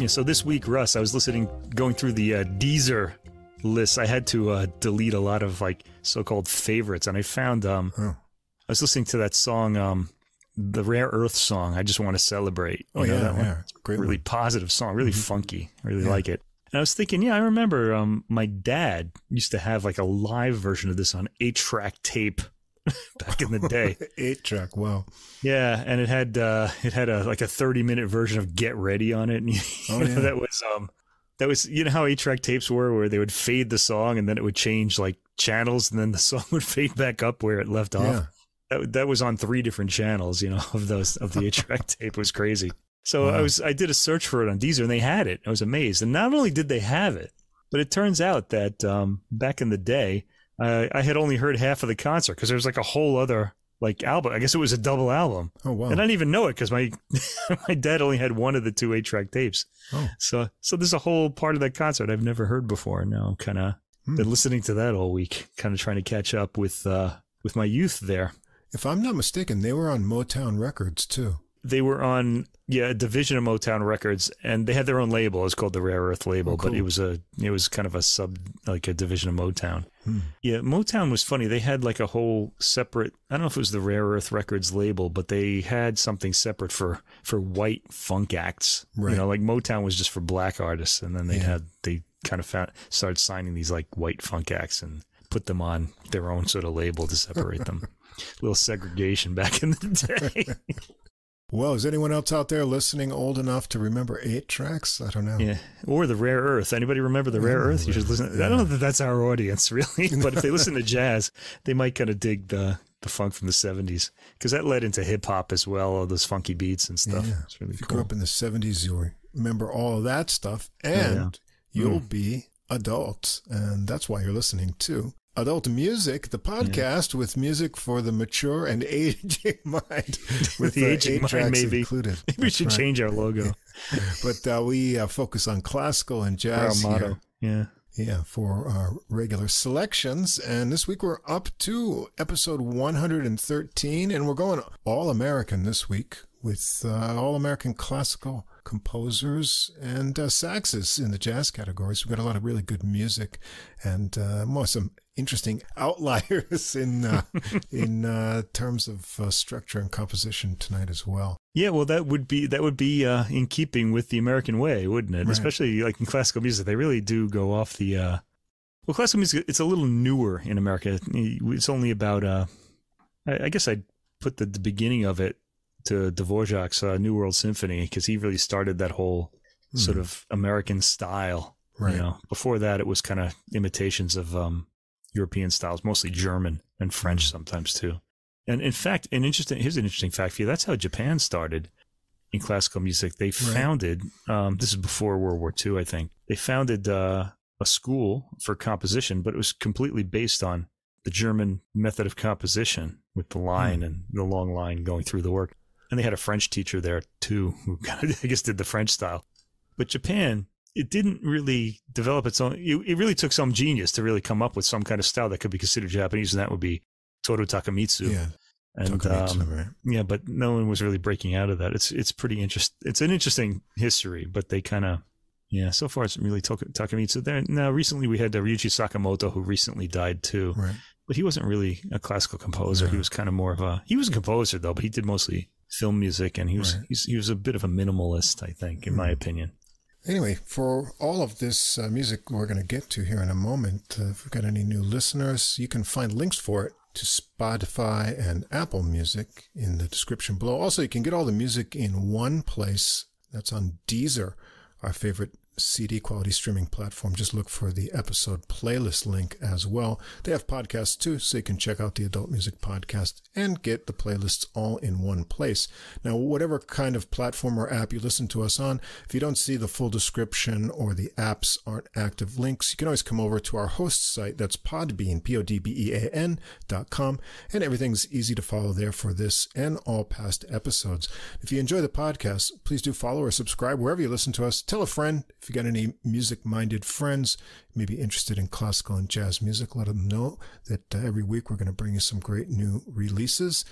Yeah, so this week, Russ, I was going through the Deezer list. I had to delete a lot of like so-called favorites, and I found I was listening to that song, the Rare Earth song. I Just Want to Celebrate. Oh yeah, that one? Yeah, it's a great, really one. Positive song, really funky. I really like it. And I was thinking, I remember my dad used to have like a live version of this on 8-track tape back in the day. 8-track, wow. Yeah, and it had a like a 30-minute version of Get Ready on it. And that was you know how 8-track tapes were, where they would fade the song and then it would change like channels, and then the song would fade back up where it left off. That was on 3 different channels, of the 8-track tape. It was crazy. So I did a search for it on Deezer, and they had it. I was amazed. And not only did they have it, but it turns out that back in the day, I had only heard half of the concert because there was like a whole other like album. I guess it was a double album. Oh wow! And I didn't even know it because my my dad only had one of the 2 8-track tapes. Oh, so there's a whole part of that concert I've never heard before. Now I'm kind of been listening to that all week, kind of trying to catch up with my youth there. If I'm not mistaken, they were on Motown Records too. They were on a division of Motown Records, and they had their own label. It was called the Rare Earth label, but it was kind of a a division of Motown. Yeah, Motown was funny. They had like a whole separate, I don't know if it was the Rare Earth Records label, but they had something separate for white funk acts. Right. Like Motown was just for black artists, and then they kind of started signing these like white funk acts and put them on their own sort of label to separate them. A little segregation back in the day. Well, is anyone else out there listening old enough to remember 8 tracks? I don't know. Yeah, or the Rare Earth. Anybody remember the Rare Earth? You should listen. Yeah. I don't know that that's our audience, really. But if they listen to jazz, they might kind of dig the funk from the 70s, because that led into hip-hop as well, all those funky beats and stuff. Yeah. It's really if you cool. grew up in the 70s, you'll remember all of that stuff, and you'll be adults, and that's why you're listening to Adult Music, the podcast with music for the mature and aging mind, with the aging mind, maybe included. Maybe we should change our logo. But we focus on classical and jazz our motto. Here. Yeah, for our regular selections. And this week we're up to episode 113, and we're going all-American this week with all-American classical composers and saxes in the jazz categories. We've got a lot of really good music and some interesting outliers in terms of structure and composition tonight as well. Yeah, well, that would be in keeping with the American way, wouldn't it? Right. Especially like in classical music, they really do go off the. Well, classical music, it's a little newer in America. It's only about. I guess I'd put the beginning of it to Dvorak's New World Symphony, because he really started that whole sort of American style. Right. Before that, it was kind of imitations of European styles, mostly German and French sometimes too. And in fact, here's an interesting fact for you. That's how Japan started in classical music. They founded, this is before World War II, I think. They founded a school for composition, but it was completely based on the German method of composition with the line and the long line going through the work. And they had a French teacher there too, who kind of, I guess, did the French style. But Japan, it didn't really develop its own. It really took some genius to really come up with some kind of style that could be considered Japanese, and that would be Toru Takamitsu. Yeah, and Takamitsu, right? Yeah, but no one was really breaking out of that. It's pretty interesting. It's an interesting history, but they kind of so far it's really Takamitsu there. Now recently we had Ryuichi Sakamoto, who recently died too. Right. But he wasn't really a classical composer. No. He was kind of more of he was a composer though, but he did mostly film music, and he was a bit of a minimalist, I think, in my opinion. Anyway, for all of this music we're going to get to here in a moment, if we've got any new listeners, you can find links for it to Spotify and Apple Music in the description below. Also, you can get all the music in one place. That's on Deezer, our favorite CD quality streaming platform. Just look for the episode playlist link as well. They have podcasts too, so you can check out the Adult Music Podcast and get the playlists all in one place. Now, whatever kind of platform or app you listen to us on, if you don't see the full description or the apps aren't active links, you can always come over to our host site. That's Podbean, podbean.com, and everything's easy to follow there for this and all past episodes. If you enjoy the podcast, please do follow or subscribe wherever you listen to us. Tell a friend if you got any music-minded friends, maybe interested in classical and jazz music, let them know that every week we're going to bring you some great new releases.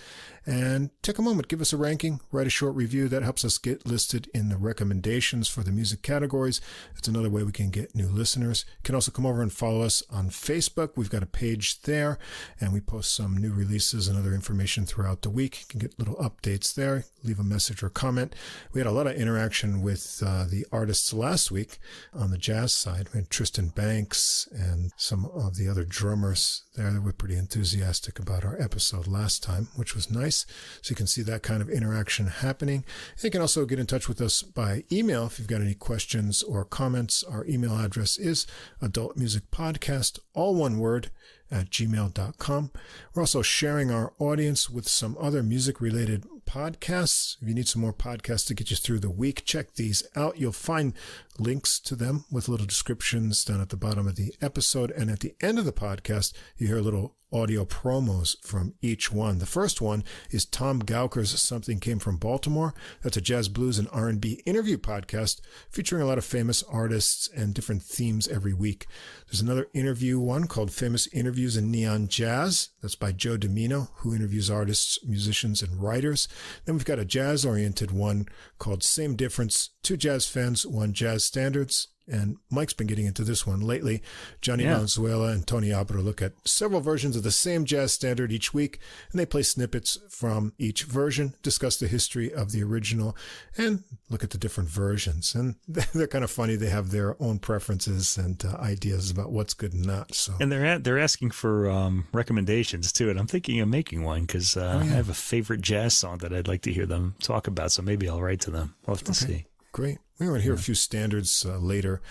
And take a moment, give us a ranking, write a short review. That helps us get listed in the recommendations for the music categories. It's another way we can get new listeners. You can also come over and follow us on Facebook. We've got a page there, and we post some new releases and other information throughout the week. You can get little updates there, leave a message or comment. We had a lot of interaction with the artists last week on the jazz side. We had Tristan Banks and some of the other drummers there. They were pretty enthusiastic about our episode last time, which was nice. So you can see that kind of interaction happening. You can also get in touch with us by email if you've got any questions or comments. Our email address is adultmusicpodcast, all one word, @gmail.com. We're also sharing our audience with some other music-related podcasts. If you need some more podcasts to get you through the week, check these out. You'll find links to them with little descriptions down at the bottom of the episode. And at the end of the podcast, you hear little audio promos from each one. The first one is Tom Gauker's Something Came from Baltimore. That's a jazz, blues, and R&B interview podcast featuring a lot of famous artists and different themes every week. There's another interview one called Famous Interviews in Neon Jazz. That's by Joe Domino, who interviews artists, musicians, and writers. Then we've got a jazz-oriented one called Same Difference, Two Jazz Fans, One Jazz Standards. And Mike's been getting into this one lately. Johnny Valenzuela and Tony Abra look at several versions of the same jazz standard each week, and they play snippets from each version, discuss the history of the original, and look at the different versions. And they're kind of funny. They have their own preferences and ideas about what's good and not. So, and they're asking for recommendations too. And I'm thinking of making one because I have a favorite jazz song that I'd like to hear them talk about. So maybe I'll write to them. We'll have to see. Great. We're going to hear a few standards later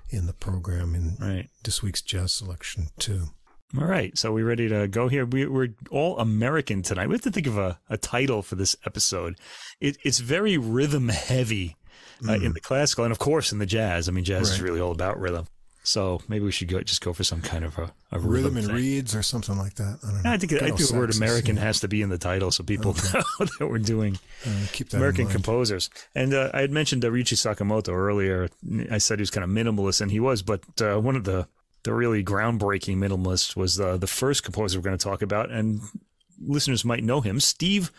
in the program in this week's jazz selection, too. All right. So we're ready to go here. We're all American tonight. We have to think of a title for this episode. It's very rhythm heavy in the classical and, of course, in the jazz. I mean, jazz is really all about rhythm. So maybe we should go for some kind of a rhythm and thing. reeds or something like that. I don't know. I think the word American has to be in the title so people know that we're doing keep that American composers. And I had mentioned Ryuichi Sakamoto earlier. I said he was kind of minimalist, and he was, but one of the really groundbreaking minimalists was the first composer we're going to talk about, and listeners might know him, Steve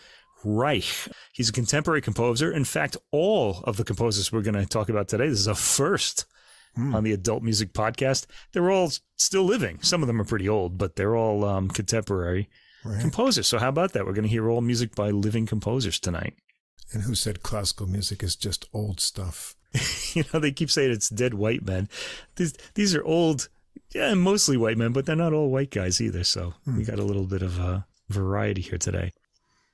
Reich. He's a contemporary composer. In fact, all of the composers we're going to talk about today, this is a first on the Adult Music Podcast. They're all still living. Some of them are pretty old, but they're all contemporary composers. So how about that? We're going to hear all music by living composers tonight. And who said classical music is just old stuff? They keep saying it's dead white men. These are old, mostly white men, but they're not all white guys either. So we got a little bit of variety here today.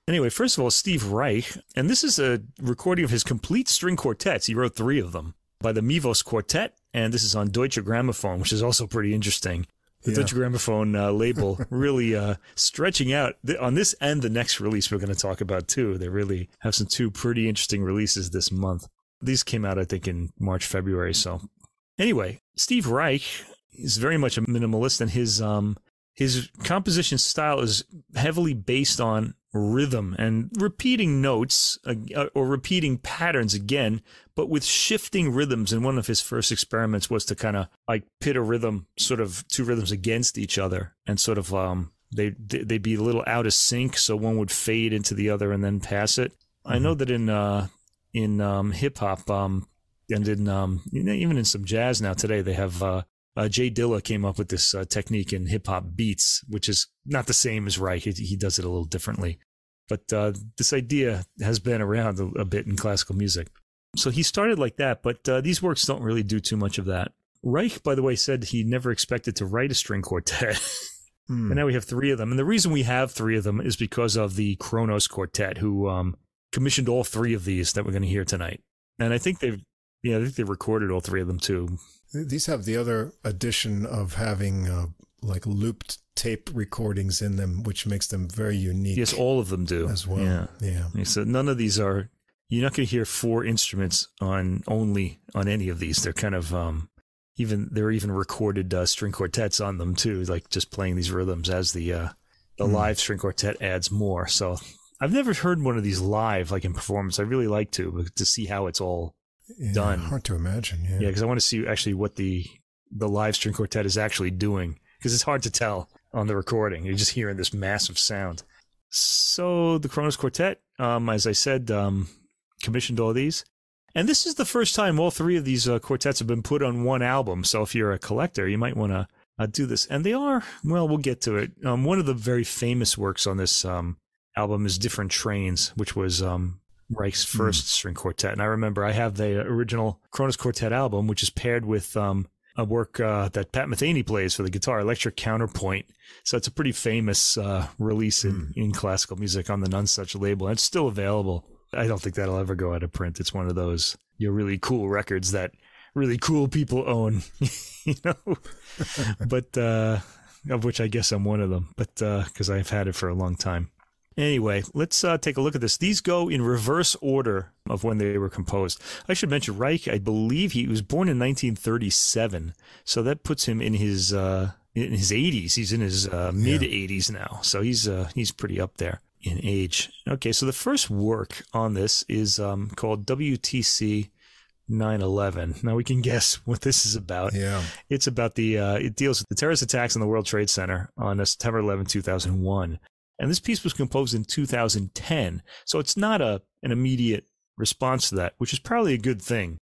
Anyway, first of all, Steve Reich, and this is a recording of his complete string quartets. He wrote 3 of them by the Mivos Quartet, and this is on Deutsche Grammophon, which is also pretty interesting. The Deutsche Grammophon label really stretching out on this and the next release we're going to talk about too. They really have some 2 pretty interesting releases this month. These came out, I think, in March, February. So anyway, Steve Reich is very much a minimalist, and his composition style is heavily based on rhythm and repeating notes or repeating patterns again, but with shifting rhythms. And one of his first experiments was to kind of like pit a rhythm, sort of 2 rhythms against each other, and sort of they'd be a little out of sync, so one would fade into the other and then pass it. I know that in hip hop and in even in some jazz now today, they have Jay Dilla came up with this technique in hip hop beats, which is not the same as Reich. He does it a little differently. But this idea has been around a bit in classical music. So he started like that, but these works don't really do too much of that. Reich, by the way, said he never expected to write a string quartet. And now we have 3 of them. And the reason we have 3 of them is because of the Kronos Quartet, who commissioned all 3 of these that we're going to hear tonight. And I think they recorded all 3 of them too. These have the other addition of having like looped tape recordings in them, which makes them very unique. Yes, all of them do as well. Yeah. So none of these are. You're not going to hear 4 instruments on any of these. They're kind of even recorded string quartets on them too, like just playing these rhythms as the live string quartet adds more. So I've never heard one of these live, like in performance. I really like to see how it's all done. Hard to imagine, yeah. Yeah, because I want to see actually what the live string quartet is actually doing, because it's hard to tell on the recording. You're just hearing this massive sound. So the Kronos Quartet, as I said, commissioned all these. And this is the first time all three of these quartets have been put on one album. So if you're a collector, you might want to do this. And they are, well, we'll get to it. One of the very famous works on this album is Different Trains, which was Reich's first string quartet. And I remember I have the original Kronos Quartet album, which is paired with a work that Pat Metheny plays for the guitar, Electric Counterpoint. So it's a pretty famous release in classical music on the Nonesuch label. And it's still available. I don't think that'll ever go out of print. It's one of those really cool records that really cool people own, but of which I guess I'm one of them, but because I've had it for a long time. Anyway, let's take a look at this. These go in reverse order of when they were composed. I should mention Reich, I believe he was born in 1937, so that puts him in his 80s. He's in his mid 80s now, so he's pretty up there in age. Okay, so the first work on this is called WTC 9/11. Now we can guess what this is about. Yeah, it's about it deals with the terrorist attacks on the World Trade Center on September 11, 2001. And this piece was composed in 2010, so it's not an immediate response to that, which is probably a good thing.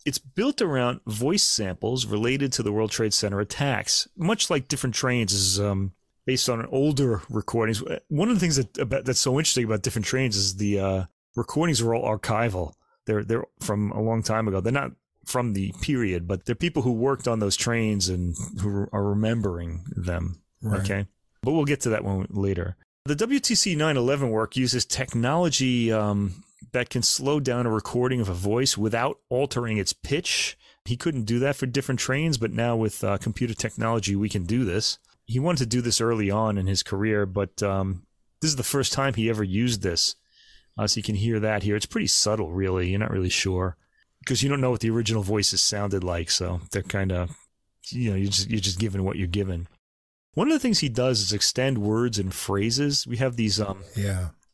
It's built around voice samples related to the World Trade Center attacks, much like Different Trains is based on older recordings. One of the things that's so interesting about Different Trains is the recordings are all archival. They're from a long time ago. They're not from the period, but they're people who worked on those trains and who are remembering them. Right. Okay. But we'll get to that one later. The WTC 911 work uses technology that can slow down a recording of a voice without altering its pitch. He couldn't do that for Different Trains, but now with computer technology, we can do this. He wanted to do this early on in his career, but this is the first time he ever used this. So you can hear that here. It's pretty subtle, really. You're not really sure because you don't know what the original voices sounded like. So they're kind of, you're just given what you're given. One of the things he does is extend words and phrases. We have these,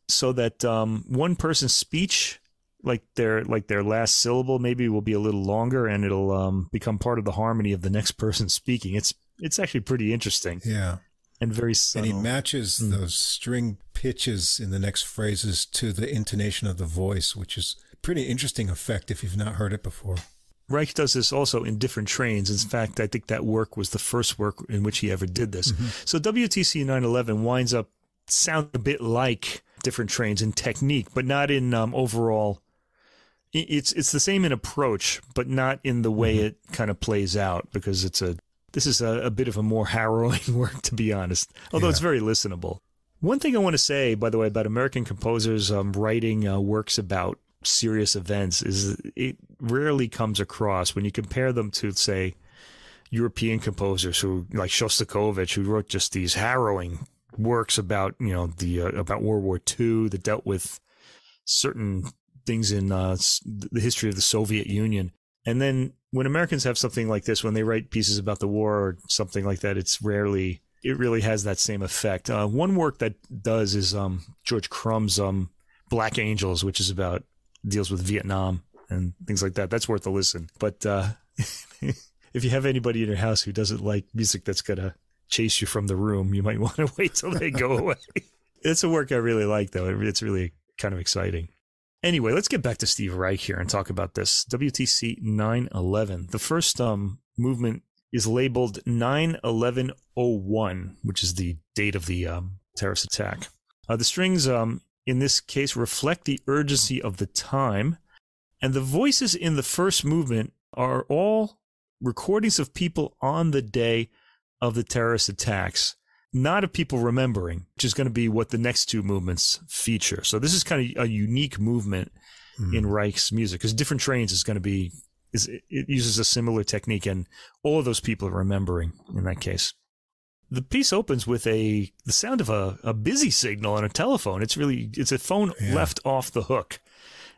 so that one person's speech, like their last syllable, maybe will be a little longer, and it'll become part of the harmony of the next person speaking. It's actually pretty interesting. Yeah, and very subtle. And he matches those string pitches in the next phrases to the intonation of the voice, which is a pretty interesting effect if you've not heard it before. Reich does this also in Different Trains. In fact, I think that work was the first work in which he ever did this. So WTC 911 winds up sounding a bit like Different Trains in technique, but not in overall. It's the same in approach, but not in the way it kind of plays out, because this is a bit of a more harrowing work, to be honest, although it's very listenable. One thing I want to say, by the way, about American composers writing works about serious events is it rarely comes across when you compare them to, say, European composers who, like Shostakovich, who wrote just these harrowing works about, about World War II that dealt with certain things in the history of the Soviet Union. And then when Americans have something like this, when they write pieces about the war or something like that, it really has that same effect. One work that does is George Crumb's Black Angels, which is deals with Vietnam and things like that. That's worth a listen. But if you have anybody in your house who doesn't like music that's going to chase you from the room, you might want to wait till they go away. It's a work I really like, though. It's really kind of exciting. Anyway, let's get back to Steve Reich here and talk about this. WTC 911. The first movement is labeled 9/11/01, which is the date of the terrorist attack. The strings in this case reflect the urgency of the time, and the voices in the first movement are all recordings of people on the day of the terrorist attacks, not of people remembering, which is going to be what the next two movements feature. So this is kind of a unique movement in Reich's music, because Different Trains is going to be, it uses a similar technique, and all of those people are remembering in that case. The piece opens with the sound of a busy signal on a telephone. It's a phone left off the hook,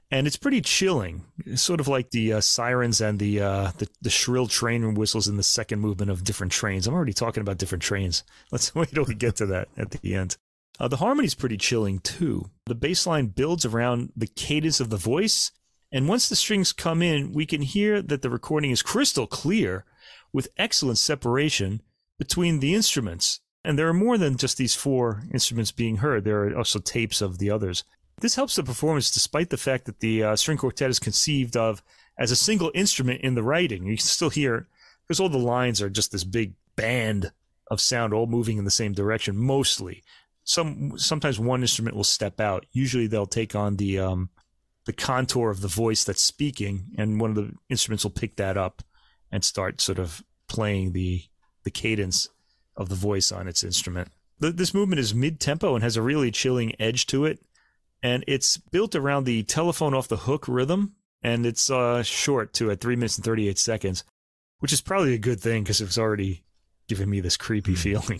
and it's pretty chilling. It's sort of like the sirens and the shrill train whistles in the second movement of Different Trains. I'm already talking about Different Trains. Let's wait till we get to that at the end. The harmony's pretty chilling too. The bass line builds around the cadence of the voice, And once the strings come in, we can hear that the recording is crystal clear with excellent separation between the instruments. And there are more than just these 4 instruments being heard. There are also tapes of the others. This helps the performance despite the fact that the string quartet is conceived of as a single instrument in the writing. You can still hear, because all the lines are just this big band of sound all moving in the same direction, mostly. Sometimes one instrument will step out. Usually they'll take on the contour of the voice that's speaking, and one of the instruments will pick that up and start sort of playing the cadence of the voice on its instrument. This movement is mid-tempo and has a really chilling edge to it, and it's built around the telephone off the hook rhythm, and it's short too, at 3 minutes and 38 seconds, which is probably a good thing because it was already giving me this creepy feeling.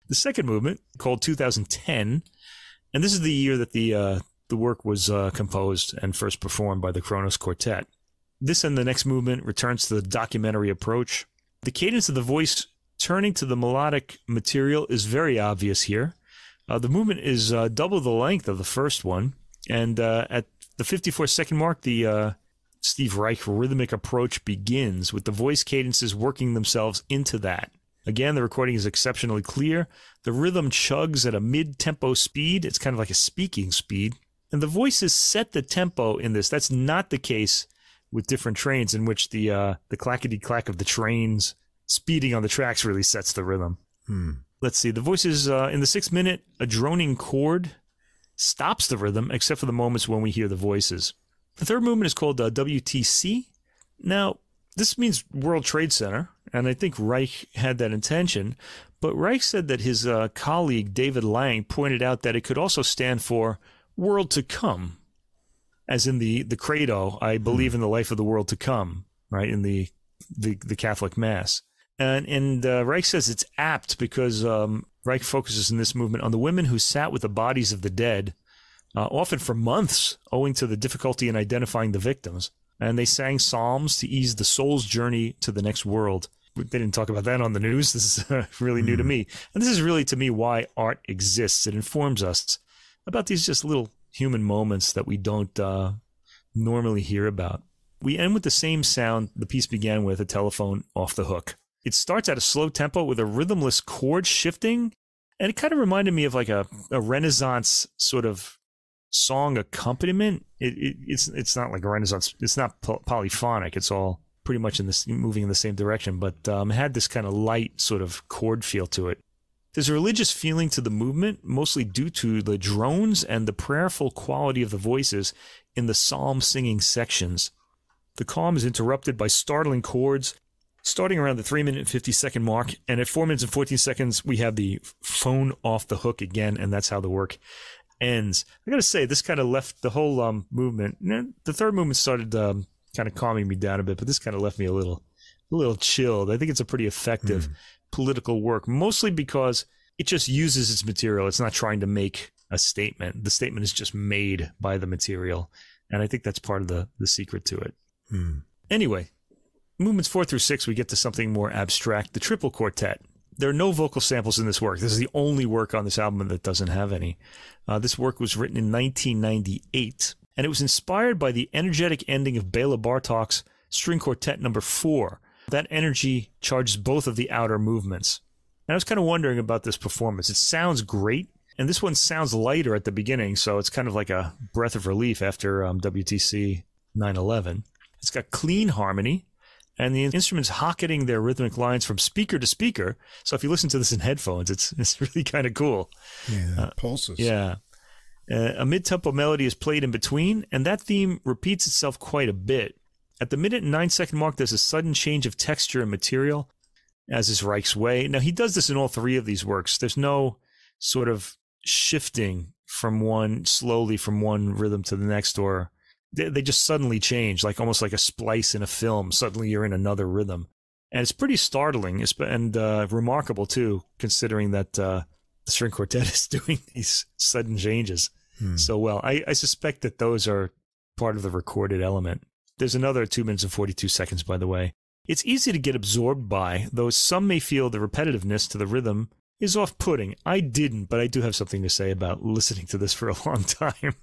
The second movement, called 2010, and this is the year that the work was composed and first performed by the Kronos Quartet. This and the next movement returns to the documentary approach. The cadence of the voice turning to the melodic material is very obvious here. The movement is double the length of the first one, and at the 54-second mark, the Steve Reich rhythmic approach begins, with the voice cadences working themselves into that. Again, the recording is exceptionally clear. The rhythm chugs at a mid-tempo speed. It's kind of like a speaking speed. And the voices set the tempo in this. That's not the case with different trains, in which the clackety-clack of the trains speeding on the tracks really sets the rhythm. Let's see. The voices, in the 6th minute, a droning chord stops the rhythm, except for the moments when we hear the voices. The third movement is called WTC. Now, this means World Trade Center, and I think Reich had that intention, but Reich said that his colleague David Lang pointed out that it could also stand for World to Come, as in the credo, I believe in the life of the world to come, right, in the Catholic Mass. And Reich says it's apt because Reich focuses in this movement on the women who sat with the bodies of the dead, often for months, owing to the difficulty in identifying the victims. And they sang psalms to ease the soul's journey to the next world. They didn't talk about that on the news. This is really new to me. And this is really, to me, why art exists. It informs us about these just little human moments that we don't normally hear about. We end with the same sound the piece began with, a telephone off the hook. It starts at a slow tempo with a rhythmless chord shifting, and it kind of reminded me of like a Renaissance sort of song accompaniment. It's not like a Renaissance. It's not polyphonic. It's all pretty much moving in the same direction, but it had this kind of light sort of chord feel to it. There's a religious feeling to the movement, mostly due to the drones and the prayerful quality of the voices in the psalm singing sections. The calm is interrupted by startling chords, starting around the 3 minute and 50-second mark, and at 4 minutes and 14 seconds, we have the phone off the hook again, and that's how the work ends. I gotta say, this kind of left the whole movement. The third movement started kind of calming me down a bit, but this kind of left me a little chilled. I think it's a pretty effective political work, mostly because it just uses its material. It's not trying to make a statement. The statement is just made by the material, and I think that's part of the secret to it. Anyway, movements 4 through 6, we get to something more abstract, the triple quartet. There are no vocal samples in this work. This is the only work on this album that doesn't have any. This work was written in 1998, and it was inspired by the energetic ending of Bela Bartok's String Quartet No. 4. That energy charges both of the outer movements. And I was kind of wondering about this performance. It sounds great, and this one sounds lighter at the beginning, so it's kind of like a breath of relief after WTC 911. It's got clean harmony, and the instruments hocketing their rhythmic lines from speaker to speaker. So if you listen to this in headphones, it's really kind of cool. Yeah, pulses. Yeah. A mid-tempo melody is played in between, and that theme repeats itself quite a bit. At the minute and 9-second mark, there's a sudden change of texture and material, as is Reich's way. Now, he does this in all three of these works. There's no sort of shifting slowly from one rhythm to the next, or they just suddenly change, like almost like a splice in a film. Suddenly you're in another rhythm. And it's pretty startling and remarkable, too, considering that the string quartet is doing these sudden changes so well. I suspect that those are part of the recorded element. There's another 2 minutes and 42 seconds, by the way. It's easy to get absorbed by, though some may feel the repetitiveness to the rhythm is off-putting. I didn't, but I do have something to say about listening to this for a long time.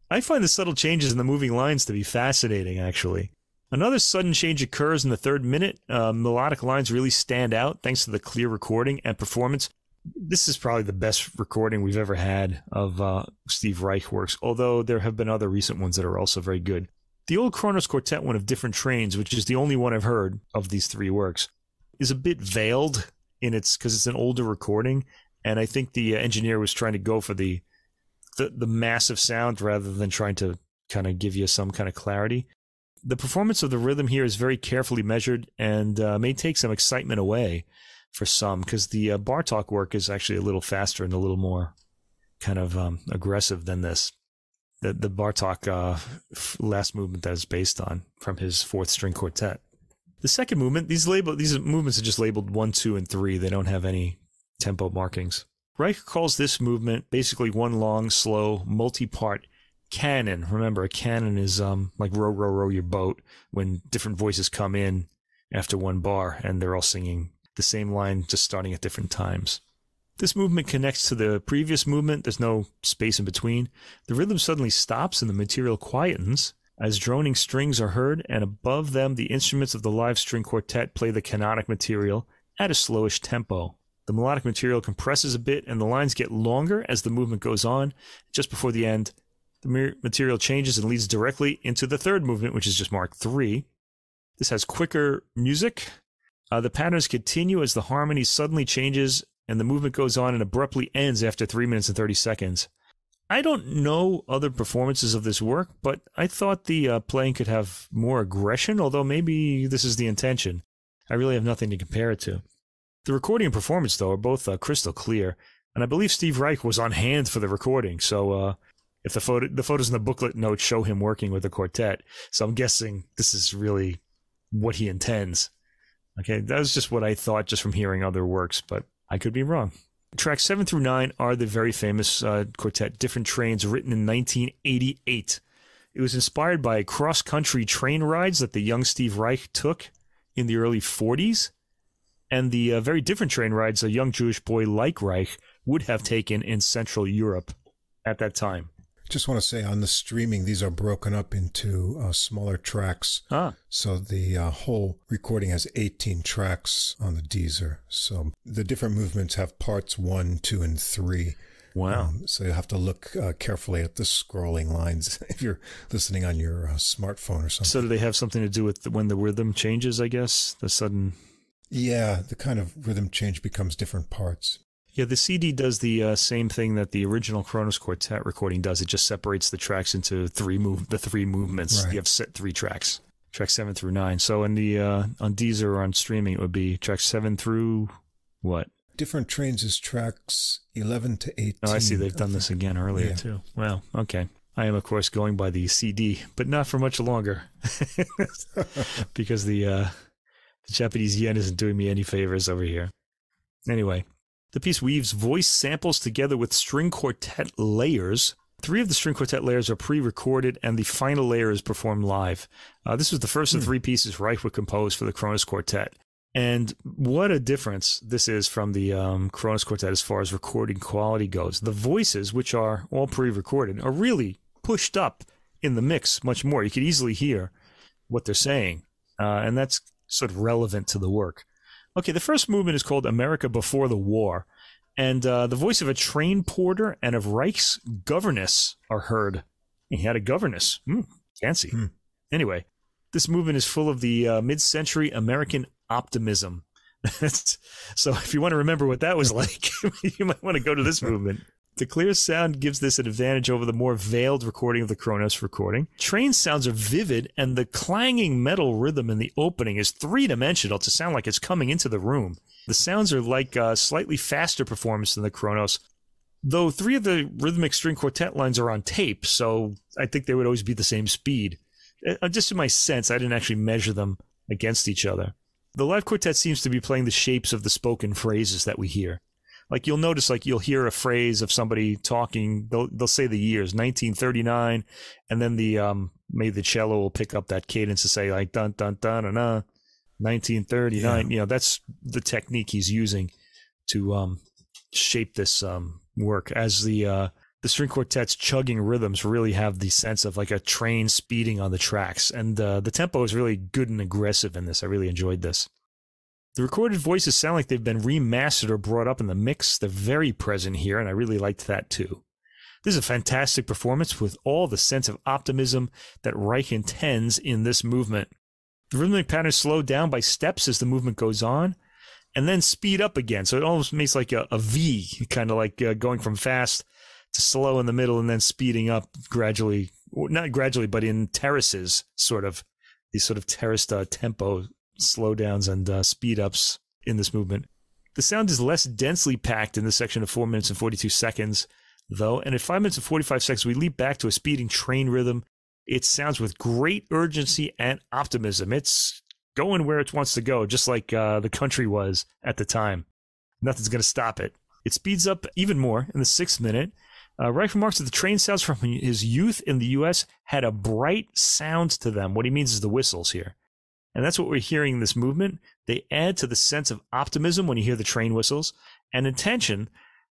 I find the subtle changes in the moving lines to be fascinating, actually. Another sudden change occurs in the third minute. Melodic lines really stand out thanks to the clear recording and performance. This is probably the best recording we've ever had of Steve Reich works, although there have been other recent ones that are also very good. The old Kronos Quartet one of Different Trains, which is the only one I've heard of these three works, is a bit veiled in its because it's an older recording, and I think the engineer was trying to go for the massive sound rather than trying to kind of give you some kind of clarity. The performance of the rhythm here is very carefully measured and may take some excitement away for some, because the Bartók work is actually a little faster and a little more kind of aggressive than this. The Bartók last movement that is based on from his fourth string quartet. The second movement, these movements are just labeled 1, 2, and 3. They don't have any tempo markings. Reich calls this movement basically one long, slow, multi-part canon. Remember, a canon is like row, row, row your boat, when different voices come in after one bar and they're all singing the same line, just starting at different times. This movement connects to the previous movement. There's no space in between. The rhythm suddenly stops and the material quietens as droning strings are heard, and above them the instruments of the live string quartet play the canonic material at a slowish tempo. The melodic material compresses a bit and the lines get longer as the movement goes on. Just before the end, the material changes and leads directly into the third movement, which is just marked 3. This has quicker music. The patterns continue as the harmony suddenly changes and the movement goes on and abruptly ends after 3 minutes and 30 seconds. I don't know other performances of this work, but I thought the playing could have more aggression, although maybe this is the intention. I really have nothing to compare it to. The recording and performance, though, are both crystal clear, and I believe Steve Reich was on hand for the recording, so if the photos in the booklet notes show him working with the quartet, so I'm guessing this is really what he intends. Okay, that was just what I thought just from hearing other works, but I could be wrong. Tracks 7 through 9 are the very famous quartet Different Trains, written in 1988. It was inspired by cross-country train rides that the young Steve Reich took in the early 40s, and the very different train rides a young Jewish boy like Reich would have taken in Central Europe at that time. Just want to say, on the streaming, these are broken up into smaller tracks. So the whole recording has 18 tracks on the Deezer. So the different movements have parts 1, 2, and 3. Wow. So you'll have to look carefully at the scrolling lines if you're listening on your smartphone or something. So do they have something to do with when the rhythm changes, I guess? The sudden... Yeah, the kind of rhythm change becomes different parts. Yeah, the CD does the same thing that the original Kronos Quartet recording does. It just separates the tracks into the three movements. Right. You have set 3 tracks, tracks 7 through 9. So in the on Deezer or on streaming, it would be tracks 7 through what? Different Trains is tracks 11 to 18. Oh, I see. They've done this again earlier, too. Well, okay. I am, of course, going by the CD, but not for much longer because the Japanese yen isn't doing me any favors over here. Anyway. The piece weaves voice samples together with string quartet layers. 3 of the string quartet layers are pre-recorded, and the final layer is performed live. This was the first of 3 pieces Reich would compose for the Kronos Quartet. And what a difference this is from the Kronos Quartet as far as recording quality goes. The voices, which are all pre-recorded, are really pushed up in the mix much more. You could easily hear what they're saying, and that's sort of relevant to the work. Okay, the first movement is called America Before the War, and the voice of a train porter and of Reich's governess are heard. He had a governess. Fancy. Anyway, this movement is full of the mid-century American optimism. So if you want to remember what that was like, you might want to go to this movement. The clear sound gives this an advantage over the more veiled recording of the Kronos recording. Train sounds are vivid, and the clanging metal rhythm in the opening is 3-dimensional to sound like it's coming into the room. The sounds are like a slightly faster performance than the Kronos, though 3 of the rhythmic string quartet lines are on tape, so I think they would always be the same speed. Just in my sense, I didn't actually measure them against each other. The live quartet seems to be playing the shapes of the spoken phrases that we hear. Like you'll notice, like you'll hear a phrase of somebody talking. They'll say the years 1939, and then maybe the cello will pick up that cadence to say like dun dun dun dun dun 1939. You know, that's the technique he's using to shape this work. As the the string quartet's chugging rhythms really have the sense of like a train speeding on the tracks. And the tempo is really good and aggressive in this. I really enjoyed this. The recorded voices sound like they've been remastered or brought up in the mix. They're very present here, and I really liked that too. This is a fantastic performance with all the sense of optimism that Reich intends in this movement. The rhythmic patterns slow down by steps as the movement goes on, and then speed up again. So it almost makes like a V, kind of like going from fast to slow in the middle and then speeding up gradually, not gradually, but in terraces, these sort of terraced tempo slowdowns and speed ups in this movement. The sound is less densely packed in this section of 4 minutes and 42 seconds, though, and at 5 minutes and 45 seconds, we leap back to a speeding train rhythm. It sounds with great urgency and optimism. It's going where it wants to go, just like the country was at the time. Nothing's going to stop it. It speeds up even more in the 6th minute. Reich remarks that the train sounds from his youth in the U.S. had a bright sound to them. What he means is the whistles here. And that's what we're hearing in this movement. They add to the sense of optimism when you hear the train whistles and intention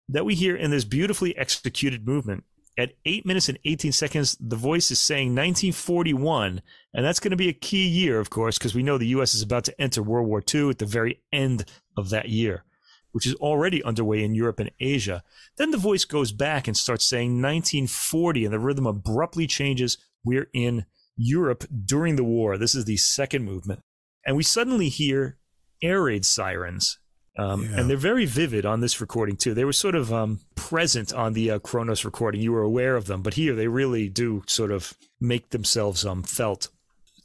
that we hear in this beautifully executed movement. At 8 minutes and 18 seconds, the voice is saying 1941, and that's going to be a key year, of course, because we know the U.S. is about to enter World War II at the very end of that year, which is already underway in Europe and Asia. Then the voice goes back and starts saying 1940, and the rhythm abruptly changes. We're in Europe during the war. This is the second movement. And we suddenly hear air raid sirens. And they're very vivid on this recording, too. They were sort of present on the Kronos recording. You were aware of them. But here, they really do sort of make themselves felt.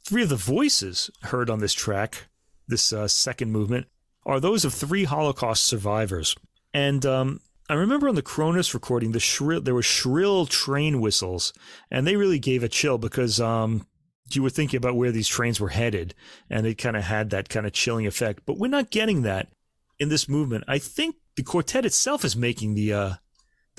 3 of the voices heard on this track, this second movement, are those of 3 Holocaust survivors. And I remember on the Kronos recording, there were shrill train whistles. And they really gave a chill because you were thinking about where these trains were headed. And it kind of had that kind of chilling effect. But we're not getting that in this movement. I think the quartet itself is making the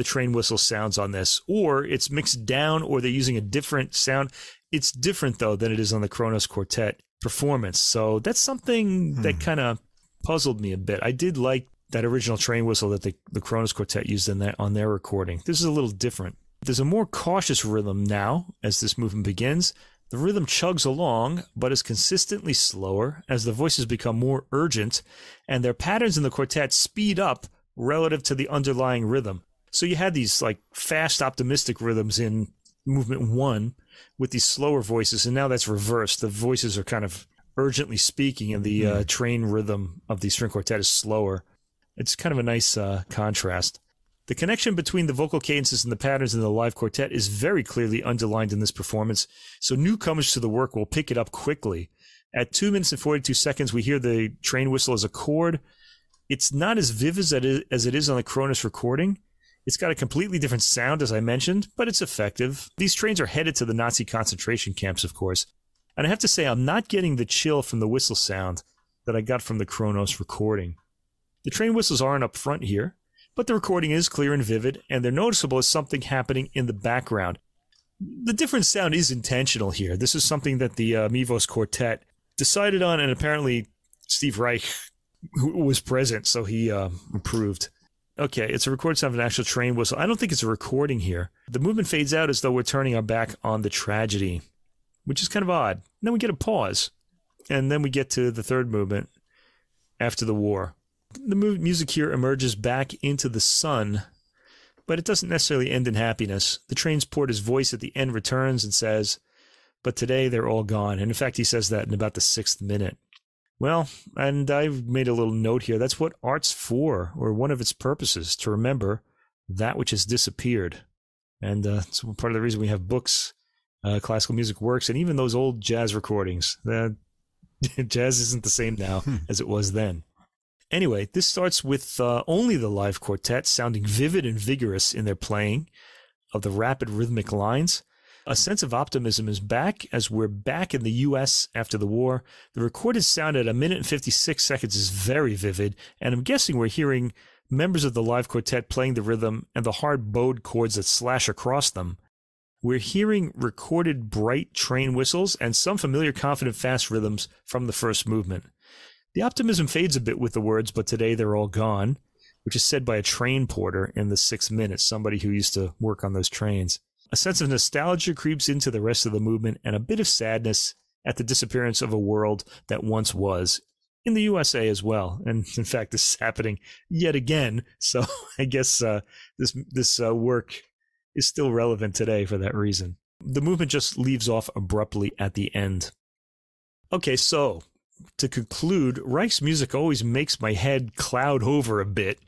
train whistle sounds on this, or it's mixed down, or they're using a different sound. It's different, though, than it is on the Kronos Quartet performance. So that's something that kind of puzzled me a bit. I did like that original train whistle that the Kronos Quartet used on their recording. This is a little different. There's a more cautious rhythm now as this movement begins. The rhythm chugs along, but is consistently slower as the voices become more urgent, and their patterns in the quartet speed up relative to the underlying rhythm. So you had these like fast, optimistic rhythms in movement 1 with these slower voices, and now that's reversed. The voices are kind of urgently speaking, and the train rhythm of the string quartet is slower. It's kind of a nice contrast. The connection between the vocal cadences and the patterns in the live quartet is very clearly underlined in this performance, so newcomers to the work will pick it up quickly. At 2 minutes and 42 seconds, we hear the train whistle as a chord. It's not as vivid as it is on the Kronos recording. It's got a completely different sound, as I mentioned, but it's effective. These trains are headed to the Nazi concentration camps, of course. And I have to say, I'm not getting the chill from the whistle sound that I got from the Kronos recording. The train whistles aren't up front here, but the recording is clear and vivid, and they're noticeable as something happening in the background. The different sound is intentional here. This is something that the Mivos Quartet decided on, and apparently Steve Reich, who was present, so he approved. Okay, it's a recorded sound of an actual train whistle. I don't think it's a recording here. The movement fades out as though we're turning our back on the tragedy, which is kind of odd. And then we get a pause, and then we get to the third movement after the war. The music here emerges back into the sun, but it doesn't necessarily end in happiness. The transporter's voice at the end returns and says, "But today they're all gone." And in fact, he says that in about the 6th minute. Well, and I've made a little note here. That's what art's for, or one of its purposes, to remember that which has disappeared. And it's part of the reason we have books, classical music works, and even those old jazz recordings. Jazz isn't the same now as it was then. Anyway, this starts with only the live quartet sounding vivid and vigorous in their playing of the rapid rhythmic lines. A sense of optimism is back as we're back in the U.S. after the war. The recorded sound at 1 minute and 56 seconds is very vivid, and I'm guessing we're hearing members of the live quartet playing the rhythm and the hard bowed chords that slash across them. We're hearing recorded bright train whistles and some familiar confident fast rhythms from the first movement. The optimism fades a bit with the words, "But today they're all gone." which is said by a train porter in the 6 minutes, somebody who used to work on those trains. A sense of nostalgia creeps into the rest of the movement, and a bit of sadness at the disappearance of a world that once was, in the USA as well. And in fact, this is happening yet again. So I guess this work is still relevant today for that reason. The movement just leaves off abruptly at the end. Okay, so to conclude, Reich's music always makes my head cloud over a bit.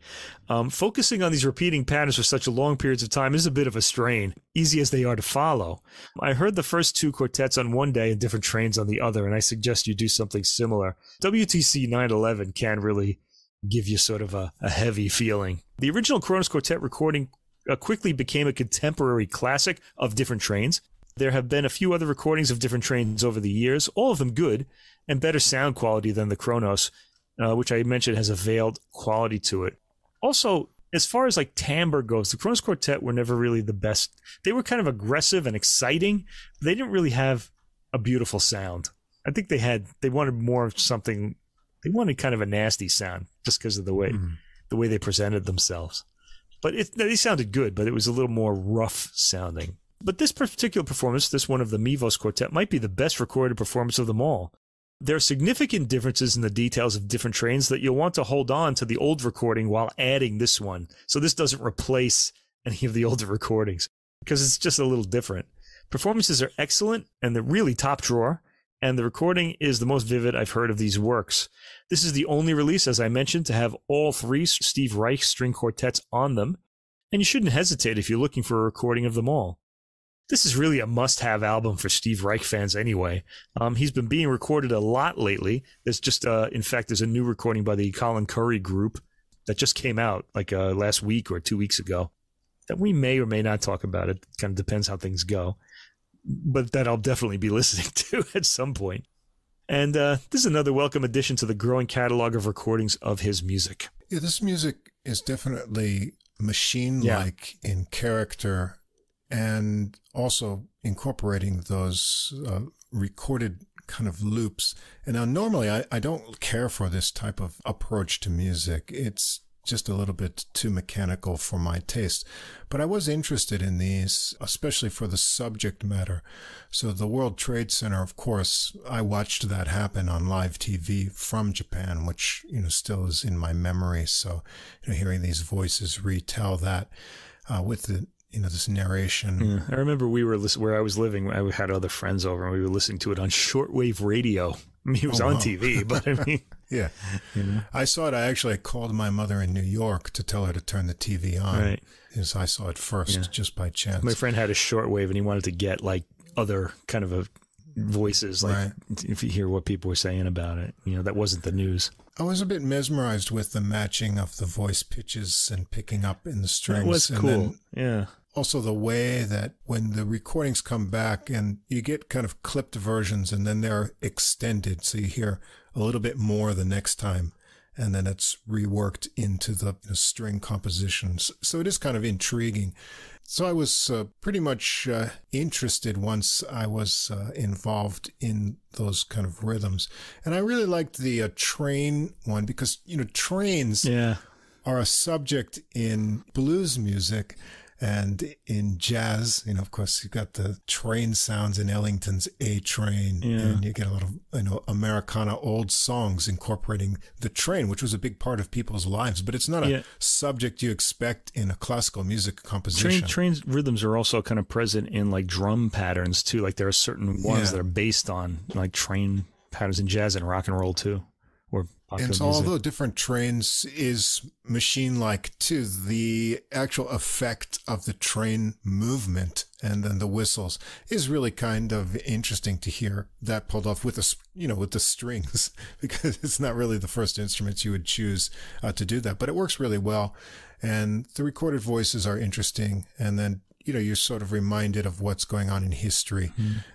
Focusing on these repeating patterns for such long periods of time is a bit of a strain, easy as they are to follow. I heard the first 2 quartets on one day and different trains on the other, and I suggest you do something similar. WTC 911 can really give you sort of a heavy feeling. The original Kronos Quartet recording quickly became a contemporary classic of different trains. There have been a few other recordings of different trains over the years, all of them good, and better sound quality than the Kronos, which I mentioned has a veiled quality to it. Also, as far as like timbre goes, the Kronos Quartet were never really the best. They were kind of aggressive and exciting, but they didn't really have a beautiful sound. I think they wanted more of something. They wanted kind of a nasty sound just because of the way they presented themselves. But they sounded good, but it was a little more rough sounding. But this particular performance, this one of the Mivos Quartet, might be the best recorded performance of them all. There are significant differences in the details of different trains that you'll want to hold on to the old recording while adding this one. So this doesn't replace any of the older recordings because it's just a little different. Performances are excellent and they're really top drawer, and the recording is the most vivid I've heard of these works. This is the only release, as I mentioned, to have all 3 Steve Reich string quartets on them, and you shouldn't hesitate if you're looking for a recording of them all. This is really a must-have album for Steve Reich fans anyway. He's been being recorded a lot lately. There's just, in fact, there's a new recording by the Colin Curry group that just came out like last week or 2 weeks ago that we may or may not talk about. It kind of depends how things go. But that I'll definitely be listening to at some point. And this is another welcome addition to the growing catalog of recordings of his music. Yeah, this music is definitely machine-like in character, and also incorporating those recorded kind of loops. And now normally I don't care for this type of approach to music. It's just a little bit too mechanical for my taste. But I was interested in these, especially for the subject matter. So the World Trade Center, of course, I watched that happen on live TV from Japan, which, still is in my memory. So, hearing these voices retell that with the this narration. Yeah, I remember we were where I was living. I had other friends over, and we were listening to it on shortwave radio. I mean, it was on TV, but I mean, yeah. I saw it. I actually called my mother in New York to tell her to turn the TV on. Right. Because I saw it first, just by chance. My friend had a shortwave, and he wanted to get like other kind of voices, like if you hear what people were saying about it, that wasn't the news. I was a bit mesmerized with the matching of the voice pitches and picking up in the strings. That was cool. Yeah. Also the way that when the recordings come back and you get kind of clipped versions and then they're extended, so you hear a little bit more the next time, and then it's reworked into the string compositions. So it is kind of intriguing. So I was pretty much interested once I was involved in those kind of rhythms. And I really liked the train one because, trains are a subject in blues music. And in jazz, of course, you've got the train sounds in Ellington's A Train, and you get a lot of, Americana old songs incorporating the train, which was a big part of people's lives. But it's not a subject you expect in a classical music composition. Train rhythms are also kind of present in like drum patterns too. Like there are certain ones that are based on like train patterns in jazz and rock and roll too. And so although different trains is machine-like too, the actual effect of the train movement and then the whistles is really kind of interesting to hear that pulled off with with the strings, because it's not really the first instruments you would choose to do that, but it works really well. And the recorded voices are interesting. And then, you're sort of reminded of what's going on in history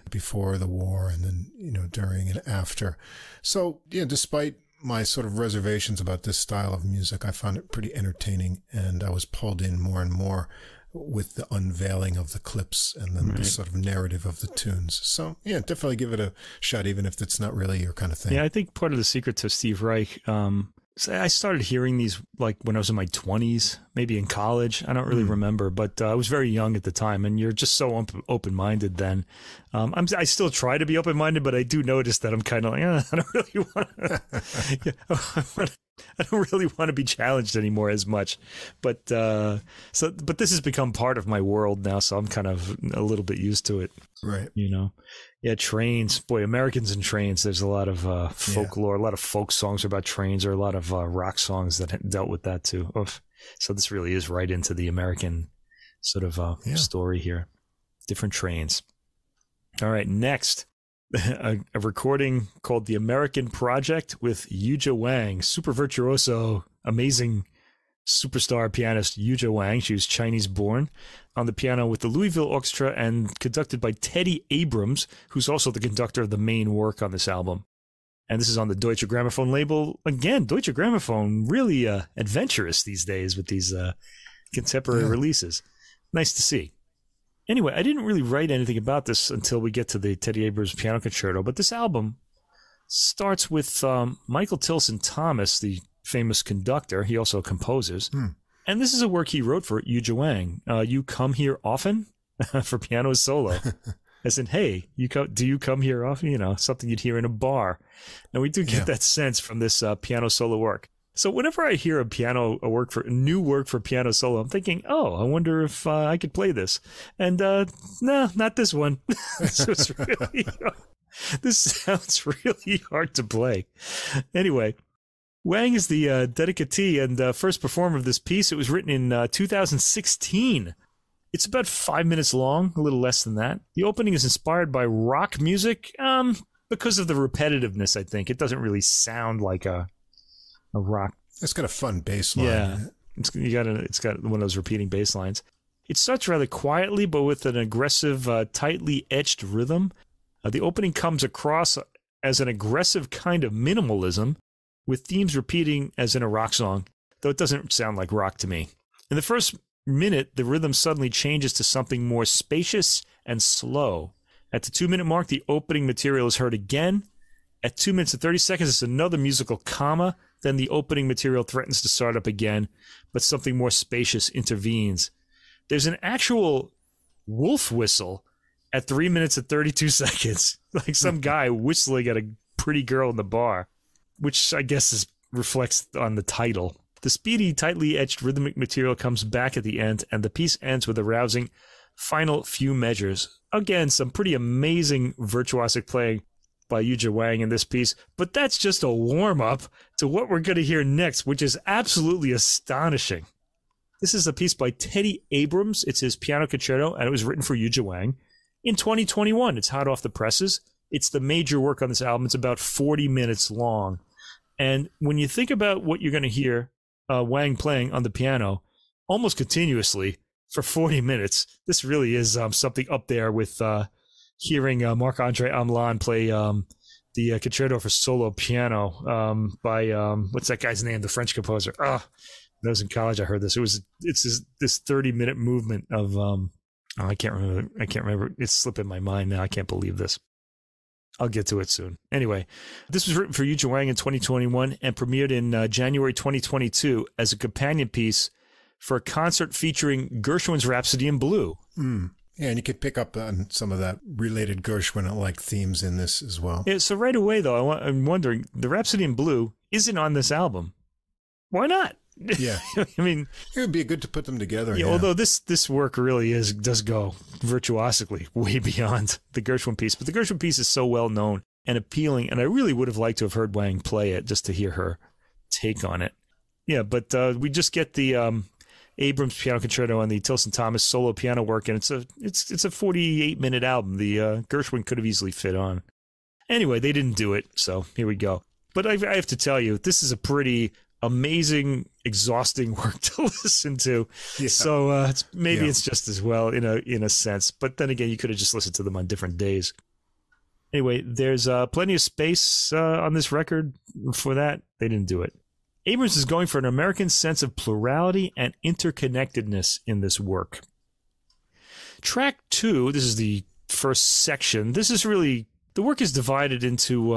before the war and then, during and after. So, despite my sort of reservations about this style of music, I found it pretty entertaining, and I was pulled in more and more with the unveiling of the clips and then the sort of narrative of the tunes. So, definitely give it a shot, even if it's not really your kind of thing. Yeah, I think part of the secret to Steve Reich, So I started hearing these like when I was in my 20s, maybe in college. I don't really remember, but I was very young at the time, and you're just so open-minded then. I still try to be open-minded, but I do notice that I'm kind of like, I don't really want to. I don't really want to be challenged anymore as much, but this has become part of my world now, so I'm kind of a little bit used to it. Right. Yeah, trains. Boy, Americans and trains. There's a lot of folklore, a lot of folk songs about trains, or a lot of rock songs that dealt with that too. Oof. So this really is right into the American sort of story here. Different trains. All right, next, a recording called The American Project with Yuja Wang, super virtuoso, amazing superstar pianist Yuja Wang. She was Chinese-born, on the piano with the Louisville Orchestra and conducted by Teddy Abrams, who's also the conductor of the main work on this album. And this is on the Deutsche Grammophon label. Again, Deutsche Grammophon, really adventurous these days with these contemporary releases. Nice to see. Anyway, I didn't really write anything about this until we get to the Teddy Abrams Piano Concerto, but this album starts with Michael Tilson Thomas, the famous conductor. He also composes. And this is a work he wrote for Yuja Wang. You come here often? For piano solo. As in, hey, do you come here often? Something you'd hear in a bar. And we do get that sense from this piano solo work. So whenever I hear a new work for piano solo, I'm thinking, oh, I wonder if I could play this. And no, not this one. This sounds really hard to play. Anyway, Wang is the dedicatee and first performer of this piece. It was written in 2016. It's about 5 minutes long, a little less than that. The opening is inspired by rock music because of the repetitiveness, I think. It doesn't really sound like a rock. It's got a fun bass line. Yeah, it's got one of those repeating bass lines. It starts rather quietly, but with an aggressive, tightly etched rhythm. The opening comes across as an aggressive kind of minimalism, with themes repeating as in a rock song, though it doesn't sound like rock to me. In the first minute, the rhythm suddenly changes to something more spacious and slow. At the 2-minute mark, the opening material is heard again. At 2 minutes and 30 seconds, it's another musical comma. Then the opening material threatens to start up again, but something more spacious intervenes. There's an actual wolf whistle at 3 minutes and 32 seconds, like some guy whistling at a pretty girl in the bar, which I guess reflects on the title. The speedy, tightly etched rhythmic material comes back at the end, and the piece ends with a rousing final few measures. Again, some pretty amazing virtuosic playing by Yuja Wang in this piece, but that's just a warm-up to what we're going to hear next, which is absolutely astonishing. This is a piece by Teddy Abrams. It's his piano concerto, and it was written for Yuja Wang in 2021. It's hot off the presses. It's the major work on this album. It's about 40 minutes long. And when you think about what you're going to hear Wang playing on the piano almost continuously for 40 minutes, this really is something up there with hearing Marc-André Hamelin play the concerto for solo piano by what's that guy's name? The French composer. When I was in college, I heard this. It's this 30-minute movement of I can't remember. It's slipping my mind now. I can't believe this. I'll get to it soon. Anyway, this was written for Yuja Wang in 2021 and premiered in January 2022 as a companion piece for a concert featuring Gershwin's Rhapsody in Blue. Yeah, and you could pick up on some of that related Gershwin-like themes in this as well. Yeah, so right away, though, I'm wondering, the Rhapsody in Blue isn't on this album. Why not? Yeah. I mean, it would be good to put them together. Yeah, although this work really does go virtuosically way beyond the Gershwin piece. But the Gershwin piece is so well known and appealing, and I really would have liked to have heard Wang play it just to hear her take on it. Yeah, but we just get the Abrams piano concerto and the Tilson Thomas solo piano work, and it's a 48-minute album. The Gershwin could have easily fit on. Anyway, they didn't do it, so here we go. But I have to tell you, this is a pretty amazing, exhausting work to listen to. Yeah. So it's just as well in a sense. But then again, you could have just listened to them on different days. Anyway, there's plenty of space on this record for that. They didn't do it. Abrams is going for an American sense of plurality and interconnectedness in this work. Track 2, this is the first section. This is really, the work is divided into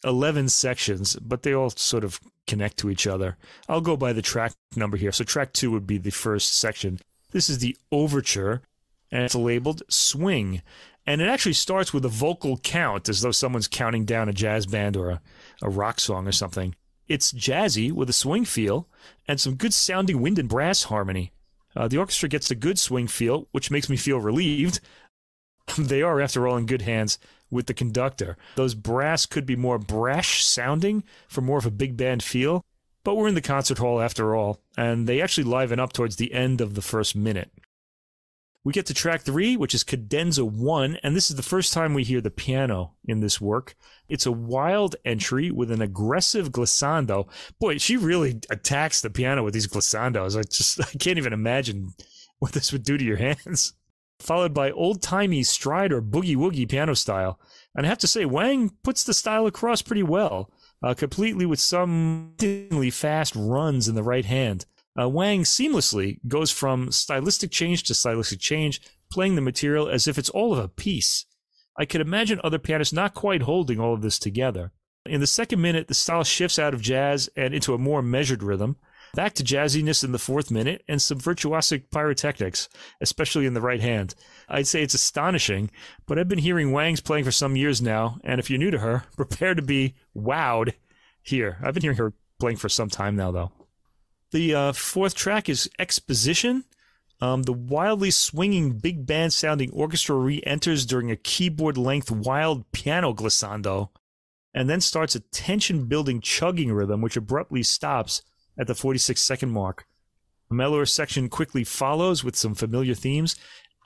11 sections, but they all sort of connect to each other. I'll go by the track number here. So track 2 would be the first section. This is the overture, and it's labeled Swing. And it actually starts with a vocal count, as though someone's counting down a jazz band or a rock song or something. It's jazzy with a swing feel and some good sounding wind and brass harmony. The orchestra gets a good swing feel, which makes me feel relieved. They are, after all, in good hands with the conductor. Those brass could be more brash sounding for more of a big band feel, but we're in the concert hall after all, and they actually liven up towards the end of the first minute. We get to track 3, which is Cadenza 1, and this is the first time we hear the piano in this work. It's a wild entry with an aggressive glissando. Boy, she really attacks the piano with these glissandos. I can't even imagine what this would do to your hands. Followed by old-timey stride or boogie-woogie piano style. And I have to say, Wang puts the style across pretty well, completely with some fast runs in the right hand. Wang seamlessly goes from stylistic change to stylistic change, playing the material as if it's all of a piece. I could imagine other pianists not quite holding all of this together. In the second minute, the style shifts out of jazz and into a more measured rhythm, back to jazziness in the fourth minute, and some virtuosic pyrotechnics, especially in the right hand. I'd say it's astonishing, but I've been hearing Wang's playing for some years now, and if you're new to her, prepare to be wowed here. I've been hearing her playing for some time now, though. The fourth track is Exposition. The wildly swinging big band sounding orchestra re-enters during a keyboard length wild piano glissando and then starts a tension building chugging rhythm which abruptly stops at the 46-second mark. A mellower section quickly follows with some familiar themes,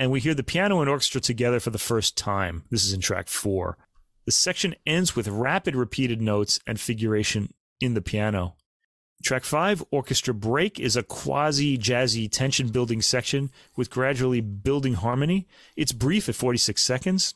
and we hear the piano and orchestra together for the first time. This is in track 4. The section ends with rapid repeated notes and figuration in the piano. Track 5, Orchestra Break, is a quasi-jazzy tension-building section with gradually building harmony. It's brief at 46 seconds.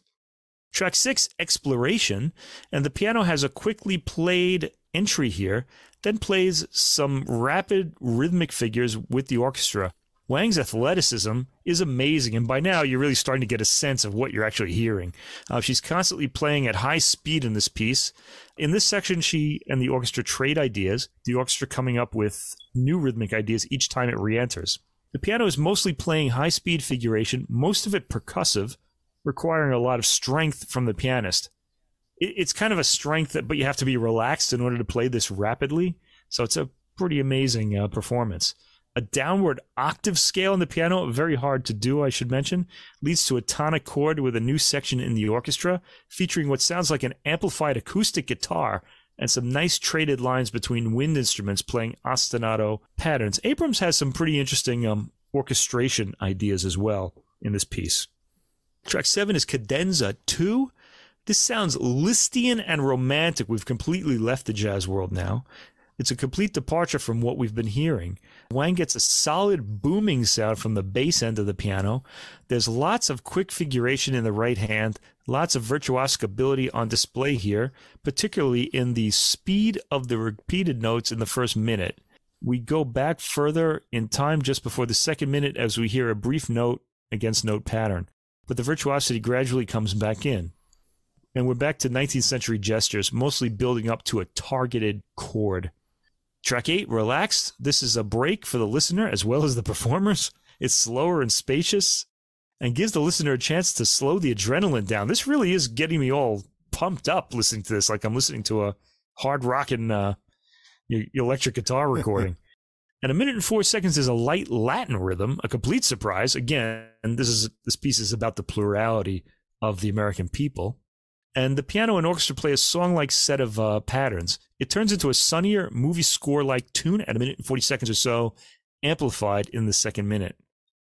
Track 6, Exploration, and the piano has a quickly played entry here, then plays some rapid rhythmic figures with the orchestra. Wang's athleticism is amazing, and by now you're really starting to get a sense of what you're actually hearing. She's constantly playing at high speed in this piece. In this section, she and the orchestra trade ideas, the orchestra coming up with new rhythmic ideas each time it re-enters. The piano is mostly playing high-speed figuration, most of it percussive, requiring a lot of strength from the pianist. It's kind of a strength, but you have to be relaxed in order to play this rapidly, so it's a pretty amazing performance. A downward octave scale in the piano, very hard to do, I should mention, leads to a tonic chord with a new section in the orchestra, featuring what sounds like an amplified acoustic guitar and some nice traded lines between wind instruments playing ostinato patterns. Abrams has some pretty interesting orchestration ideas as well in this piece. Track 7 is Cadenza 2. This sounds Lisztian and romantic. We've completely left the jazz world now. It's a complete departure from what we've been hearing. Wang gets a solid booming sound from the bass end of the piano. There's lots of quick figuration in the right hand, lots of virtuosic ability on display here, particularly in the speed of the repeated notes in the first minute. We go back further in time just before the second minute as we hear a brief note against note pattern, but the virtuosity gradually comes back in. And we're back to 19th century gestures, mostly building up to a targeted chord. Track 8, Relaxed. This is a break for the listener as well as the performers. It's slower and spacious and gives the listener a chance to slow the adrenaline down. This really is getting me all pumped up listening to this, like I'm listening to a hard-rocking electric guitar recording. And 1 minute and 4 seconds is a light Latin rhythm, a complete surprise. Again, this piece is about the plurality of the American people. And the piano and orchestra play a song-like set of patterns. It turns into a sunnier movie score-like tune at 1 minute and 40 seconds or so, amplified in the second minute.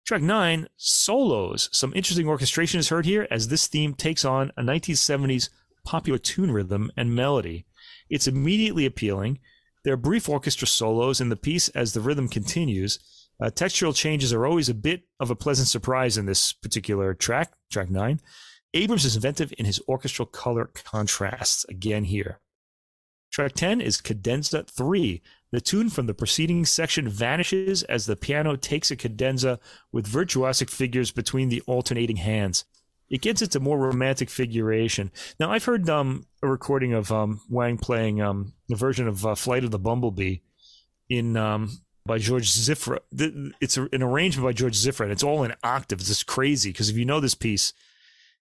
Track 9, Solos. Some interesting orchestration is heard here as this theme takes on a 1970s popular tune rhythm and melody. It's immediately appealing. There are brief orchestra solos in the piece as the rhythm continues. Textural changes are always a bit of a pleasant surprise in this particular track, track 9. Abrams is inventive in his orchestral color contrasts, again here. Track 10 is Cadenza 3. The tune from the preceding section vanishes as the piano takes a cadenza with virtuosic figures between the alternating hands. it gets into more romantic figuration. Now, I've heard a recording of Wang playing the version of Flight of the Bumblebee by George Zifra. It's an arrangement by George Zifra, and it's all in octaves. It's crazy, because if you know this piece,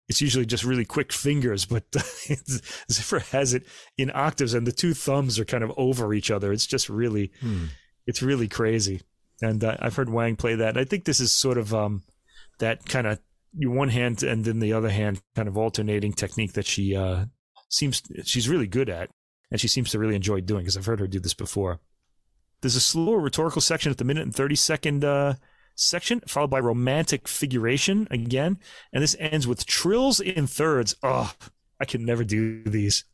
it's usually just really quick fingers, but Zifra has it in octaves, and the two thumbs are kind of over each other. It's just really, it's really crazy. And I've heard Wang play that. I think this is sort of that kind of one hand and then the other hand kind of alternating technique that she's really good at, and she seems to really enjoy doing, because I've heard her do this before. There's a slower rhetorical section at the minute and 30-second section, followed by romantic figuration again, and this ends with trills in thirds. Oh, I can never do these.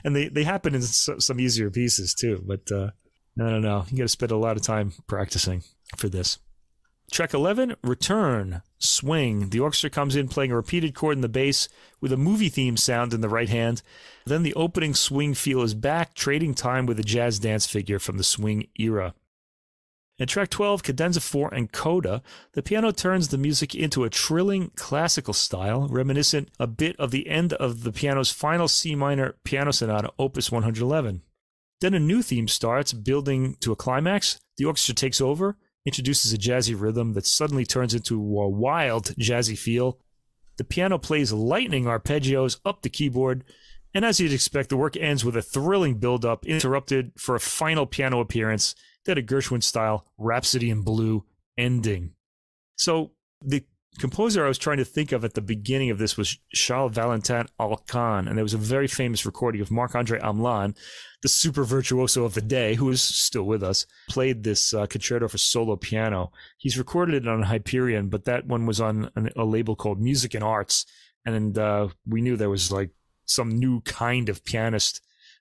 And they happen in some easier pieces too, but I don't know. You got to spend a lot of time practicing for this. Track 11, Return, Swing. The orchestra comes in playing a repeated chord in the bass with a movie theme sound in the right hand. Then the opening swing feel is back, trading time with a jazz dance figure from the swing era. In track 12, Cadenza 4 and Coda, the piano turns the music into a trilling classical style, reminiscent a bit of the end of the piano's final C minor piano sonata, opus 111. Then a new theme starts, building to a climax. The orchestra takes over, introduces a jazzy rhythm that suddenly turns into a wild jazzy feel. The piano plays lightning arpeggios up the keyboard, and as you'd expect, the work ends with a thrilling build-up, interrupted for a final piano appearance, then a Gershwin-style Rhapsody in Blue ending. So the composer I was trying to think of at the beginning of this was Charles Valentin Alcan, and there was a very famous recording of Marc-André Hamelin, the super virtuoso of the day, who is still with us, played this concerto for solo piano. He's recorded it on Hyperion, but that one was on a label called Music and Arts, and we knew there was like some new kind of pianist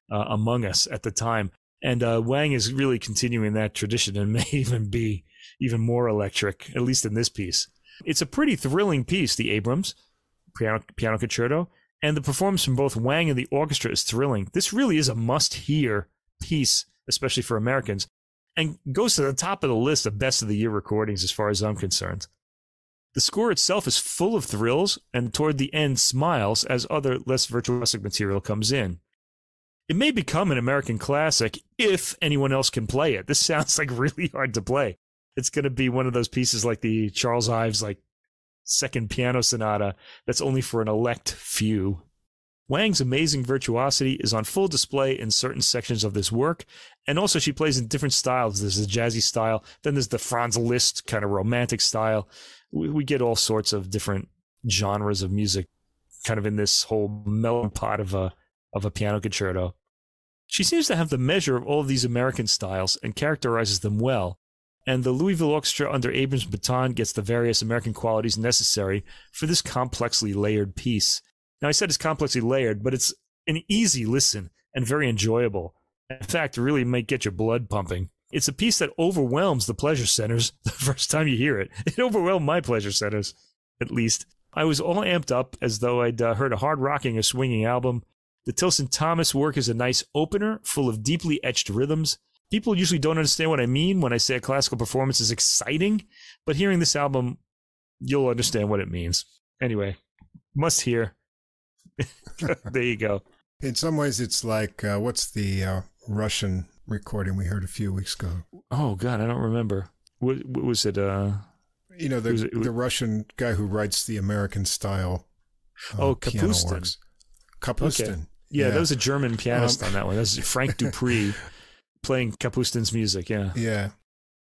among us at the time. And Wang is really continuing that tradition and may even be even more electric, at least in this piece. It's a pretty thrilling piece, the Abrams piano concerto, and the performance from both Wang and the orchestra is thrilling. This really is a must-hear piece, especially for Americans, and goes to the top of the list of best of the year recordings as far as I'm concerned. The score itself is full of thrills, and toward the end smiles as other less virtuosic material comes in. It may become an American classic if anyone else can play it. This sounds like really hard to play. It's going to be one of those pieces like the Charles Ives second piano sonata that's only for an elect few. Wang's amazing virtuosity is on full display in certain sections of this work, and also she plays in different styles. There's the jazzy style, then there's the Franz Liszt kind of romantic style. We get all sorts of different genres of music kind of in this whole melting pot of a piano concerto. She seems to have the measure of all of these American styles and characterizes them well, and the Louisville Orchestra under Abrams' baton gets the various American qualities necessary for this complexly layered piece. Now, I said it's complexly layered, but it's an easy listen and very enjoyable. In fact, it really might get your blood pumping. It's a piece that overwhelms the pleasure centers the first time you hear it. It overwhelmed my pleasure centers, at least. I was all amped up as though I'd heard a hard-rocking or swinging album. The Tilson Thomas work is a nice opener, full of deeply etched rhythms. People usually don't understand what I mean when I say a classical performance is exciting, but hearing this album, you'll understand what it means. Anyway, must hear. There you go. In some ways, it's like, what's the Russian recording we heard a few weeks ago? Oh, God, I don't remember. What was it? You know, the Russian guy who writes the American style piano Kapustin. works. Kapustin. Okay. Yeah, that was a German pianist on that one. That was Frank Dupree playing Kapustin's music, yeah. Yeah.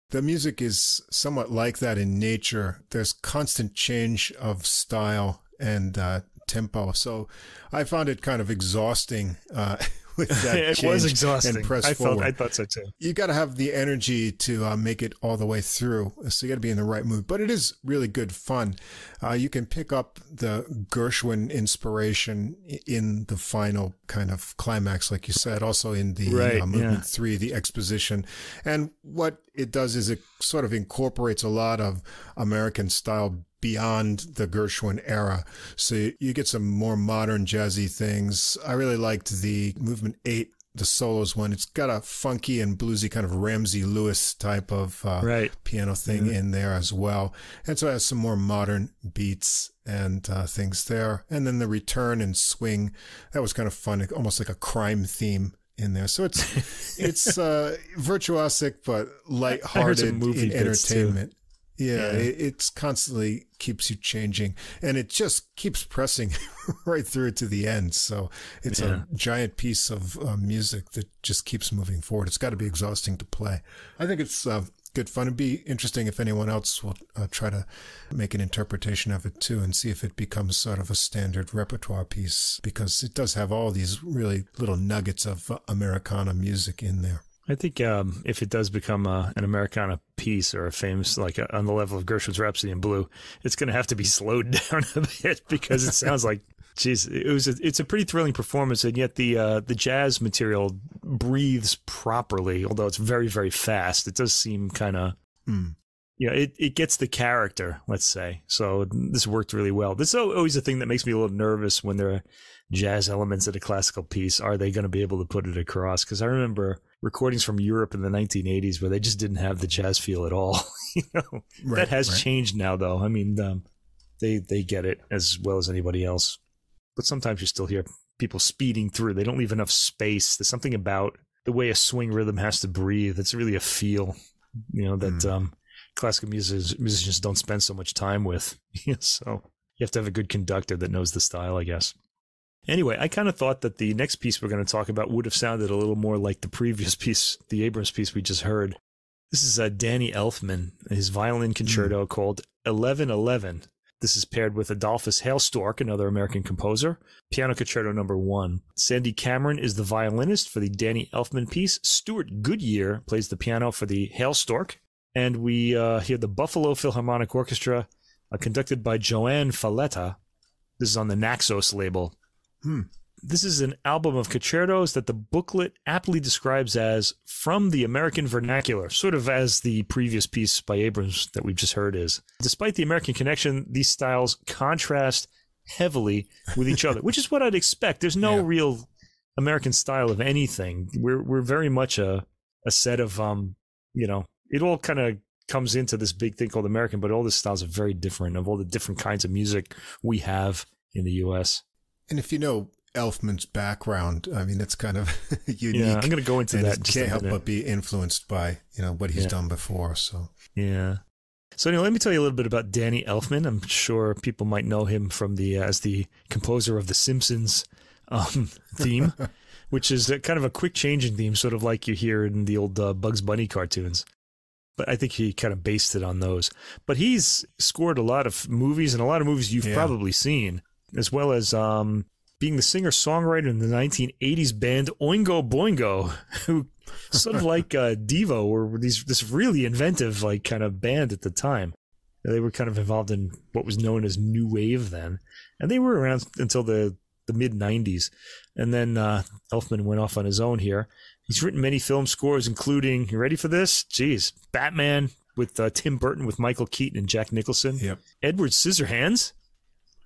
The music is somewhat like that in nature. There's constant change of style and tempo. So I found it kind of exhausting with that it change was exhausting. and press I forward. thought so too. You got to have the energy to make it all the way through. So you got to be in the right mood. But it is really good fun. You can pick up the Gershwin inspiration in the final kind of climax, like you said, also in the movement 3, the exposition. And what it does is it sort of incorporates a lot of American style beyond the Gershwin era. So you get some more modern jazzy things. I really liked the movement 8 the solos one. It's got a funky and bluesy kind of Ramsey Lewis type of piano thing in there as well. And so it has some more modern beats and things there. And then the return and swing, that was kind of fun, almost like a crime theme in there. So it's virtuosic but lighthearted in entertainment. Too. Yeah, it's constantly keeps you changing, and it just keeps pressing right through to the end. So it's a giant piece of music that just keeps moving forward. It's got to be exhausting to play. I think it's good fun. It'd be interesting if anyone else will try to make an interpretation of it too, and see if it becomes sort of a standard repertoire piece, because it does have all these really little nuggets of Americana music in there. I think if it does become an Americana piece or a famous, like on the level of Gershwin's Rhapsody in Blue, it's going to have to be slowed down a bit, because it sounds like, geez, it's a pretty thrilling performance, and yet the jazz material breathes properly, although it's very, very fast. It does seem kind of, it gets the character, let's say. So this worked really well. This is always a thing that makes me a little nervous when there are jazz elements at a classical piece. Are they going to be able to put it across? Because I remember recordings from Europe in the 1980s where they just didn't have the jazz feel at all. That has changed now, though. I mean, they get it as well as anybody else. But sometimes you still hear people speeding through. They don't leave enough space. There's something about the way a swing rhythm has to breathe. It's really a feel, that classical musicians don't spend so much time with. So you have to have a good conductor that knows the style, I guess. Anyway, I kind of thought that the next piece we're going to talk about would have sounded a little more like the previous piece, the Abrams piece we just heard. This is Danny Elfman, his violin concerto called 1111. This is paired with Adolphus Hailstork, another American composer, piano concerto number 1. Sandy Cameron is the violinist for the Danny Elfman piece. Stewart Goodyear plays the piano for the Hailstork. And we hear the Buffalo Philharmonic Orchestra, conducted by Joann Falletta. This is on the Naxos label. This is an album of concertos that the booklet aptly describes as from the American vernacular, sort of as the previous piece by Abrams that we've just heard is. Despite the American connection, these styles contrast heavily with each other, which is what I'd expect. There's no real American style of anything. We're very much a set of, it all kind of comes into this big thing called American, but all the styles are very different of all the different kinds of music we have in the U.S. And if you know Elfman's background, I mean, it's kind of unique. Yeah, I'm going to go into that. And can't help but be influenced by, what he's done before. So So anyway, let me tell you a little bit about Danny Elfman. I'm sure people might know him from as the composer of the Simpsons theme, which is kind of a quick changing theme, sort of like you hear in the old Bugs Bunny cartoons. But I think he kind of based it on those. But he's scored a lot of movies, and a lot of movies you've probably seen, as well as being the singer-songwriter in the 1980s band Oingo Boingo, who sort of like Devo were this really inventive kind of band at the time. They were kind of involved in what was known as New Wave then, and they were around until the mid-90s. And then Elfman went off on his own here. He's written many film scores, including, you ready for this? Jeez, Batman with Tim Burton with Michael Keaton and Jack Nicholson. Yep. Edward Scissorhands.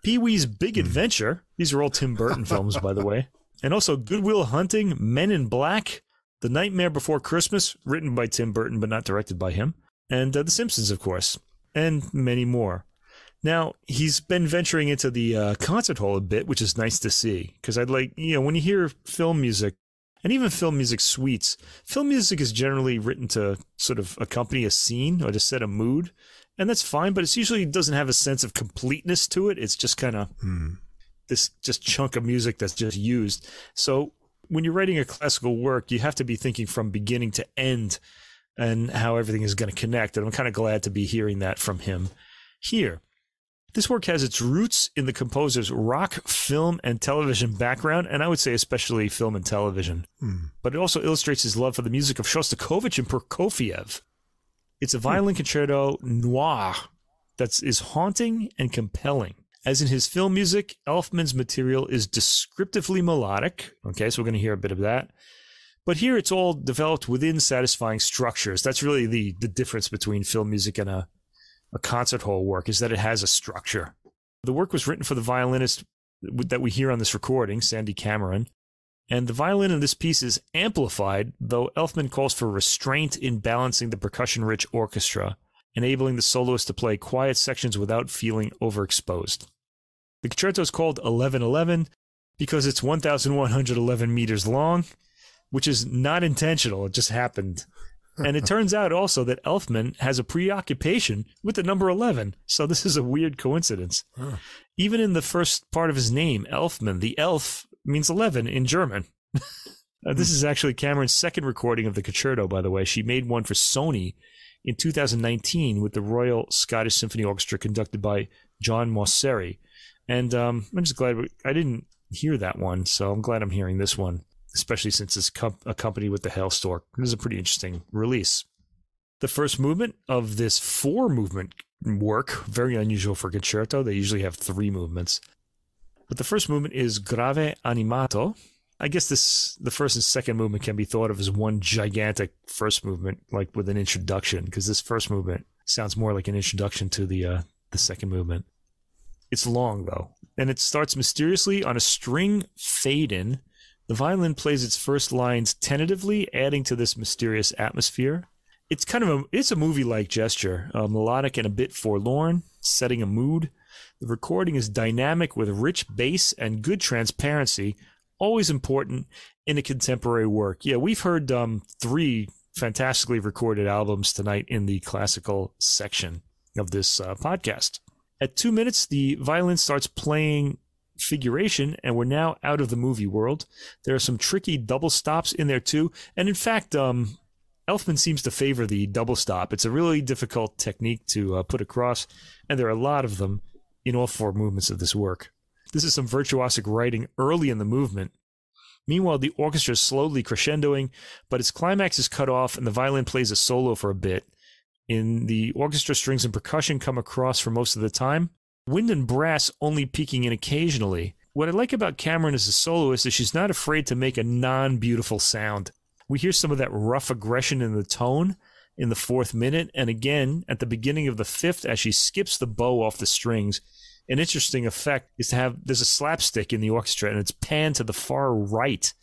Pee-wee's Big Adventure. These are all Tim Burton films, by the way. And also Good Will Hunting, Men in Black, The Nightmare Before Christmas, written by Tim Burton but not directed by him, and The Simpsons, of course, and many more. Now, he's been venturing into the concert hall a bit, which is nice to see, because I'd like, when you hear film music, and even film music suites, film music is generally written to sort of accompany a scene or to set a mood. And that's fine, but it usually doesn't have a sense of completeness to it. It's just kind of this just chunk of music that's just used. So when you're writing a classical work, you have to be thinking from beginning to end and how everything is going to connect. And I'm kind of glad to be hearing that from him here. This work has its roots in the composer's rock, film, and television background, and I would say especially film and television. But it also illustrates his love for the music of Shostakovich and Prokofiev. It's a violin concerto noir that is haunting and compelling. As in his film music, Elfman's material is descriptively melodic. Okay, so we're going to hear a bit of that. But here it's all developed within satisfying structures. That's really the difference between film music and a concert hall work, is that it has a structure. The work was written for the violinist that we hear on this recording, Sandy Cameron. And the violin in this piece is amplified, though Elfman calls for restraint in balancing the percussion-rich orchestra, enabling the soloist to play quiet sections without feeling overexposed. The concerto is called 1111 because it's 1,111 meters long, which is not intentional. It just happened. And it turns out also that Elfman has a preoccupation with the number 11. So this is a weird coincidence. Huh. Even in the first part of his name, Elfman, the elf means 11 in German. This is actually Cameron's second recording of the concerto, by the way. She made one for Sony in 2019 with the Royal Scottish Symphony Orchestra conducted by John Mosseri. And I'm just glad I didn't hear that one, so I'm glad I'm hearing this one, especially since it's accompanied with the Hailstork. This is a pretty interesting release. The first movement of this 4-movement work, very unusual for concerto. They usually have 3 movements. But the first movement is Grave Animato. I guess the first and second movement can be thought of as one gigantic first movement, like with an introduction, because this first movement sounds more like an introduction to the second movement. It's long, though, and it starts mysteriously on a string fade-in. The violin plays its first lines tentatively, adding to this mysterious atmosphere. It's it's a movie-like gesture, melodic and a bit forlorn, setting a mood. The recording is dynamic with rich bass and good transparency, always important in a contemporary work. Yeah, we've heard 3 fantastically recorded albums tonight in the classical section of this podcast. At 2 minutes, the violin starts playing figuration, and we're now out of the movie world. There are some tricky double stops in there too, and in fact, Elfman seems to favor the double stop. It's a really difficult technique to put across, and there are a lot of them in all 4 movements of this work. This is some virtuosic writing early in the movement. Meanwhile, the orchestra is slowly crescendoing, but its climax is cut off, and the violin plays a solo for a bit. In the orchestra, strings and percussion come across for most of the time. Wind and brass only peeking in occasionally. What I like about Cameron as a soloist is she's not afraid to make a non-beautiful sound. We hear some of that rough aggression in the tone in the 4th minute, and again at the beginning of the 5th as she skips the bow off the strings. An interesting effect is to have, there's a slapstick in the orchestra, and it's panned to the far right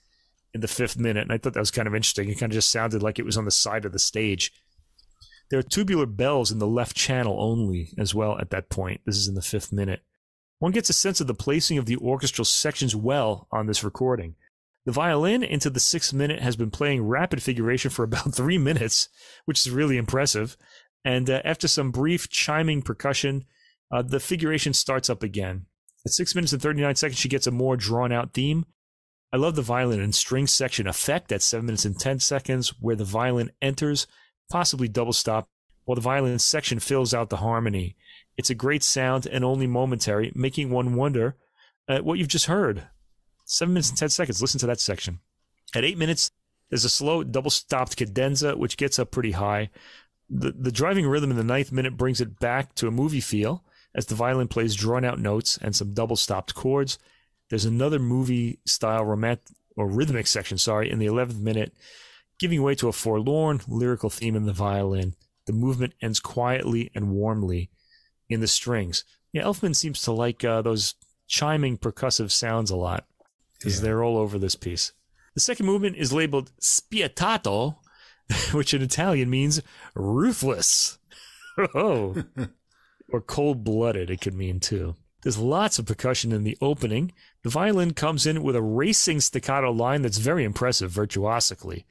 in the 5th minute, and I thought that was kind of interesting. It kind of just sounded like it was on the side of the stage. There are tubular bells in the left channel only as well at that point. This is in the 5th minute. One gets a sense of the placing of the orchestral sections well on this recording. The violin into the 6th minute has been playing rapid figuration for about 3 minutes, which is really impressive. And after some brief chiming percussion, the figuration starts up again. At 6 minutes and 39 seconds, she gets a more drawn-out theme. I love the violin and string section effect at 7 minutes and 10 seconds, where the violin enters, possibly double stop, while the violin section fills out the harmony. It's a great sound and only momentary, making one wonder at what you've just heard. 7 minutes and 10 seconds, listen to that section. At 8 minutes, there's a slow double-stopped cadenza, which gets up pretty high. The driving rhythm in the 9th minute brings it back to a movie feel, as the violin plays drawn-out notes and some double-stopped chords. There's another movie-style rhythmic section, in the 11th minute, giving way to a forlorn lyrical theme in the violin. The movement ends quietly and warmly in the strings. Yeah, Elfman seems to like those chiming percussive sounds a lot, because they're all over this piece. The second movement is labeled spietato, which in Italian means ruthless. Oh, or cold-blooded it could mean too. There's lots of percussion in the opening. The violin comes in with a racing staccato line that's very impressive virtuosically.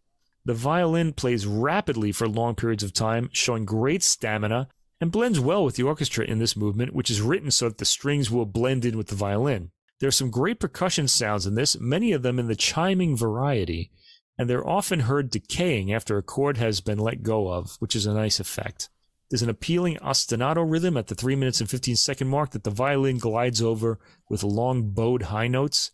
The violin plays rapidly for long periods of time, showing great stamina, and blends well with the orchestra in this movement, which is written so that the strings will blend in with the violin. There are some great percussion sounds in this, many of them in the chiming variety, and they're often heard decaying after a chord has been let go of, which is a nice effect. There's an appealing ostinato rhythm at the 3 minutes and 15-second mark that the violin glides over with long bowed high notes.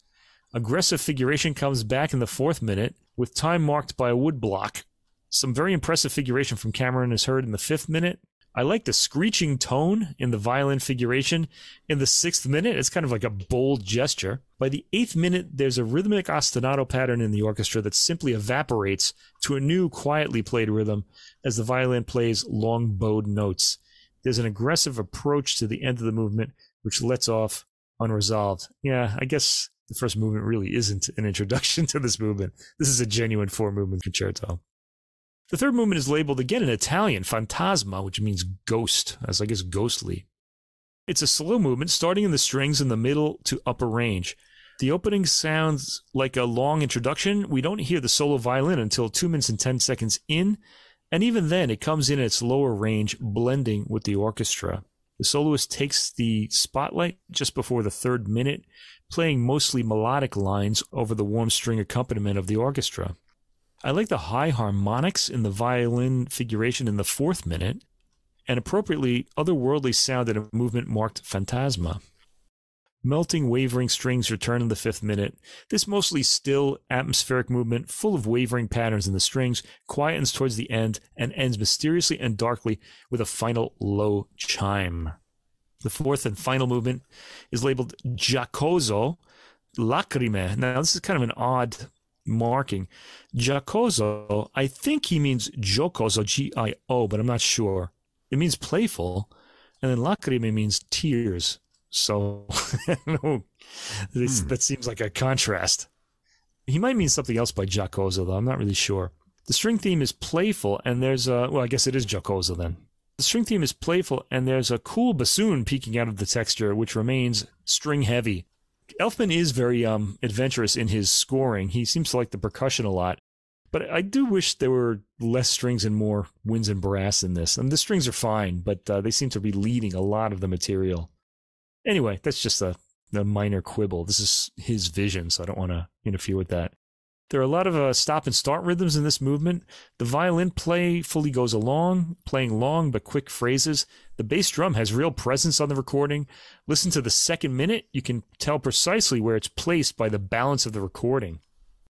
Aggressive figuration comes back in the 4th minute, with time marked by a wood block. Some very impressive figuration from Cameron is heard in the 5th minute. I like the screeching tone in the violin figuration in the 6th minute. It's kind of like a bold gesture. By the 8th minute, there's a rhythmic ostinato pattern in the orchestra that simply evaporates to a new, quietly played rhythm as the violin plays long bowed notes. There's an aggressive approach to the end of the movement, which lets off unresolved. Yeah, I guess The first movement really isn't an introduction to this movement. This is a genuine 4-movement concerto. The third movement is labeled again in Italian, Fantasma, which means ghost, as I guess ghostly. It's a slow movement starting in the strings in the middle to upper range. The opening sounds like a long introduction. We don't hear the solo violin until 2 minutes and 10 seconds in, and even then it comes in at its lower range, blending with the orchestra. The soloist takes the spotlight just before the 3rd minute, playing mostly melodic lines over the warm string accompaniment of the orchestra. I like the high harmonics in the violin figuration in the 4th minute, and appropriately otherworldly sound in a movement marked Fantasma. Melting, wavering strings return in the 5th minute. This mostly still, atmospheric movement, full of wavering patterns in the strings, quietens towards the end and ends mysteriously and darkly with a final low chime. The 4th and final movement is labeled Giacoso Lacrime. Now, this is kind of an odd marking. Giacoso, I think he means jocoso, G-I-O, but I'm not sure. It means playful, and then lacrime means tears. So, I don't know. That seems like a contrast. He might mean something else by Giacoso, though. I'm not really sure. The string theme is playful, and there's a... Well, I guess it is Giacoso, then. The string theme is playful, and there's a cool bassoon peeking out of the texture, which remains string-heavy. Elfman is very adventurous in his scoring. He seems to like the percussion a lot. But I do wish there were less strings and more winds and brass in this. And the strings are fine, but they seem to be leading a lot of the material. Anyway, that's just a minor quibble. This is his vision, so I don't want to interfere with that. There are a lot of stop and start rhythms in this movement. The violin playfully goes along, playing long but quick phrases. The bass drum has real presence on the recording. Listen to the 2nd minute. You can tell precisely where it's placed by the balance of the recording.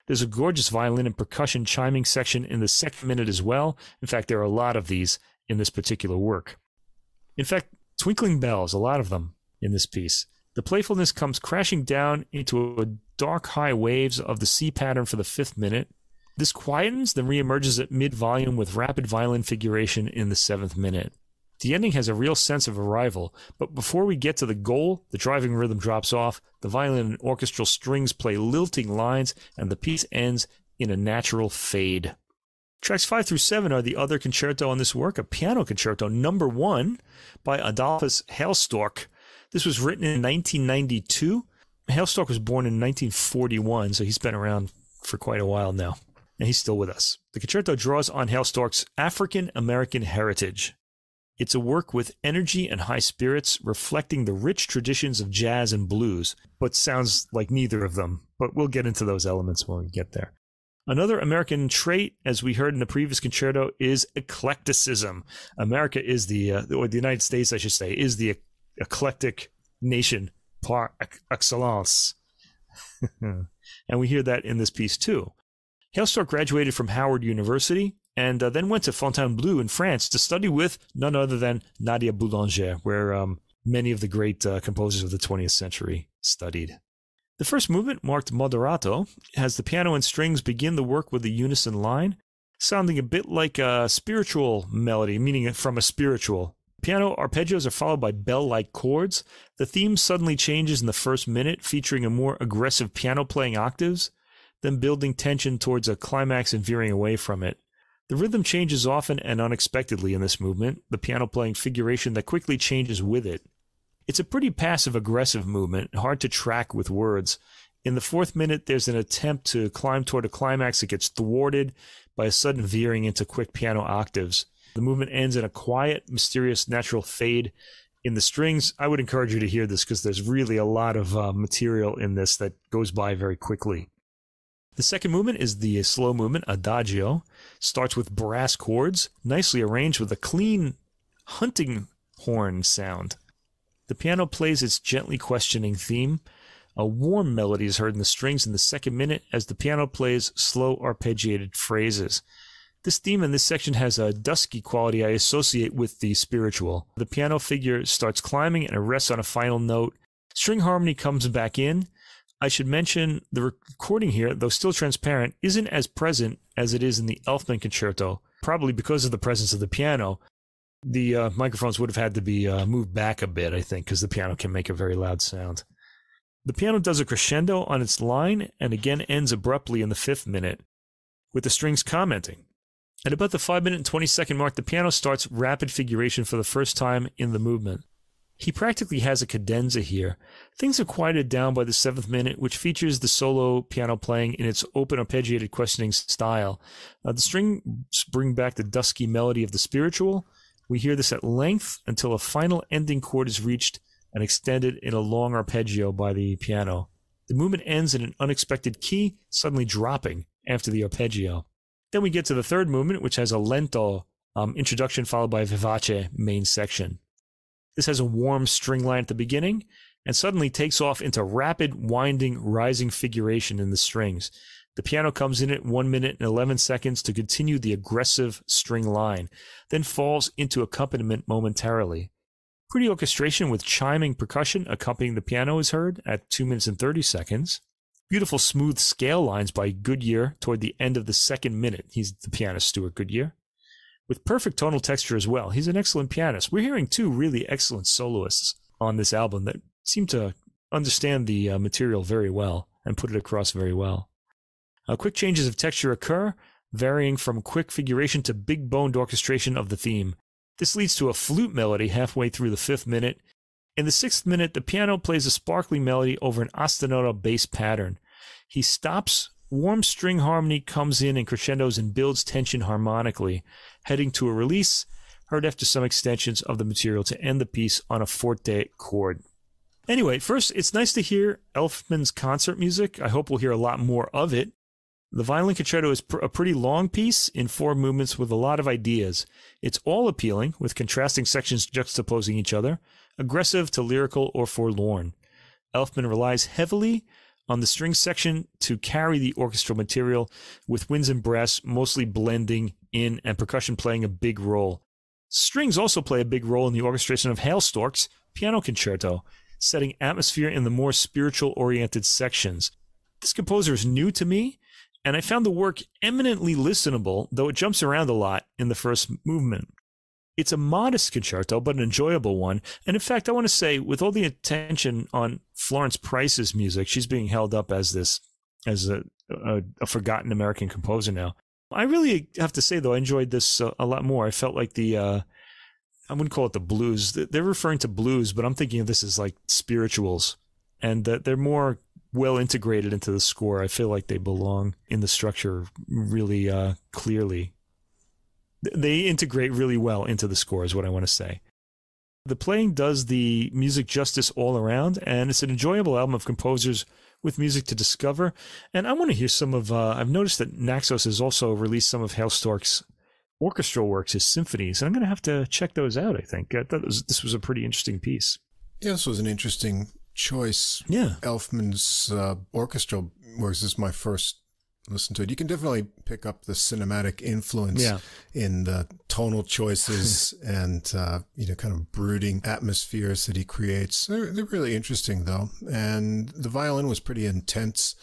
There's a gorgeous violin and percussion chiming section in the 2nd minute as well. In fact, there are a lot of these in this particular work. In fact, twinkling bells, a lot of them in this piece. The playfulness comes crashing down into a dark high waves of the C pattern for the 5th minute. This quietens, then reemerges at mid-volume with rapid violin figuration in the 7th minute. The ending has a real sense of arrival, but before we get to the goal, the driving rhythm drops off, the violin and orchestral strings play lilting lines, and the piece ends in a natural fade. Tracks 5 through 7 are the other concerto on this work, a piano concerto, number 1, by Adolphus Hailstork. This was written in 1992. Hailstork was born in 1941, so he's been around for quite a while now, and he's still with us. The concerto draws on Hailstork's African-American heritage. It's a work with energy and high spirits, reflecting the rich traditions of jazz and blues, but sounds like neither of them. But we'll get into those elements when we get there. Another American trait, as we heard in the previous concerto, is eclecticism. America is or the United States, I should say, is the eclectic nation par excellence. And we hear that in this piece too. Hailstork graduated from Howard University and then went to Fontainebleau in France to study with none other than Nadia Boulanger, where many of the great composers of the 20th century studied. The first movement, marked Moderato, has the piano and strings begin the work with a unison line, sounding a bit like a spiritual melody, meaning from a spiritual. Piano arpeggios are followed by bell-like chords. The theme suddenly changes in the first minute, featuring a more aggressive piano playing octaves, then building tension towards a climax and veering away from it. The rhythm changes often and unexpectedly in this movement, the piano playing figuration that quickly changes with it. It's a pretty passive-aggressive movement, hard to track with words. In the 4th minute, there's an attempt to climb toward a climax that gets thwarted by a sudden veering into quick piano octaves. The movement ends in a quiet, mysterious, natural fade in the strings. I would encourage you to hear this because there's really a lot of material in this that goes by very quickly. The second movement is the slow movement, Adagio. Starts with brass chords, nicely arranged with a clean hunting horn sound. The piano plays its gently questioning theme. A warm melody is heard in the strings in the 2nd minute as the piano plays slow arpeggiated phrases. This theme in this section has a dusky quality I associate with the spiritual. The piano figure starts climbing and arrests on a final note. String harmony comes back in. I should mention the recording here, though still transparent, isn't as present as it is in the Elfman concerto, probably because of the presence of the piano. The microphones would have had to be moved back a bit, I think, because the piano can make a very loud sound. The piano does a crescendo on its line and again ends abruptly in the 5th minute, with the strings commenting. At about the 5-minute and 20-second mark, the piano starts rapid figuration for the first time in the movement. He practically has a cadenza here. Things are quieted down by the 7th minute, which features the solo piano playing in its open arpeggiated questioning style. The strings bring back the dusky melody of the spiritual. We hear this at length until a final ending chord is reached and extended in a long arpeggio by the piano. The movement ends in an unexpected key, suddenly dropping after the arpeggio. Then we get to the 3rd movement, which has a lento introduction followed by a vivace main section. This has a warm string line at the beginning and suddenly takes off into rapid, winding, rising figuration in the strings. The piano comes in at 1 minute and 11 seconds to continue the aggressive string line, then falls into accompaniment momentarily. Pretty orchestration with chiming percussion accompanying the piano is heard at 2 minutes and 30 seconds. Beautiful smooth scale lines by Goodyear toward the end of the 2nd minute. He's the pianist, Stewart Goodyear. With perfect tonal texture as well. He's an excellent pianist. We're hearing 2 really excellent soloists on this album that seem to understand the material very well and put it across very well. Quick changes of texture occur, varying from quick figuration to big-boned orchestration of the theme. This leads to a flute melody halfway through the 5th minute. In the 6th minute, the piano plays a sparkly melody over an ostinato bass pattern. He stops. Warm string harmony comes in and crescendos and builds tension harmonically, heading to a release, heard after some extensions of the material to end the piece on a forte chord. Anyway, first, it's nice to hear Elfman's concert music. I hope we'll hear a lot more of it. The Violin Concerto is a pretty long piece in 4 movements with a lot of ideas. It's all appealing, with contrasting sections juxtaposing each other, aggressive to lyrical or forlorn. Elfman relies heavily on the string section to carry the orchestral material, with winds and brass mostly blending in and percussion playing a big role. Strings also play a big role in the orchestration of Hailstork's piano concerto, setting atmosphere in the more spiritual-oriented sections. This composer is new to me, and I found the work eminently listenable, though it jumps around a lot in the first movement. It's a modest concerto, but an enjoyable one. And in fact, I want to say, with all the attention on Florence Price's music, she's being held up as a forgotten American composer now. I really have to say, though, I enjoyed this a lot more. I felt like I wouldn't call it the blues. They're referring to blues, but I'm thinking of this as like spirituals. And they're more well integrated into the score. I feel like they belong in the structure really clearly. They integrate really well into the score is what I want to say. The playing does the music justice all around, and it's an enjoyable album of composers with music to discover. And I want to hear some of, I've noticed that Naxos has also released some of Hailstork's orchestral works, his symphonies, and I'm going to have to check those out, I think. I thought this was a pretty interesting piece. Yeah, this was an interesting choice. Yeah. Elfman's orchestral works is my first listen to it. You can definitely pick up the cinematic influence in the tonal choices and, kind of brooding atmospheres that he creates. They're really interesting, though. And the violin was pretty intense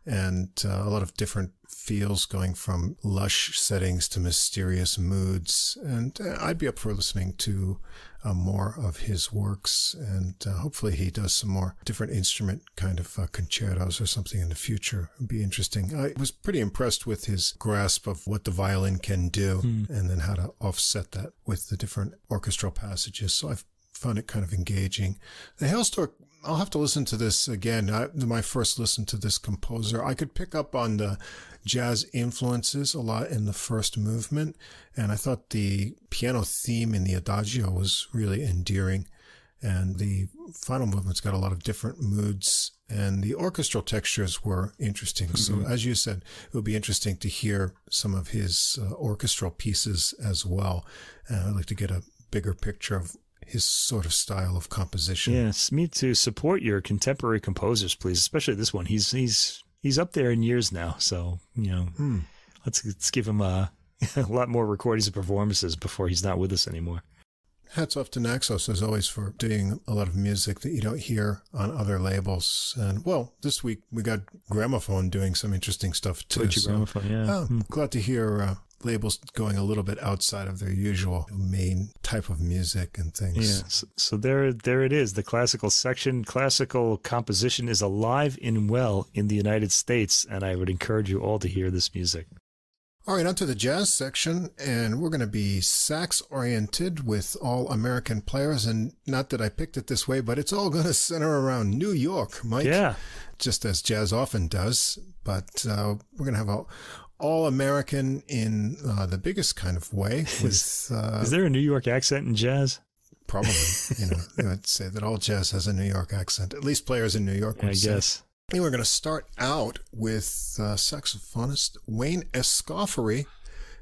and a lot of different feels going from lush settings to mysterious moods. And I'd be up for listening to more of his works, and hopefully he does some more different instrument kind of concertos or something in the future. It'd be interesting. I was pretty impressed with his grasp of what the violin can do and then how to offset that with the different orchestral passages. So I've found it kind of engaging. The Hailstork, I'll have to listen to this again. My first listen to this composer, I could pick up on the jazz influences a lot in the first movement, and I thought the piano theme in the Adagio was really endearing, and the final movement's got a lot of different moods, and the orchestral textures were interesting. So as you said, it would be interesting to hear some of his orchestral pieces as well. I'd like to get a bigger picture of his sort of style of composition. Yes, me to support your contemporary composers, please, especially this one. He's up there in years now, so let's give him a lot more recordings and performances before he's not with us anymore. Hats off to Naxos, as always, for doing a lot of music that you don't hear on other labels. And, well, this week we got Grammophon doing some interesting stuff, too. Deutsche Grammophon, yeah. Glad to hear labels going a little bit outside of their usual main type of music and things. Yeah, so there it is. The classical section, classical composition is alive and well in the United States, and I would encourage you all to hear this music. All right, on to the jazz section, and we're going to be sax-oriented with all American players, and not that I picked it this way, but it's all going to center around New York, Mike. Yeah. Just as jazz often does, but we're going to have all-American in the biggest kind of way. Is there a New York accent in jazz? Probably. They would say that all jazz has a New York accent. At least players in New York would say. I guess. And we're going to start out with saxophonist Wayne Escoffery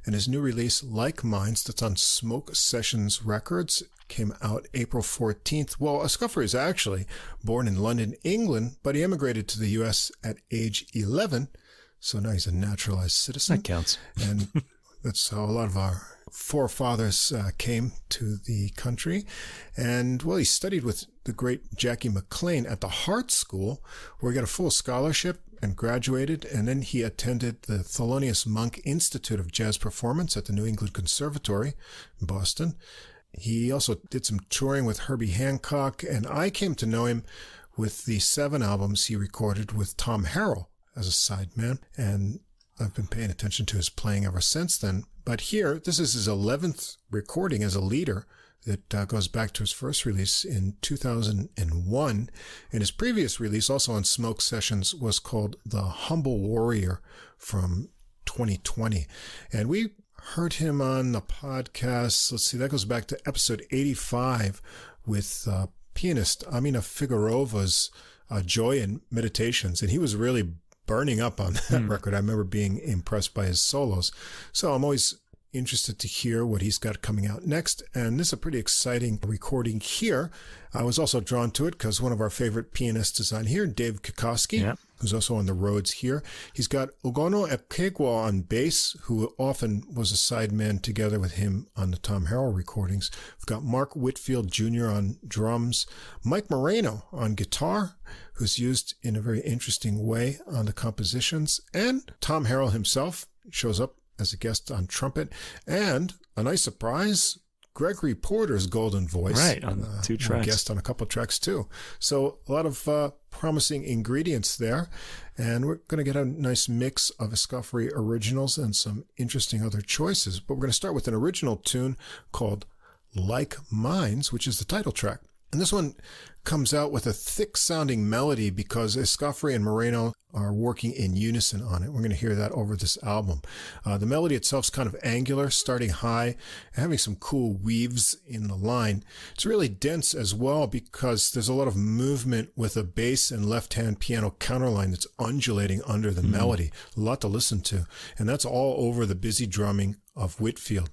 and his new release, Like Minds, that's on Smoke Sessions Records. Came out April 14th. Well, Escoffery is actually born in London, England, but he immigrated to the U.S. at age 11. So now he's a naturalized citizen. That counts. And that's how a lot of our forefathers came to the country. And, well, he studied with the great Jackie McLean at the Hart School, where he got a full scholarship and graduated. And then he attended the Thelonious Monk Institute of Jazz Performance at the New England Conservatory in Boston. He also did some touring with Herbie Hancock, and I came to know him with the 7 albums he recorded with Tom Harrell as a sideman, and I've been paying attention to his playing ever since then. But here, this is his 11th recording as a leader that goes back to his first release in 2001, and his previous release, also on Smoke Sessions, was called The Humble Warrior from 2020, and we heard him on the podcast. Let's see, that goes back to episode 85 with pianist Amina Figarova's Joy and Meditations. And he was really burning up on that record. I remember being impressed by his solos. So I'm always interested to hear what he's got coming out next. And this is a pretty exciting recording here. I was also drawn to it because one of our favorite pianists is on here, Dave Kikoski, who's also on the Rhodes here. He's got Ogono Ekegwa on bass, who often was a sideman together with him on the Tom Harrell recordings. We've got Mark Whitfield Jr. on drums, Mike Moreno on guitar, who's used in a very interesting way on the compositions, and Tom Harrell himself shows up as a guest on trumpet, and a nice surprise, Gregory Porter's golden voice. Right, on 2 tracks. Guest on a couple tracks too. So a lot of promising ingredients there. And we're going to get a nice mix of Escoffery originals and some interesting other choices. But we're going to start with an original tune called Like Minds, which is the title track. And this one comes out with a thick-sounding melody because Escoffery and Moreno are working in unison on it. We're going to hear that over this album. The melody itself is kind of angular, starting high, and having some cool weaves in the line. It's really dense as well because there's a lot of movement with a bass and left-hand piano counterline that's undulating under the melody. A lot to listen to. And that's all over the busy drumming of Whitfield.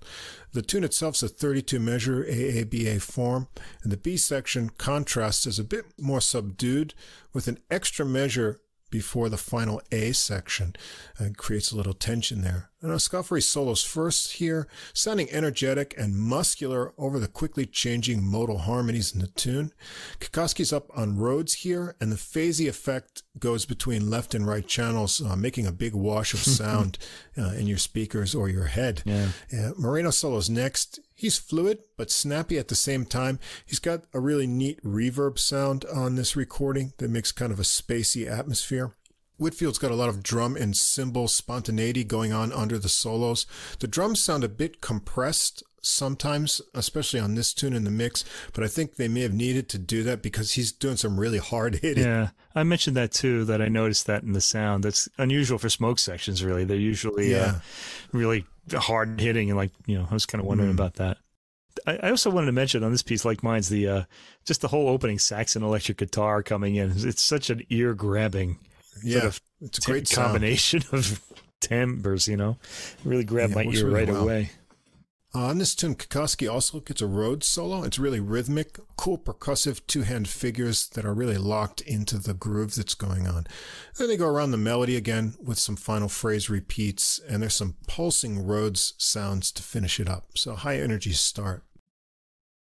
The tune itself is a 32-measure AABA form, and the B section contrasts as a bit more subdued with an extra measure before the final A section. It creates a little tension there. And Escoffery solos first here, sounding energetic and muscular over the quickly changing modal harmonies in the tune. Kikoski's up on Rhodes here, and the phasey effect goes between left and right channels, making a big wash of sound in your speakers or your head. Moreno solos next. He's fluid, but snappy at the same time. He's got a really neat reverb sound on this recording that makes kind of a spacey atmosphere. Whitfield's got a lot of drum and cymbal spontaneity going on under the solos. The drums sound a bit compressed sometimes, especially on this tune in the mix, but I think they may have needed to do that because he's doing some really hard hitting. Yeah, I mentioned that too, that I noticed that in the sound. That's unusual for Smoke Sections, really. They're usually really hard hitting, and I was kind of wondering about that. I also wanted to mention on this piece, Like Minds, just the whole opening sax and electric guitar coming in. It's such an ear grabbing sort of it's a great combination of timbres, really grabbed my ear right away. On this tune, Kikoski also gets a Rhodes solo. It's really rhythmic, cool percussive 2-hand figures that are really locked into the groove that's going on. Then they go around the melody again with some final phrase repeats, and there's some pulsing Rhodes sounds to finish it up. So high energy start.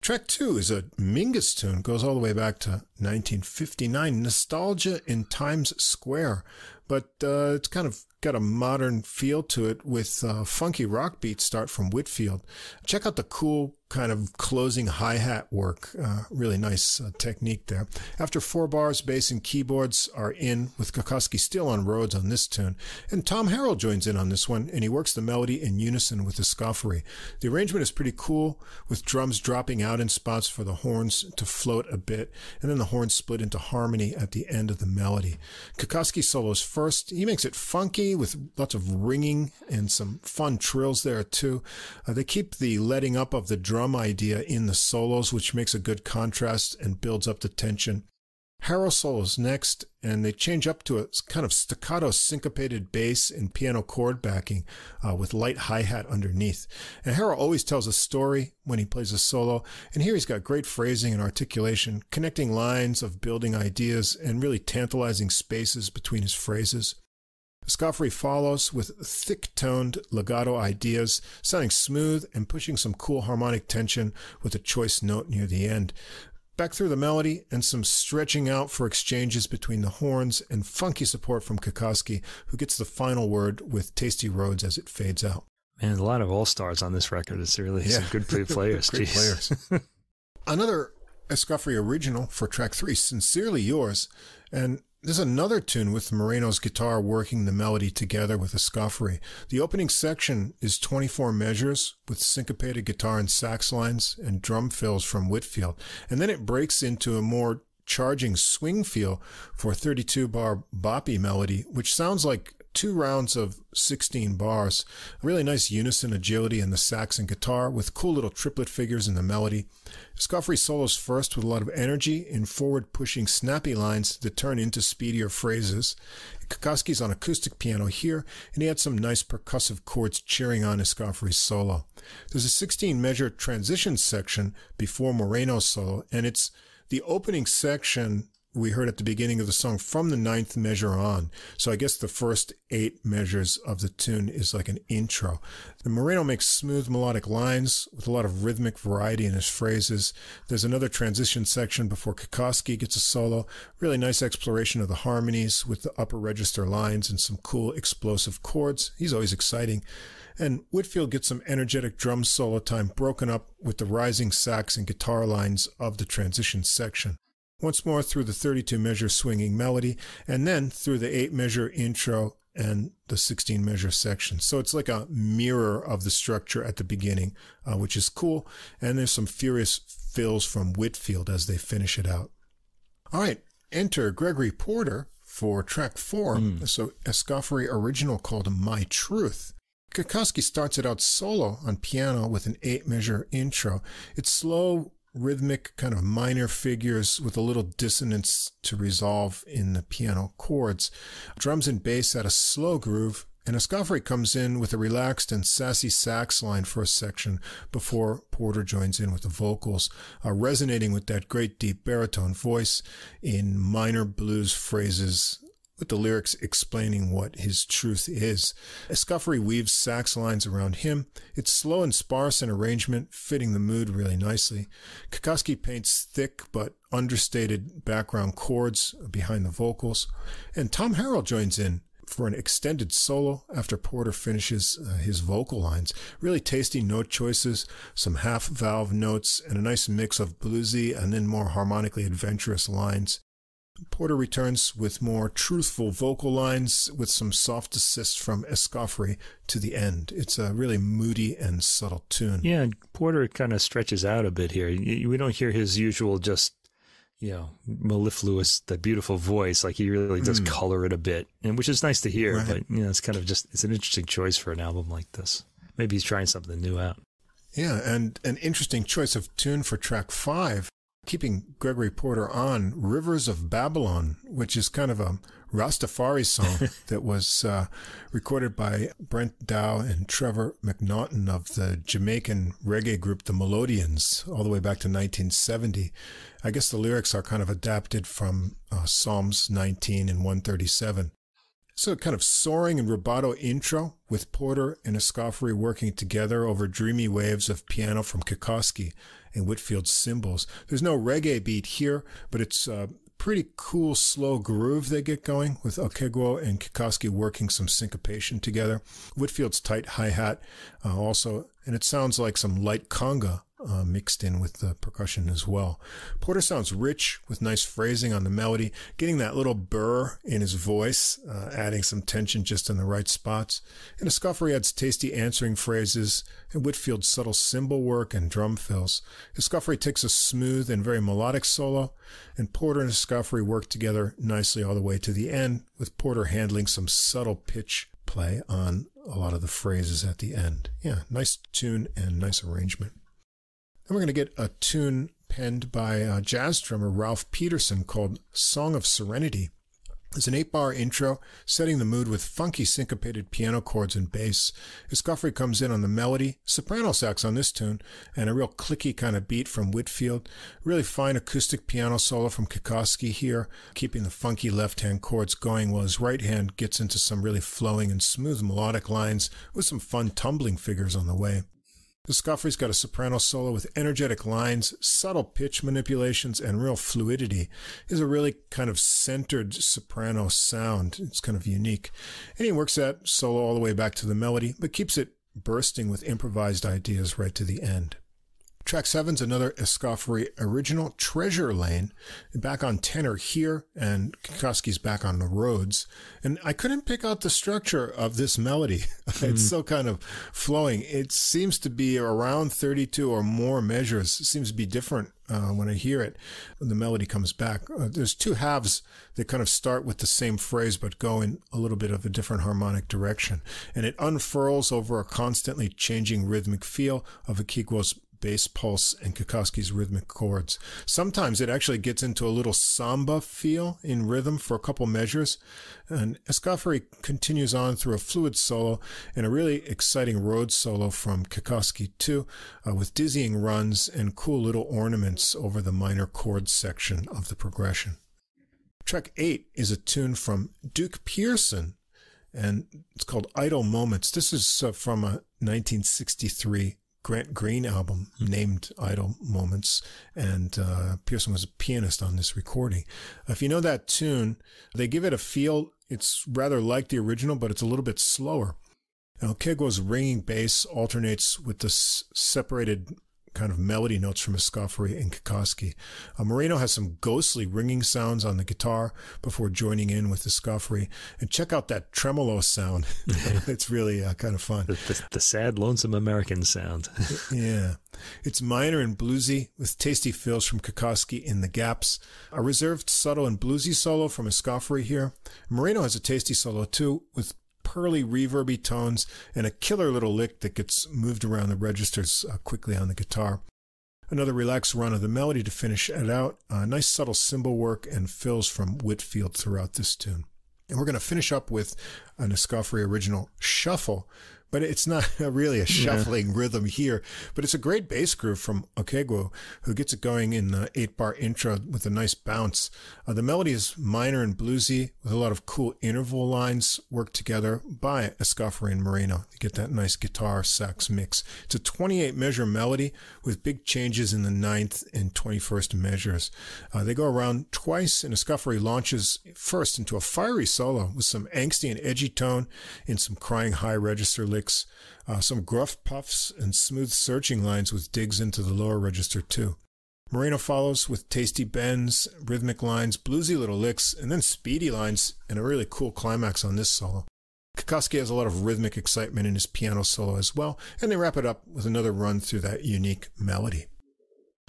Track 2 is a Mingus tune, goes all the way back to 1959, Nostalgia in Times Square. But it's kind of got a modern feel to it with funky rock beats start from Whitfield. Check out the cool kind of closing hi-hat work. Really nice technique there. After 4 bars, bass and keyboards are in, with Kokoski still on Rhodes on this tune. And Tom Harrell joins in on this one, and he works the melody in unison with Escoffery. The arrangement is pretty cool, with drums dropping out in spots for the horns to float a bit, and then the horns split into harmony at the end of the melody. Kokoski solos first. He makes it funky with lots of ringing and some fun trills there too. They keep the letting up of the drum idea in the solos, which makes a good contrast and builds up the tension. Harrell solos next, and they change up to a kind of staccato syncopated bass and piano chord backing with light hi-hat underneath. And Harrell always tells a story when he plays a solo, and here he's got great phrasing and articulation, connecting lines of building ideas and really tantalizing spaces between his phrases. Escoffery follows with thick-toned legato ideas, sounding smooth and pushing some cool harmonic tension with a choice note near the end. Back through the melody and some stretching out for exchanges between the horns and funky support from Kokoski, who gets the final word with Tasty Rhodes as it fades out. Man, a lot of all-stars on this record. It's really some good players. Great players. Another Escoffery original for track 3, Sincerely Yours, and there's another tune with Moreno's guitar working the melody together with Escoffery. The opening section is 24 measures with syncopated guitar and sax lines and drum fills from Whitfield. And then it breaks into a more charging swing feel for a 32-bar boppy melody, which sounds like 2 rounds of 16 bars. Really nice unison agility in the sax and guitar with cool little triplet figures in the melody. Escoffery solos first with a lot of energy in forward-pushing snappy lines that turn into speedier phrases. Kokoski's on acoustic piano here, and he had some nice percussive chords cheering on Escoffery's solo. There's a 16-measure transition section before Moreno's solo, and it's the opening section we heard at the beginning of the song from the 9th measure on. So I guess the first 8 measures of the tune is like an intro. The Moreno makes smooth melodic lines with a lot of rhythmic variety in his phrases. There's another transition section before Kokoski gets a solo. Really nice exploration of the harmonies with the upper register lines and some cool explosive chords. He's always exciting. And Whitfield gets some energetic drum solo time broken up with the rising sax and guitar lines of the transition section. Once more through the 32-measure swinging melody, and then through the 8-measure intro and the 16-measure section. So it's like a mirror of the structure at the beginning, which is cool. And there's some furious fills from Whitfield as they finish it out. All right, enter Gregory Porter for track 4. So Escoffery original called My Truth. Kokoski starts it out solo on piano with an 8-measure intro. It's slow, rhythmic kind of minor figures with a little dissonance to resolve in the piano chords. Drums and bass at a slow groove, and Escoffery comes in with a relaxed and sassy sax line for a section before Porter joins in with the vocals, resonating with that great deep baritone voice in minor blues phrases, with the lyrics explaining what his truth is. Escoffery weaves sax lines around him. It's slow and sparse in arrangement, fitting the mood really nicely. Kokoski paints thick but understated background chords behind the vocals. And Tom Harrell joins in for an extended solo after Porter finishes his vocal lines. Really tasty note choices, some half-valve notes, and a nice mix of bluesy and then more harmonically adventurous lines. Porter returns with more truthful vocal lines with some soft assists from Escoffery to the end. It's a really moody and subtle tune. Yeah, and Porter kind of stretches out a bit here. We don't hear his usual just, mellifluous, the beautiful voice. Like he really does color it a bit, and which is nice to hear. Right. But, it's kind of it's an interesting choice for an album like this. Maybe he's trying something new out. Yeah, and an interesting choice of tune for track 5. Keeping Gregory Porter on, Rivers of Babylon, which is kind of a Rastafari song that was recorded by Brent Dow and Trevor McNaughton of the Jamaican reggae group The Melodians all the way back to 1970. I guess the lyrics are kind of adapted from Psalms 19 and 137. So kind of soaring and rubato intro with Porter and Escoffery working together over dreamy waves of piano from Kikoski and Whitfield's cymbals. There's no reggae beat here, but it's a pretty cool slow groove they get going with Okegwo and Kikoski working some syncopation together. Whitfield's tight hi-hat also, and it sounds like some light conga mixed in with the percussion as well. Porter sounds rich with nice phrasing on the melody, getting that little burr in his voice, adding some tension just in the right spots. And Escoffery adds tasty answering phrases and Whitfield's subtle cymbal work and drum fills. Escoffery takes a smooth and very melodic solo, and Porter and Escoffery work together nicely all the way to the end, with Porter handling some subtle pitch play on a lot of the phrases at the end. Yeah, nice tune and nice arrangement. Then we're going to get a tune penned by jazz drummer Ralph Peterson called Song of Serenity. It's an 8-bar intro, setting the mood with funky syncopated piano chords and bass. Escoffery comes in on the melody, soprano sax on this tune, and a real clicky kind of beat from Whitfield. Really fine acoustic piano solo from Kikoski here, keeping the funky left-hand chords going while his right hand gets into some really flowing and smooth melodic lines with some fun tumbling figures on the way. Escoffery's got a soprano solo with energetic lines, subtle pitch manipulations, and real fluidity. It's a really kind of centered soprano sound. It's kind of unique. And he works that solo all the way back to the melody, but keeps it bursting with improvised ideas right to the end. Track 7's another Escoffery original, Treasure Lane, back on tenor here, and Kikoski's back on the Rhodes. And I couldn't pick out the structure of this melody. It's so kind of flowing. It seems to be around 32 or more measures. It seems to be different when I hear it. When the melody comes back. There's two halves that kind of start with the same phrase but go in a little bit of a different harmonic direction. And it unfurls over a constantly changing rhythmic feel of Okegwo's bass pulse and Kikoski's rhythmic chords. Sometimes it actually gets into a little samba feel in rhythm for a couple measures, and Escoffery continues on through a fluid solo and a really exciting Rhodes solo from Kikoski too, with dizzying runs and cool little ornaments over the minor chord section of the progression. Track 8 is a tune from Duke Pearson, and it's called Idle Moments. This is from a 1963 Grant Green album named Idle Moments, and Pearson was a pianist on this recording. If you know that tune, they give it a feel. It's rather like the original, but it's a little bit slower. Now, Okegwo's ringing bass alternates with the separated kind of melody notes from Escoffery and Kikoski. Moreno has some ghostly ringing sounds on the guitar before joining in with Escoffery. And check out that tremolo sound. It's really kind of fun. The sad, lonesome American sound. Yeah. It's minor and bluesy with tasty fills from Kikoski in the gaps. A reserved, subtle, and bluesy solo from Escoffery here. Moreno has a tasty solo too with pearly reverby tones and a killer little lick that gets moved around the registers quickly on the guitar. Another relaxed run of the melody to finish it out. Nice subtle cymbal work and fills from Whitfield throughout this tune. And we're going to finish up with an Escoffery original, Shuffle. But it's not really a shuffling rhythm here. But it's a great bass groove from Okegwo, who gets it going in the 8-bar intro with a nice bounce. The melody is minor and bluesy, with a lot of cool interval lines worked together by Escoffery and Moreno to get that nice guitar sax mix. It's a 28-measure melody with big changes in the 9th and 21st measures. They go around twice, and Escoffery launches first into a fiery solo with some angsty and edgy tone and some crying high register licks. Some gruff puffs and smooth searching lines with digs into the lower register too. Moreno follows with tasty bends, rhythmic lines, bluesy little licks, and then speedy lines and a really cool climax on this solo. Kikoski has a lot of rhythmic excitement in his piano solo as well, and they wrap it up with another run through that unique melody.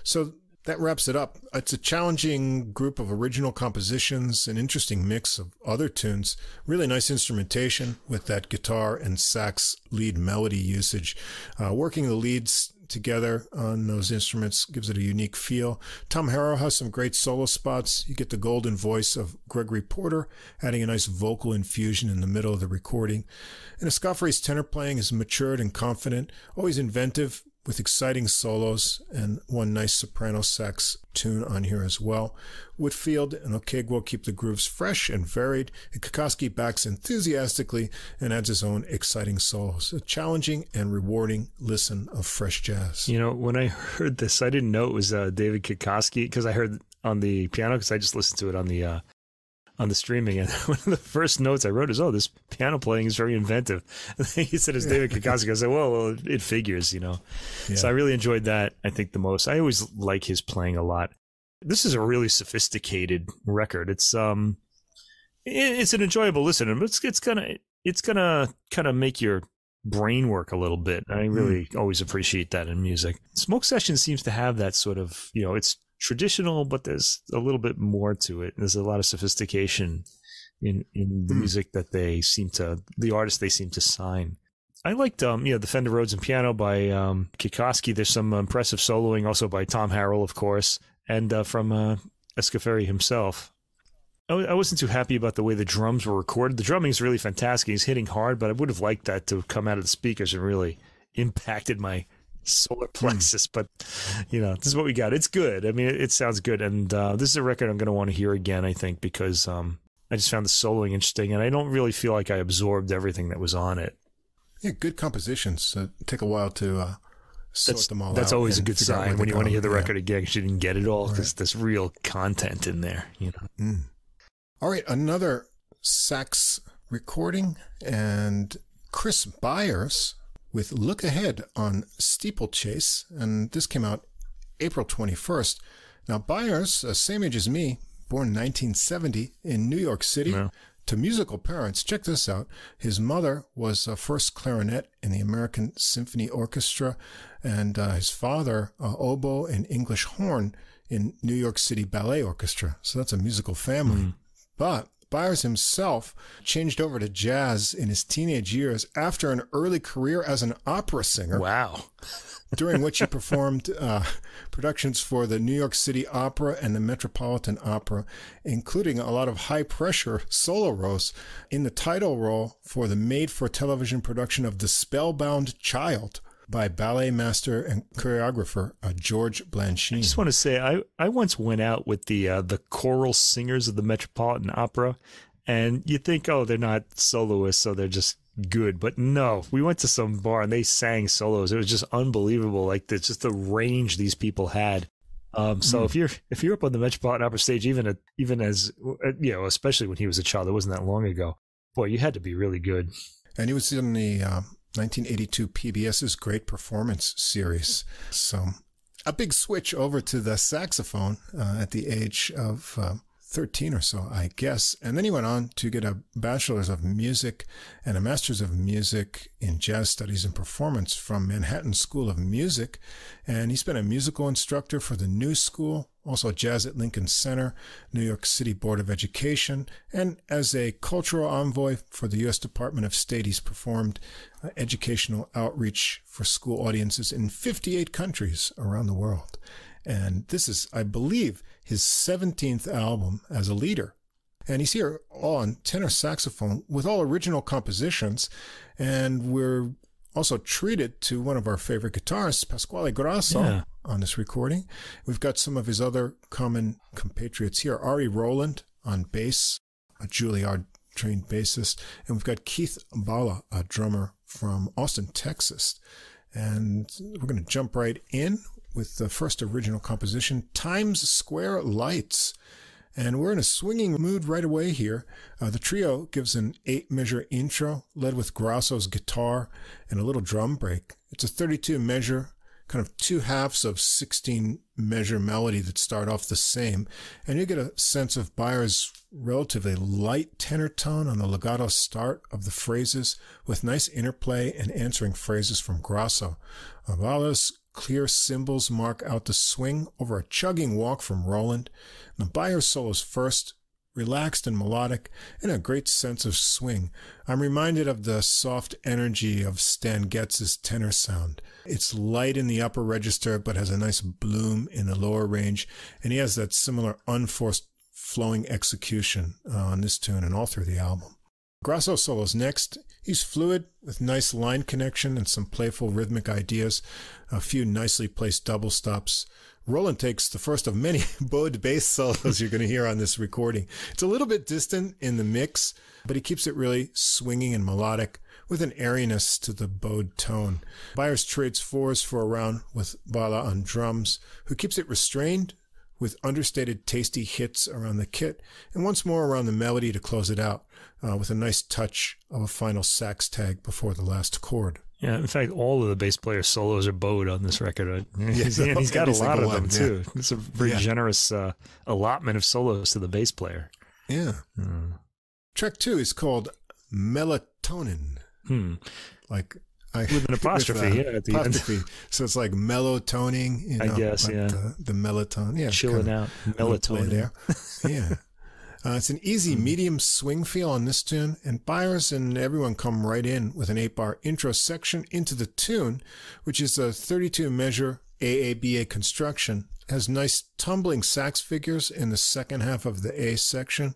So that wraps it up. It's a challenging group of original compositions, an interesting mix of other tunes, really nice instrumentation with that guitar and sax lead melody usage. Working the leads together on those instruments gives it a unique feel. Tom Harrow has some great solo spots. You get the golden voice of Gregory Porter, adding a nice vocal infusion in the middle of the recording. And Escoffery's tenor playing is matured and confident, always inventive, with exciting solos and one nice soprano sax tune on here as well. Whitfield and Okegwo keep the grooves fresh and varied, and Kikoski backs enthusiastically and adds his own exciting solos. A challenging and rewarding listen of fresh jazz. You know, when I heard this, I didn't know it was David Kikoski because I heard on the piano because I just listened to it on the streaming, and one of the first notes I wrote is, "Oh, this piano playing is very inventive." And then he said it's David Kikoski. I said, "Well, it figures, you know." Yeah. So I really enjoyed that. I think the most. I always like his playing a lot. This is a really sophisticated record. It's an enjoyable listen, but it's gonna kind of make your brain work a little bit. I really always appreciate that in music. Smoke Session seems to have that sort of, you know, it's traditional, but there's a little bit more to it. There's a lot of sophistication in the music that the artists they seem to sign. I liked, the Fender Rhodes and Piano by Kikoski. There's some impressive soloing also by Tom Harrell, of course, and from Escoffery himself. I wasn't too happy about the way the drums were recorded. The drumming is really fantastic. He's hitting hard, but I would have liked that to come out of the speakers and really impacted my solar plexus, but you know, this is what we got. It's good. I mean, it sounds good, and this is a record I'm going to want to hear again, I think, because I just found the soloing interesting, and I don't really feel like I absorbed everything that was on it. Yeah, good compositions. Take a while to sort them all out. That's always a good sign when you want to hear the record again, because you didn't get it all, because there's real content in there, you know. All right, another sax recording, and Chris Byars with Look Ahead on Steeplechase, and this came out April 21st. Now, Byars, same age as me, born 1970 in New York City, to musical parents. Check this out. His mother was a first clarinet in the American Symphony Orchestra, and his father, oboe and English horn in New York City Ballet Orchestra. So that's a musical family. But Byars himself changed over to jazz in his teenage years after an early career as an opera singer. Wow. During which he performed productions for the New York City Opera and the Metropolitan Opera, including a lot of high-pressure solo roles in the title role for the made-for-television production of The Spellbound Child by ballet master and choreographer George Blanchine. I just want to say, I once went out with the choral singers of the Metropolitan Opera, and you think, oh, they're not soloists, so they're just good. But no, we went to some bar and they sang solos. It was just unbelievable, like just the range these people had. So if you're up on the Metropolitan Opera stage, even as you know, especially when he was a child, it wasn't that long ago. Boy, you had to be really good. And he was in the 1982 PBS's Great Performance series. So a big switch over to the saxophone at the age of 13 or so, I guess. And then he went on to get a Bachelor's of Music and a Master's of Music in Jazz Studies and Performance from Manhattan School of Music. And he's been a musical instructor for the New School, also jazz at Lincoln Center, New York City Board of Education, and as a cultural envoy for the U.S. Department of State, he's performed educational outreach for school audiences in 58 countries around the world. And this is, I believe, his 17th album as a leader. And he's here all on tenor saxophone with all original compositions. And we're also treated to one of our favorite guitarists, Pasquale Grasso, on this recording. We've got some of his other common compatriots here. Ari Rowland on bass, a Juilliard-trained bassist. And we've got Keith Bala, a drummer from Austin, Texas. And we're going to jump right in with the first original composition, Times Square Lights. And we're in a swinging mood right away here. The trio gives an 8-measure intro, led with Grasso's guitar and a little drum break. It's a 32-measure, kind of 2 halves of 16-measure melody that start off the same. And you get a sense of Byars' relatively light tenor tone on the legato start of the phrases, with nice interplay and answering phrases from Grasso. Bala's clear cymbals mark out the swing over a chugging walk from Rowland. The Byars solos first, relaxed and melodic, and a great sense of swing. I'm reminded of the soft energy of Stan Getz's tenor sound. It's light in the upper register, but has a nice bloom in the lower range, and he has that similar unforced flowing execution on this tune and all through the album. Grasso solos next He's fluid with nice line connection and some playful rhythmic ideas, a few nicely placed double stops. Roland takes the first of many bowed bass solos you're going to hear on this recording. It's a little bit distant in the mix, but he keeps it really swinging and melodic with an airiness to the bowed tone. Byars trades fours for a round with Bala on drums, who keeps it restrained with understated tasty hits around the kit, and once more around the melody to close it out, with a nice touch of a final sax tag before the last chord. Yeah, in fact, all of the bass player solos are bowed on this record. And he's got a lot of them, too. It's a very generous allotment of solos to the bass player. Yeah. Track 2 is called Melatonin. Like... with an apostrophe, at the end. So it's like melatoning, I guess, like the melatonin. Yeah. Chilling out. Melatonin. There. Yeah. It's an easy medium swing feel on this tune, and Byars and everyone come right in with an 8-bar intro section into the tune, which is a 32-measure AABA construction. It has nice tumbling sax figures in the second half of the A section.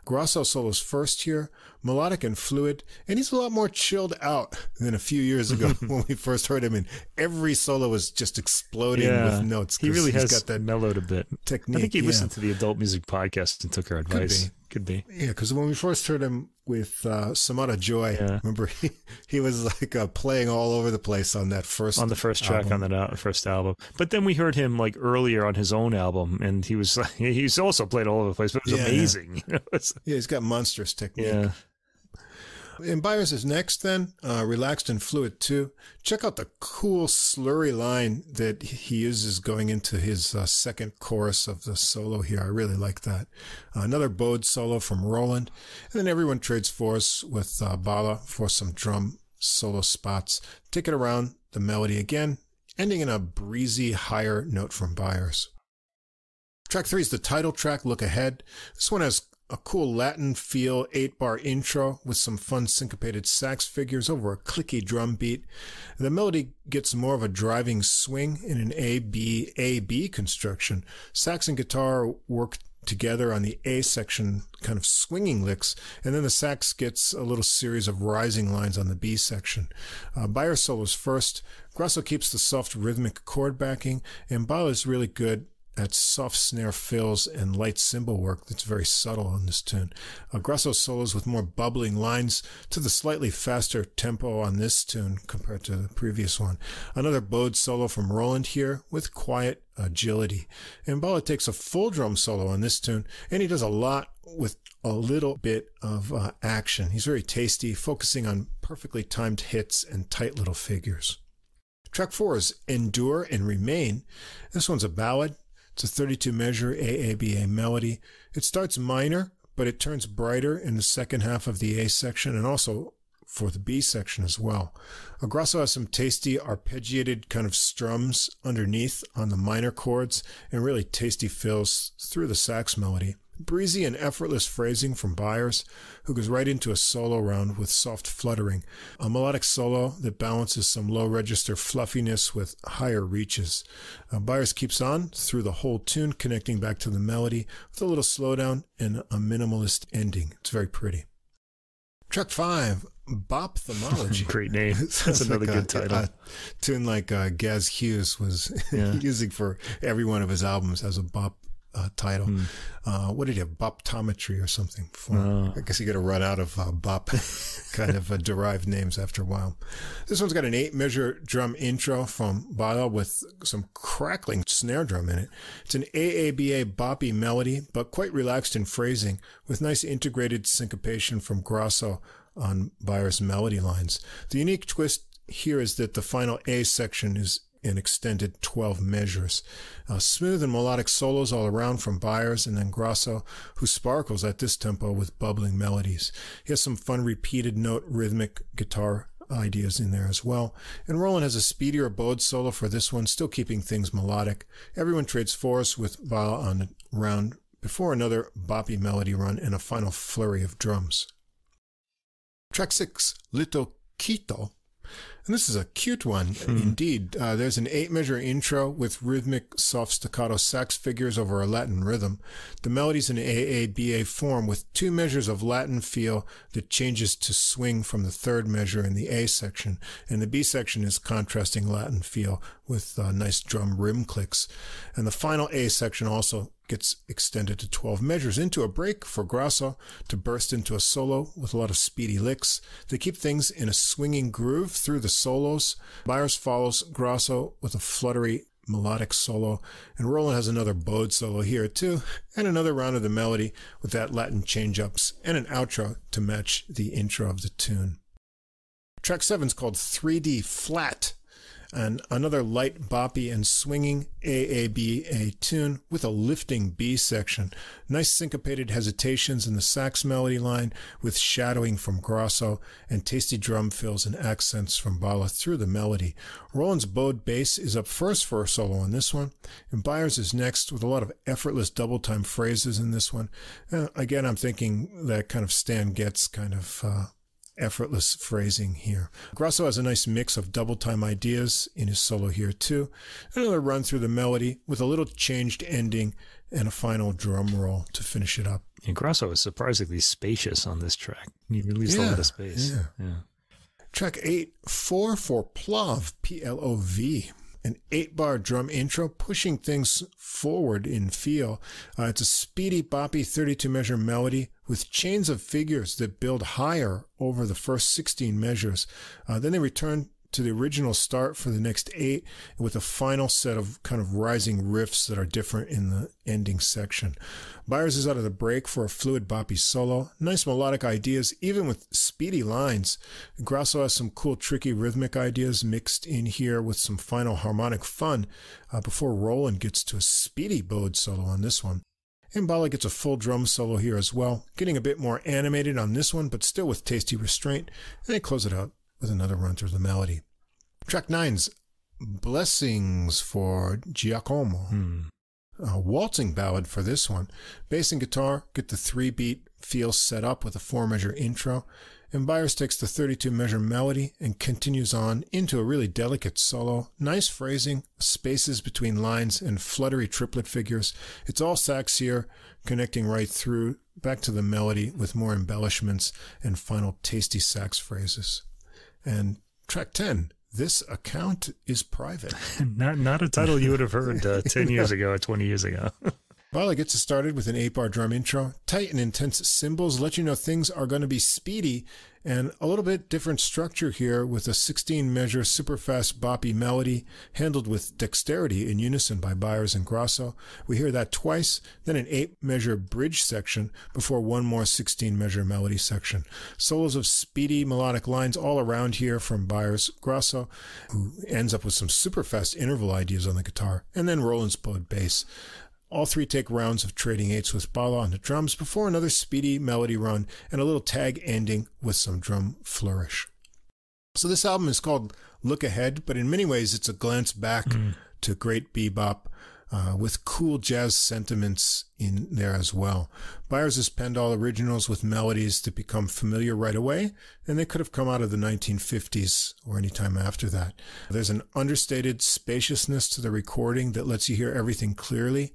Grosso solo's first here, melodic and fluid, and he's a lot more chilled out than a few years ago when we first heard him, and every solo was just exploding with notes. He really has got that mellowed a bit. Technique. I think he listened to the adult music podcast and took our advice. Could be. Yeah, because when we first heard him with Sonata Joy, remember he was like playing all over the place on that first track on that first album. But then we heard him like earlier on his own album, and he's also played all over the place. But it was amazing. Yeah, he's got monstrous technique. Yeah. And Byars is next then, relaxed and fluid too. Check out the cool slurry line that he uses going into his second chorus of the solo here. I really like that. Another bowed solo from Roland. And then everyone trades fours with Bala for some drum solo spots. Take it around the melody again, ending in a breezy higher note from Byars. Track 3 is the title track, Look Ahead. This one has a cool Latin feel 8-bar intro with some fun syncopated sax figures over a clicky drum beat. The melody gets more of a driving swing in an A-B construction. Sax and guitar work together on the A section, kind of swinging licks, and then the sax gets a little series of rising lines on the B section. Byars solos first. Grosso keeps the soft rhythmic chord backing, and Bala is really good at soft snare fills and light cymbal work that's very subtle on this tune. Grosso solos with more bubbling lines to the slightly faster tempo on this tune compared to the previous one. Another bowed solo from Roland here with quiet agility. And Bala takes a full drum solo on this tune, and he does a lot with a little bit of action. He's very tasty, focusing on perfectly timed hits and tight little figures. Track 4 is Endure and Remain. This one's a ballad. It's a 32-measure AABA melody. It starts minor, but it turns brighter in the second half of the A section and also for the B section as well. Grosso has some tasty arpeggiated kind of strums underneath on the minor chords and really tasty fills through the sax melody. Breezy and effortless phrasing from Byars, who goes right into a solo round with soft fluttering. A melodic solo that balances some low register fluffiness with higher reaches. Byars keeps on through the whole tune, connecting back to the melody with a little slowdown and a minimalist ending. It's very pretty. Track 5, Bophthalmology. Great name. That's another good title. A tune like Gaz Hughes was using for every one of his albums as a bop title. What did he have? Boptometry or something. I guess you got to run out of bop kind of derived names after a while. This one's got an 8-measure drum intro from Bala with some crackling snare drum in it. It's an AABA boppy melody, but quite relaxed in phrasing, with nice integrated syncopation from Grosso on Byars' melody lines. The unique twist here is that the final A section is in extended 12 measures. Smooth and melodic solos all around from Byars, and then Grosso, who sparkles at this tempo with bubbling melodies. He has some fun repeated note rhythmic guitar ideas in there as well. And Roland has a speedier bowed solo for this one, still keeping things melodic. Everyone trades fours with Bala on the round before another boppy melody run and a final flurry of drums. Track 6, Lito Quito. And this is a cute one, indeed. There's an 8-measure intro with rhythmic soft staccato sax figures over a Latin rhythm. The melody's in AABA form with 2 measures of Latin feel that changes to swing from the 3rd measure in the A section. And the B section is contrasting Latin feel with nice drum rim clicks. And the final A section also gets extended to 12 measures into a break for Grasso to burst into a solo with a lot of speedy licks. They keep things in a swinging groove through the solos. Byars follows Grasso with a fluttery melodic solo, and Roland has another bowed solo here too, and another round of the melody with that Latin change-ups and an outro to match the intro of the tune. Track 7 is called 3D Flat, and another light, boppy, and swinging AABA tune with a lifting B section. Nice syncopated hesitations in the sax melody line with shadowing from Grasso and tasty drum fills and accents from Bala through the melody. Roland's bowed bass is up first for a solo on this one, and Byars is next with a lot of effortless double-time phrases in this one. Again, I'm thinking that kind of Stan Getz kind of effortless phrasing here. Grasso has a nice mix of double-time ideas in his solo here too. Another run through the melody with a little changed ending and a final drum roll to finish it up. And Grasso is surprisingly spacious on this track. He released a lot of space. Yeah. Track 8, 4 for Plov, P-L-O-V. An 8-bar drum intro pushing things forward in feel. It's a speedy, boppy 32-measure melody with chains of figures that build higher over the first 16 measures. Then they return to the original start for the next 8 with a final set of kind of rising riffs that are different in the ending section. Byars is out of the break for a fluid boppy solo. Nice melodic ideas, even with speedy lines. Grasso has some cool tricky rhythmic ideas mixed in here with some final harmonic fun before Roland gets to a speedy bowed solo on this one. And Bala gets a full drum solo here as well, getting a bit more animated on this one, but still with tasty restraint, and they close it out with another run through the melody. Track 9's Blessings for Giacomo. A waltzing ballad for this one. Bass and guitar get the 3-beat feel set up with a 4-measure intro, and Byars takes the 32-measure melody and continues on into a really delicate solo. Nice phrasing, spaces between lines, and fluttery triplet figures. It's all sax here, connecting right through back to the melody with more embellishments and final tasty sax phrases. And track 10, This Account is Private. Not a title you would have heard 10 years ago or 20 years ago. Bala gets us started with an 8-bar drum intro. Tight and intense cymbals let you know things are going to be speedy, and a little bit different structure here with a 16-measure super fast boppy melody handled with dexterity in unison by Byars and Grasso. We hear that twice, then an 8-measure bridge section before one more 16-measure melody section. Solos of speedy melodic lines all around here from Byars, Grasso, who ends up with some super fast interval ideas on the guitar, and then Roland's bowed bass. All 3 take rounds of trading 8s with Bala on the drums before another speedy melody run and a little tag ending with some drum flourish. So this album is called Look Ahead, but in many ways it's a glance back to great bebop with cool jazz sentiments in there as well. Byars has penned all originals with melodies that become familiar right away, and they could have come out of the 1950s or any time after that. There's an understated spaciousness to the recording that lets you hear everything clearly.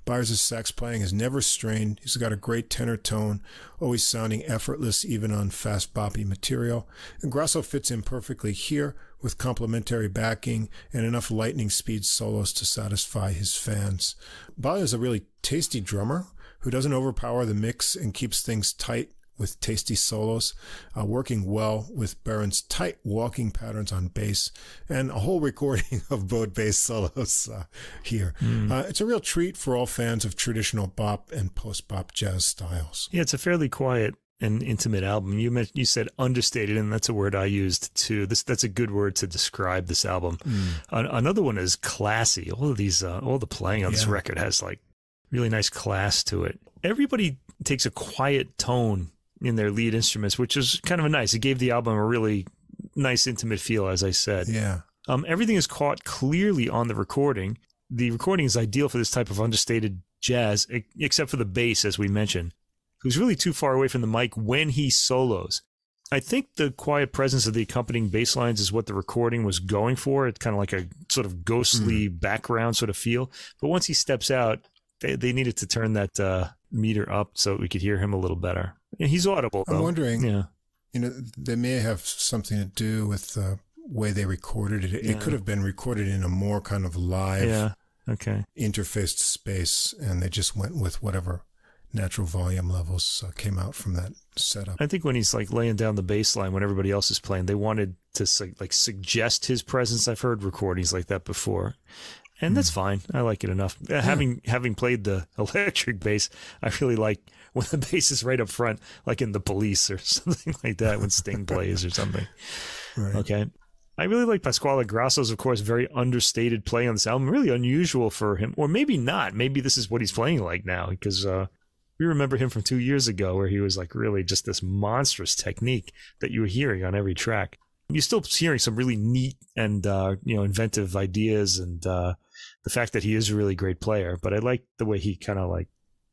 Byars' sax playing is never strained. He's got a great tenor tone, always sounding effortless even on fast boppy material. And Grasso fits in perfectly here with complementary backing and enough lightning speed solos to satisfy his fans. Bala is a really tasty drummer who doesn't overpower the mix and keeps things tight with tasty solos, working well with Baron's tight walking patterns on bass, and a whole recording of bowed bass solos here. It's a real treat for all fans of traditional bop and post-bop jazz styles. Yeah, it's a fairly quiet and intimate album. You said understated, and that's a word I used too. That's a good word to describe this album. Another one is classy. All the playing on this record has like really nice class to it. Everybody takes a quiet tone in their lead instruments, which is kind of nice. It gave the album a really nice, intimate feel, as I said. Yeah. Everything is caught clearly on the recording. The recording is ideal for this type of understated jazz, except for the bass, as we mentioned, who's really too far away from the mic when he solos. I think the quiet presence of the accompanying bass lines is what the recording was going for. It's kind of like a sort of ghostly background sort of feel. But once he steps out, they needed to turn that meter up so we could hear him a little better. And he's audible, though. I'm wondering, they may have something to do with the way they recorded it. It could have been recorded in a more kind of live interfaced space, and they just went with whatever natural volume levels came out from that setup. I think when he's like laying down the bass line when everybody else is playing, they wanted to like suggest his presence. I've heard recordings like that before, and that's fine. I like it enough. Having played the electric bass, I really like when the bass is right up front, like in The Police or something like that, when Sting plays or something. Right. Okay. I really like Pasquale Grasso's, of course, very understated play on this album. Really unusual for him, or maybe not. Maybe this is what he's playing like now, because we remember him from 2 years ago where he was like really just this monstrous technique that you were hearing on every track. You're still hearing some really neat and inventive ideas, and the fact that he is a really great player. But I like the way he kind of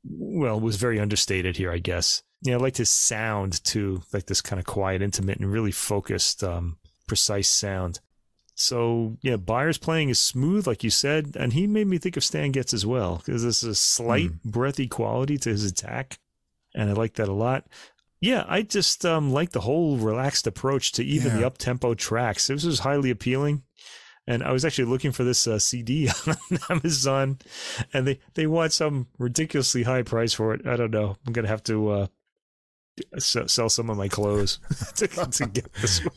was very understated here, I guess. Yeah, I liked his sound too, like this kind of quiet, intimate, and really focused, precise sound. So, yeah, Byars playing is smooth, like you said, and he made me think of Stan Getz as well, because there's a slight breathy quality to his attack, and I like that a lot. Yeah, I just like the whole relaxed approach to even the up-tempo tracks. This was highly appealing, and I was actually looking for this CD on Amazon, and they want some ridiculously high price for it. I don't know. I'm going to have to sell some of my clothes to get this one.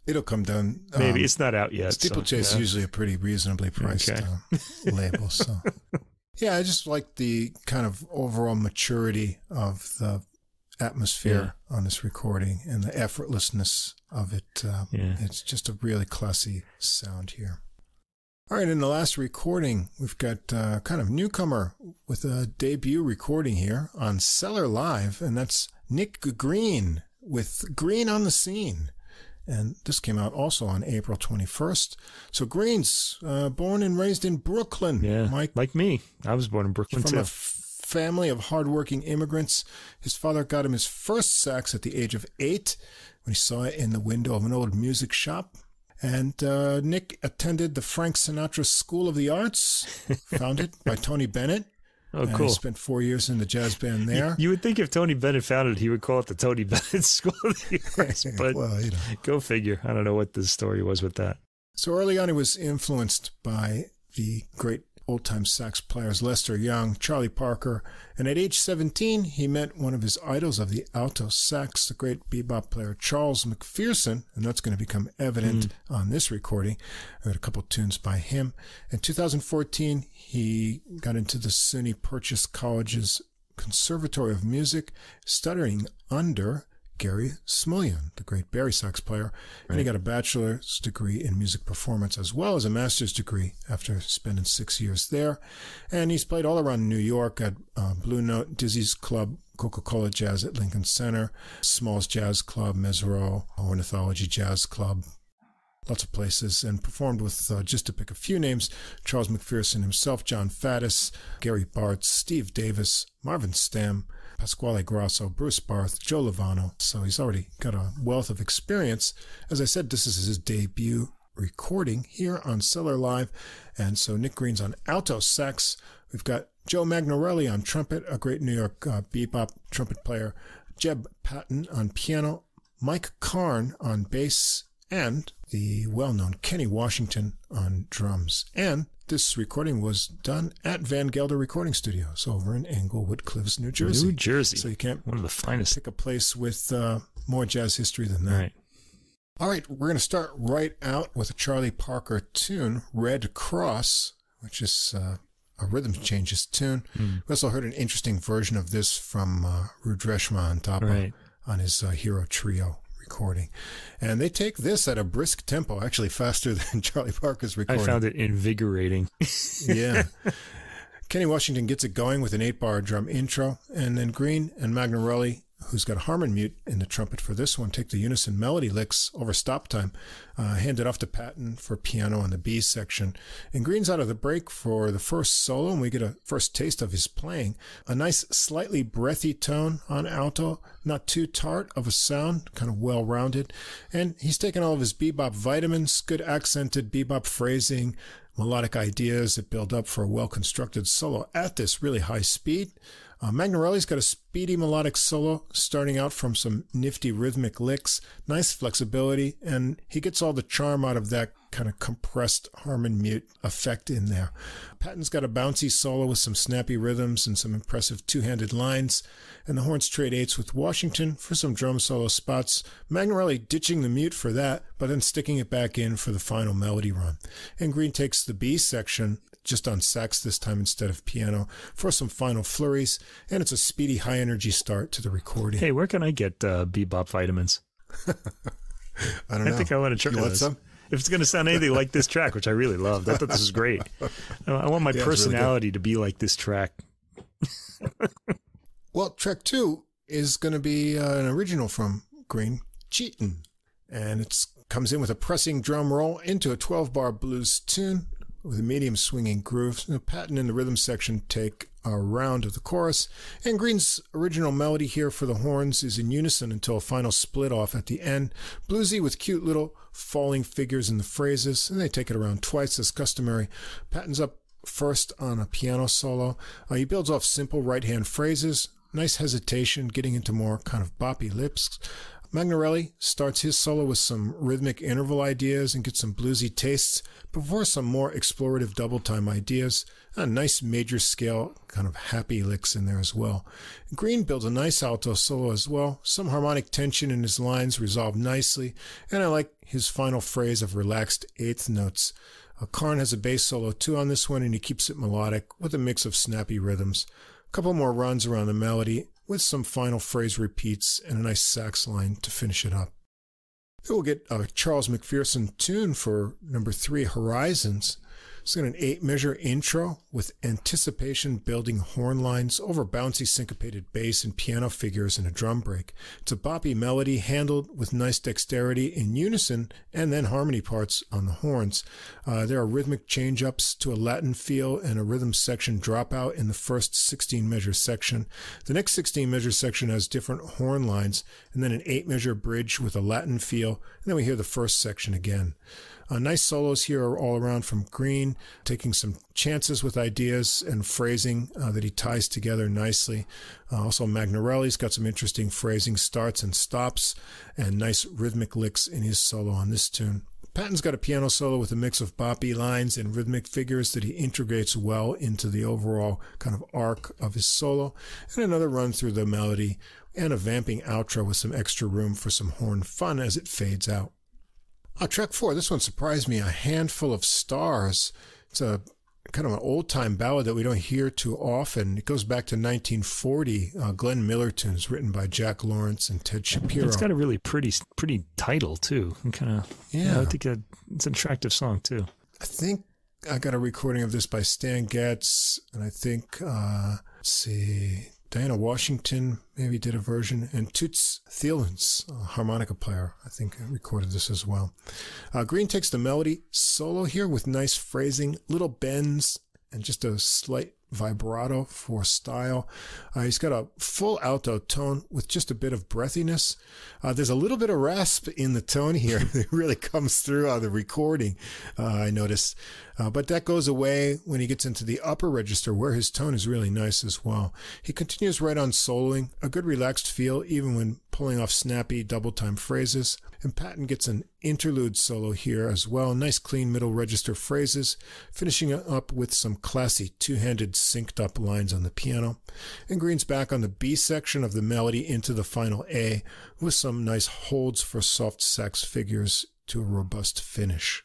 It'll come down. Maybe it's not out yet. SteepleChase is usually a pretty reasonably priced label. So, yeah, I just like the kind of overall maturity of the atmosphere on this recording and the effortlessness of it. It's just a really classy sound here. All right, in the last recording, we've got kind of newcomer with a debut recording here on Cellar Live, and that's Nick Green with Green on the Scene. And this came out also on April 21st. So Green's born and raised in Brooklyn. Yeah, Mike, like me. I was born in Brooklyn, from too. A family of hardworking immigrants. His father got him his first sax at the age of 8 when he saw it in the window of an old music shop. And Nick attended the Frank Sinatra School of the Arts, founded by Tony Bennett. Oh, cool. He spent 4 years in the jazz band there. You would think if Tony Bennett founded it, he would call it the Tony Bennett School of the Arts, but go figure. I don't know what the story was with that. So early on, he was influenced by the great old-time sax players Lester Young, Charlie Parker, and at age 17, he met one of his idols of the alto sax, the great bebop player Charles McPherson, and that's going to become evident on this recording. I heard a couple tunes by him. In 2014, he got into the SUNY Purchase College's Conservatory of Music, studying under Gary Smulyan, the great Barry sax player, and he got a bachelor's degree in music performance as well as a master's degree after spending 6 years there. And he's played all around New York at Blue Note, Dizzy's Club, Coca-Cola Jazz at Lincoln Center, Smalls Jazz Club, Mesereau, Ornithology Jazz Club, lots of places, and performed with, just to pick a few names, Charles McPherson himself, John Faddis, Gary Bartz, Steve Davis, Marvin Stamm, Pasquale Grasso, Bruce Barth, Joe Lovano. So he's already got a wealth of experience. As I said, this is his debut recording here on Cellar Live. And so Nick Green's on alto sax. We've got Joe Magnarelli on trumpet, a great New York bebop trumpet player, Jeb Patton on piano, Mike Karn on bass, and the well-known Kenny Washington on drums. And this recording was done at Van Gelder Recording Studios over in Englewood Cliffs, New Jersey. New Jersey. So you can't one of the finest. pick a place with more jazz history than that. Right. All right, we're going to start right out with a Charlie Parker tune, Red Cross, which is a rhythm changes tune. We also heard an interesting version of this from Rudreshma Antapa on his Hero Trio recording. And they take this at a brisk tempo, actually faster than Charlie Parker's recording. I found it invigorating. Yeah. Kenny Washington gets it going with an 8-bar drum intro, and then Green and Magnarelli, who's got a harmon mute in the trumpet for this one, take the unison melody licks over stop time, hand it off to Patton for piano on the B section. And Green's out of the break for the first solo, and we get a first taste of his playing. A nice, slightly breathy tone on alto, not too tart of a sound, kind of well-rounded. And he's taken all of his bebop vitamins, good accented bebop phrasing, melodic ideas that build up for a well-constructed solo at this really high speed. Magnarelli's got a speedy melodic solo starting out from some nifty rhythmic licks, nice flexibility, and he gets all the charm out of that kind of compressed harmon mute effect in there. Patton's got a bouncy solo with some snappy rhythms and some impressive two-handed lines, and the horns trade eights with Washington for some drum solo spots. Magnarelli ditching the mute for that, but then sticking it back in for the final melody run. And Green takes the B section, just on sax this time instead of piano, for some final flurries, and it's a speedy, high-energy start to the recording. Hey, where can I get bebop vitamins? I don't know. I think I want to try you this. Want some? If it's going to sound anything like this track, which I really loved, I thought this was great. I want my personality to be like this track. Well, track 2 is going to be an original from Green, Cheatin', and it comes in with a pressing drum roll into a 12-bar blues tune with a medium swinging groove. Patton in the rhythm section take a round of the chorus, and Green's original melody here for the horns is in unison until a final split off at the end, bluesy with cute little falling figures in the phrases, and they take it around twice as customary. Patton's up first on a piano solo. He builds off simple right-hand phrases, nice hesitation, getting into more kind of boppy lips. Magnarelli starts his solo with some rhythmic interval ideas and gets some bluesy tastes before some more explorative double time ideas. A nice major scale kind of happy licks in there as well. Green builds a nice alto solo as well. Some harmonic tension in his lines resolved nicely, and I like his final phrase of relaxed eighth notes. Karn has a bass solo too on this one, and he keeps it melodic with a mix of snappy rhythms. A couple more runs around the melody with some final phrase repeats and a nice sax line to finish it up. Then we'll get a Charles McPherson tune for number 3, Horizons. It's got an 8-measure intro with anticipation building horn lines over bouncy syncopated bass and piano figures and a drum break. It's a boppy melody handled with nice dexterity in unison and then harmony parts on the horns. There are rhythmic change-ups to a Latin feel and a rhythm section dropout in the first 16-measure section. The next 16-measure section has different horn lines and then an 8-measure bridge with a Latin feel, and then we hear the first section again. Nice solos here are all around from Green, taking some chances with ideas and phrasing that he ties together nicely. Also, Magnarelli's got some interesting phrasing starts and stops and nice rhythmic licks in his solo on this tune. Patton's got a piano solo with a mix of boppy lines and rhythmic figures that he integrates well into the overall kind of arc of his solo, and another run through the melody and a vamping outro with some extra room for some horn fun as it fades out. Track 4, this one surprised me, A Handful of Stars. It's a kind of an old-time ballad that we don't hear too often. It goes back to 1940. Glenn Miller tunes written by Jack Lawrence and Ted Shapiro. It's got a really pretty title, too. I think it's an attractive song, too. I think I got a recording of this by Stan Getz, and I think, let's see, Diana Washington maybe did a version, and Toots Thielen's harmonica player, I think, recorded this as well. Green takes the melody solo here with nice phrasing, little bends, and just a slight vibrato for style. He's got a full alto tone with just a bit of breathiness. There's a little bit of rasp in the tone here. It really comes through on the recording, I noticed. But that goes away when he gets into the upper register where his tone is really nice as well. He continues right on soloing, a good relaxed feel even when pulling off snappy double-time phrases. And Patton gets an interlude solo here as well. Nice clean middle register phrases, finishing up with some classy two-handed synced up lines on the piano. And Green's back on the B section of the melody into the final A with some nice holds for soft sax figures to a robust finish.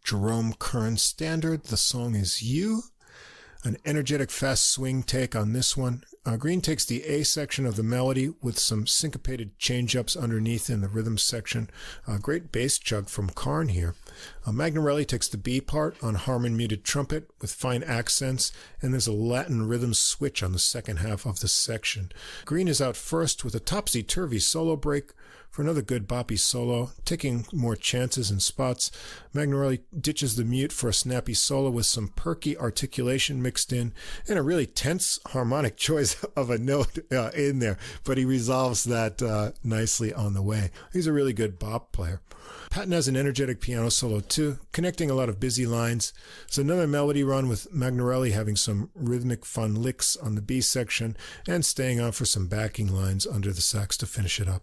Jerome Kern standard. The song is You. An energetic fast swing take on this one. Green takes the A section of the melody with some syncopated change-ups underneath in the rhythm section. Great bass chug from Karn here. Magnarelli takes the B part on harmon muted trumpet with fine accents, and there's a Latin rhythm switch on the second half of the section. Green is out first with a topsy-turvy solo break for another good boppy solo, taking more chances and spots. Magnarelli ditches the mute for a snappy solo with some perky articulation mixed in, and a really tense harmonic choice of a note in there, but he resolves that nicely on the way. He's a really good bop player. Patton has an energetic piano solo too, connecting a lot of busy lines. It's another melody run with Magnarelli having some rhythmic fun licks on the B section and staying on for some backing lines under the sax to finish it up.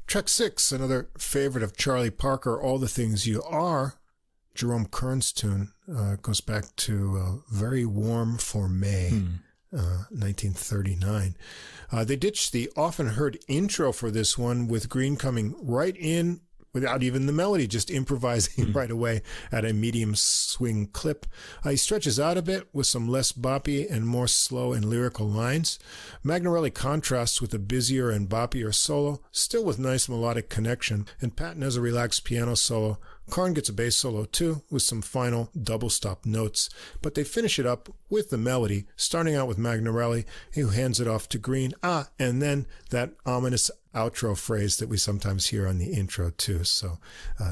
Track 6, another favorite of Charlie Parker, All the Things You Are, Jerome Kern's tune, goes back to Very Warm for May, 1939. They ditched the often heard intro for this one, with Green coming right in without even the melody, just improvising right away at a medium swing clip. He stretches out a bit with some less boppy and more slow and lyrical lines. Magnarelli contrasts with a busier and boppier solo, still with nice melodic connection, and Patton has a relaxed piano solo. Karn gets a bass solo too, with some final double-stop notes, but they finish it up with the melody, starting out with Magnarelli, who hands it off to Green, and then that ominous outro phrase that we sometimes hear on the intro too, so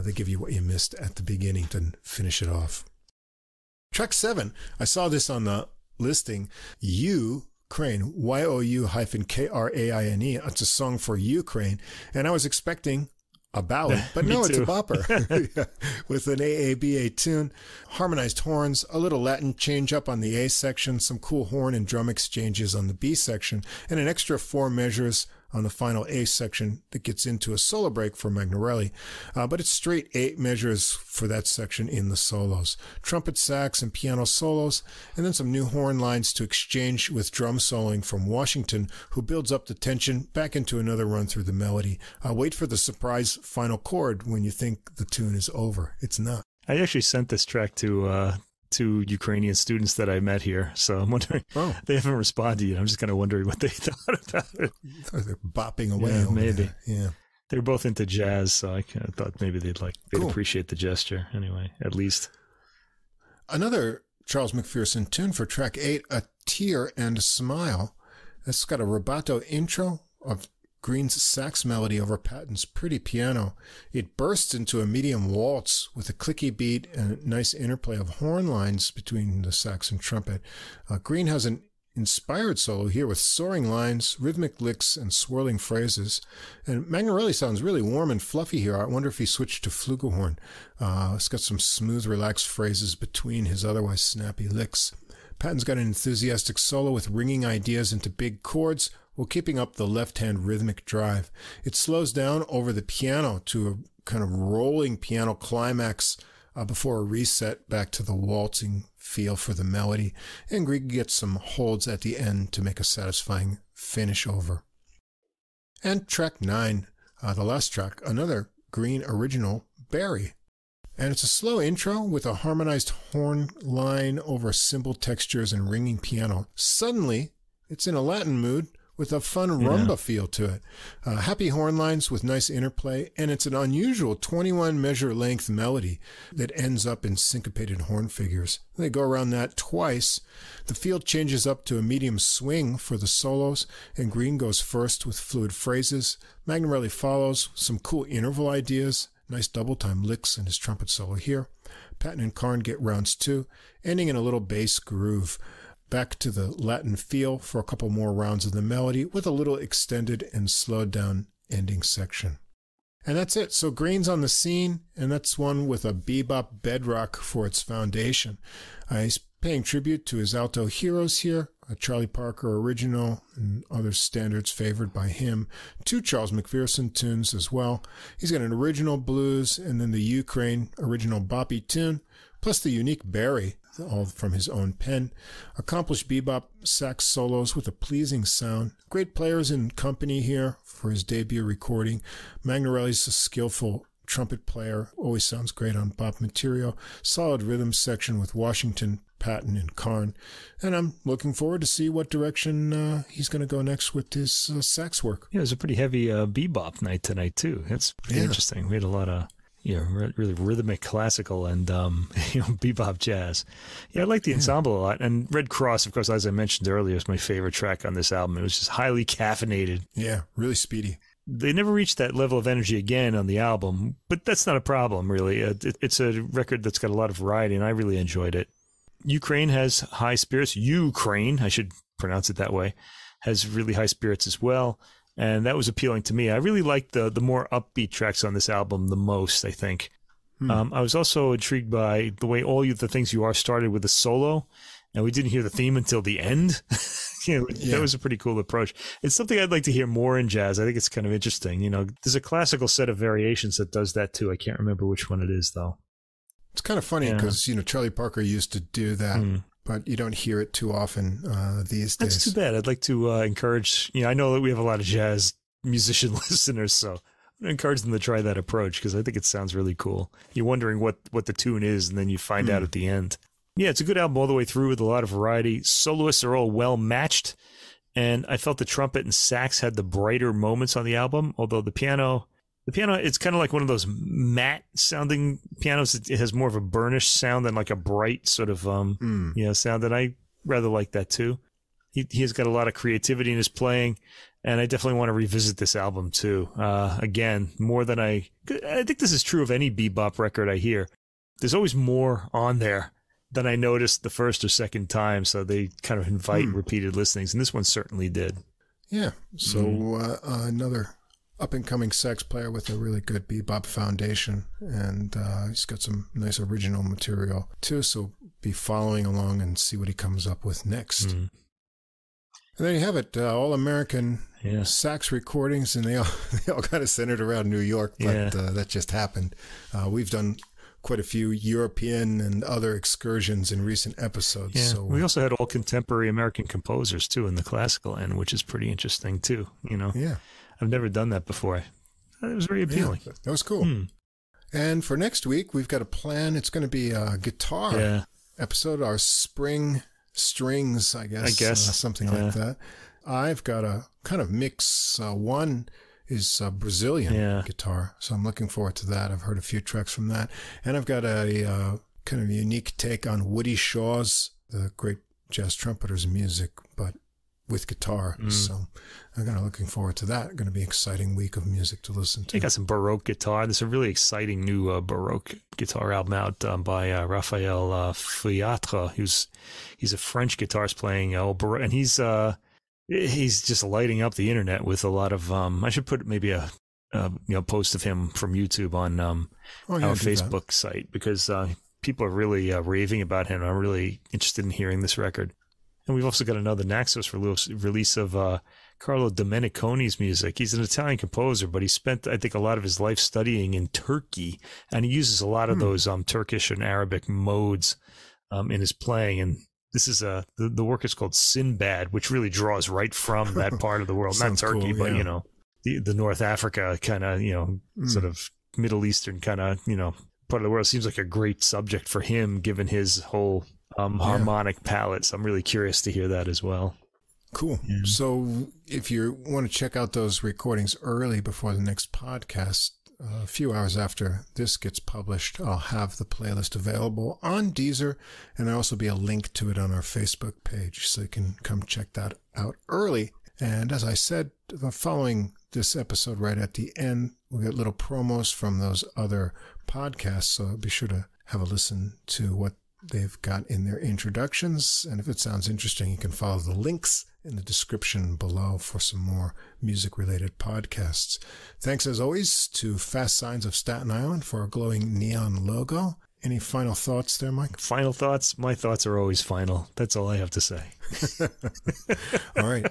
they give you what you missed at the beginning to finish it off. Track 7, I saw this on the listing, Ukraine, Y-O-U-K-R-A-I-N-E, it's a song for Ukraine, and I was expecting a ballad, but no, it's a bopper with an AABA tune, harmonized horns, a little Latin change up on the A section, some cool horn and drum exchanges on the B section, and an extra 4 measures on the final A section that gets into a solo break for Magnarelli, but it's straight 8 measures for that section in the solos. Trumpet, sax, and piano solos, and then some new horn lines to exchange with drum soloing from Washington, who builds up the tension back into another run through the melody. Wait for the surprise final chord when you think the tune is over. It's not. I actually sent this track to Ukrainian students that I met here, so I'm wondering, they haven't responded yet. I'm just kind of wondering what they thought about it. They're bopping away. Yeah, maybe. There. Yeah. They're both into jazz, so I kind of thought maybe they'd cool. Appreciate the gesture anyway, at least. Another Charles McPherson tune for track 8, A Tear and a Smile. It's got a rubato intro of Green's sax melody over Patton's pretty piano. It bursts into a medium waltz with a clicky beat and a nice interplay of horn lines between the sax and trumpet. Green has an inspired solo here with soaring lines, rhythmic licks, and swirling phrases. And Magnarelli sounds really warm and fluffy here. I wonder if he switched to flugelhorn. It's got some smooth, relaxed phrases between his otherwise snappy licks. Patton's got an enthusiastic solo with ringing ideas into big chords, while keeping up the left-hand rhythmic drive. It slows down over the piano to a kind of rolling piano climax before a reset back to the waltzing feel for the melody, and Green gets some holds at the end to make a satisfying finish over. And track 9, the last track, another Green original, Barry. And it's a slow intro with a harmonized horn line over cymbal textures and ringing piano. Suddenly, it's in a Latin mood, with a fun rumba feel to it. Happy horn lines with nice interplay, and it's an unusual 21 measure length melody that ends up in syncopated horn figures. They go around that twice. The feel changes up to a medium swing for the solos, and Green goes first with fluid phrases. Magnarelli follows, some cool interval ideas, nice double time licks in his trumpet solo here. Patton and Karn get rounds 2, ending in a little bass groove. Back to the Latin feel for a couple more rounds of the melody with a little extended and slowed down ending section. And that's it. So Green's on the scene, and that's one with a bebop bedrock for its foundation. He's paying tribute to his alto heroes here, a Charlie Parker original and other standards favored by him, 2 Charles McPherson tunes as well. He's got an original blues and then the Ukraine original boppy tune, plus the unique Barry, all from his own pen. Accomplished bebop sax solos with a pleasing sound. Great players in company here for his debut recording. Magnarelli's a skillful trumpet player, always sounds great on bop material. Solid rhythm section with Washington Patton, and Karn. And I'm looking forward to see what direction he's going to go next with his sax work. Yeah, it was a pretty heavy bebop night tonight, too. That's pretty interesting. We had a lot of really rhythmic classical and bebop jazz. Yeah, I like the ensemble a lot. And Red Cross, of course, as I mentioned earlier, is my favorite track on this album. It was just highly caffeinated. Yeah, really speedy. They never reached that level of energy again on the album, but that's not a problem, really. It's a record that's got a lot of variety, and I really enjoyed it. Ukraine has high spirits. Ukraine, I should pronounce it that way, has really high spirits as well. And that was appealing to me. I really liked the more upbeat tracks on this album the most, I think. I was also intrigued by the way the things you are started with a solo, and we didn't hear the theme until the end. That was a pretty cool approach. It's something I'd like to hear more in jazz. I think it's kind of interesting. There's a classical set of variations that does that too. I can't remember which one it is, though. It's kind of funny because, Charlie Parker used to do that. But you don't hear it too often these days. That's too bad. I'd like to encourage, I know that we have a lot of jazz musician listeners, so I'm going to encourage them to try that approach because I think it sounds really cool. You're wondering what the tune is, and then you find out at the end. Yeah, it's a good album all the way through with a lot of variety. Soloists are all well matched, and I felt the trumpet and sax had the brighter moments on the album, although the piano, it's kind of like one of those matte sounding pianos. It has more of a burnished sound than like a bright sort of sound, and I rather like that too. He has got a lot of creativity in his playing, and I definitely want to revisit this album too. Again, more than I think this is true of any bebop record I hear. There's always more on there than I noticed the first or second time, so they kind of invite repeated listenings, and this one certainly did. Yeah, so another up-and-coming sax player with a really good bebop foundation, and he's got some nice original material too, so be following along and see what he comes up with next. And there you have it, all-American sax recordings, and they all kind of centered around New York, but that just happened. We've done quite a few European and other excursions in recent episodes. Yeah. So we also had all contemporary American composers too in the classical end, which is pretty interesting too. Yeah. I've never done that before. It was very appealing. Yeah, that was cool. And for next week, we've got a plan. It's going to be a guitar episode, our spring strings, I guess. Something like that. I've got a kind of mix. One is Brazilian guitar, so I'm looking forward to that. I've heard a few tracks from that. And I've got a kind of unique take on Woody Shaw's, the great jazz trumpeter's music, but with guitar. So I'm kind of looking forward to that. Going to be an exciting week of music to listen to. You got some Baroque guitar. There's a really exciting new Baroque guitar album out by Raphael Falletta. He's a French guitarist playing Baroque, and he's just lighting up the internet with a lot of I should put maybe a post of him from YouTube on our Facebook site, because people are really raving about him. I'm really interested in hearing this record. And we've also got another Naxos release of Carlo Domenicone's music. He's an Italian composer, but he spent, I think, a lot of his life studying in Turkey, and he uses a lot of those Turkish and Arabic modes in his playing. And this is the work is called Sinbad, which really draws right from that part of the world. Not Turkey, cool, but the North Africa kind of sort of Middle Eastern kind of part of the world. Seems like a great subject for him, given his whole harmonic palette. So I'm really curious to hear that as well. Cool. Yeah. So if you want to check out those recordings early before the next podcast, a few hours after this gets published, I'll have the playlist available on Deezer, and there'll also be a link to it on our Facebook page, so you can come check that out early. And as I said, following this episode right at the end, we'll get little promos from those other podcasts, so be sure to have a listen to what they've got in their introductions. And if it sounds interesting, you can follow the links in the description below for some more music-related podcasts. Thanks, as always, to Fast Signs of Staten Island for our glowing neon logo. Any final thoughts there, Mike? Final thoughts? My thoughts are always final. That's all I have to say. All right.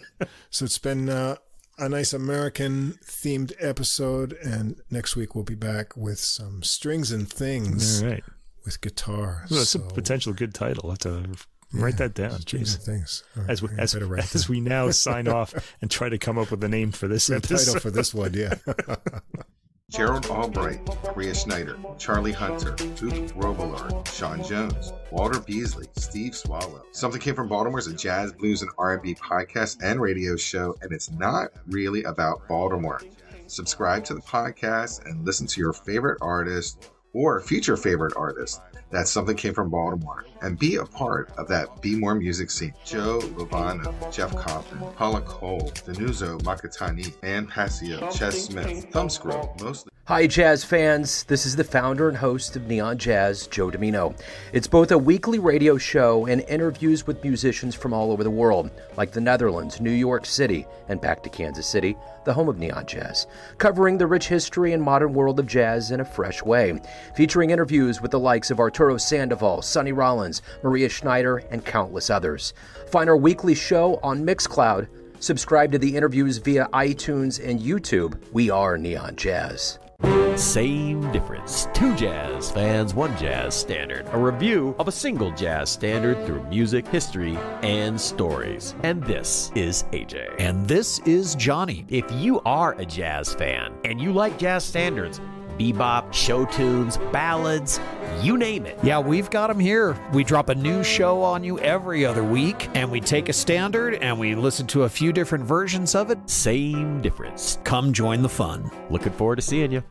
So it's been a nice American-themed episode, and next week we'll be back with some strings and things. All right. With guitar. Well, that's a potential good title. I'll have to write that down. Jeez. Things. Right, as we now sign off and try to come up with a name for this episode. Title for this one, yeah. Gerald Albright, Maria Schneider, Charlie Hunter, Duke Robillard, Sean Jones, Walter Beasley, Steve Swallow. Something Came from Baltimore is a jazz, blues, and R&B podcast and radio show, and it's not really about Baltimore. Subscribe to the podcast and listen to your favorite artist or future favorite artist. That's Something Came from Baltimore. And be a part of that Be More music scene. Joe Lovano, Jeff Coffin, Paula Cole, Danuzo Makatani, Ann Passio, Ches Smith, Thumbscroll, mostly. Hi, jazz fans. This is the founder and host of Neon Jazz, Joe Domino. It's both a weekly radio show and interviews with musicians from all over the world, like the Netherlands, New York City, and back to Kansas City, the home of Neon Jazz, covering the rich history and modern world of jazz in a fresh way, featuring interviews with the likes of Arturo Sandoval, Sonny Rollins, Maria Schneider, and countless others. Find our weekly show on Mixcloud. Subscribe to the interviews via iTunes and YouTube. We are Neon Jazz. Same difference. Two jazz fans, one jazz standard. A review of a single jazz standard through music, history, and stories. And this is AJ. And this is Johnny. If you are a jazz fan and you like jazz standards, bebop, show tunes, ballads, you name it. Yeah, we've got them here. We drop a new show on you every other week, and we take a standard and we listen to a few different versions of it. Same difference. Come join the fun. Looking forward to seeing you.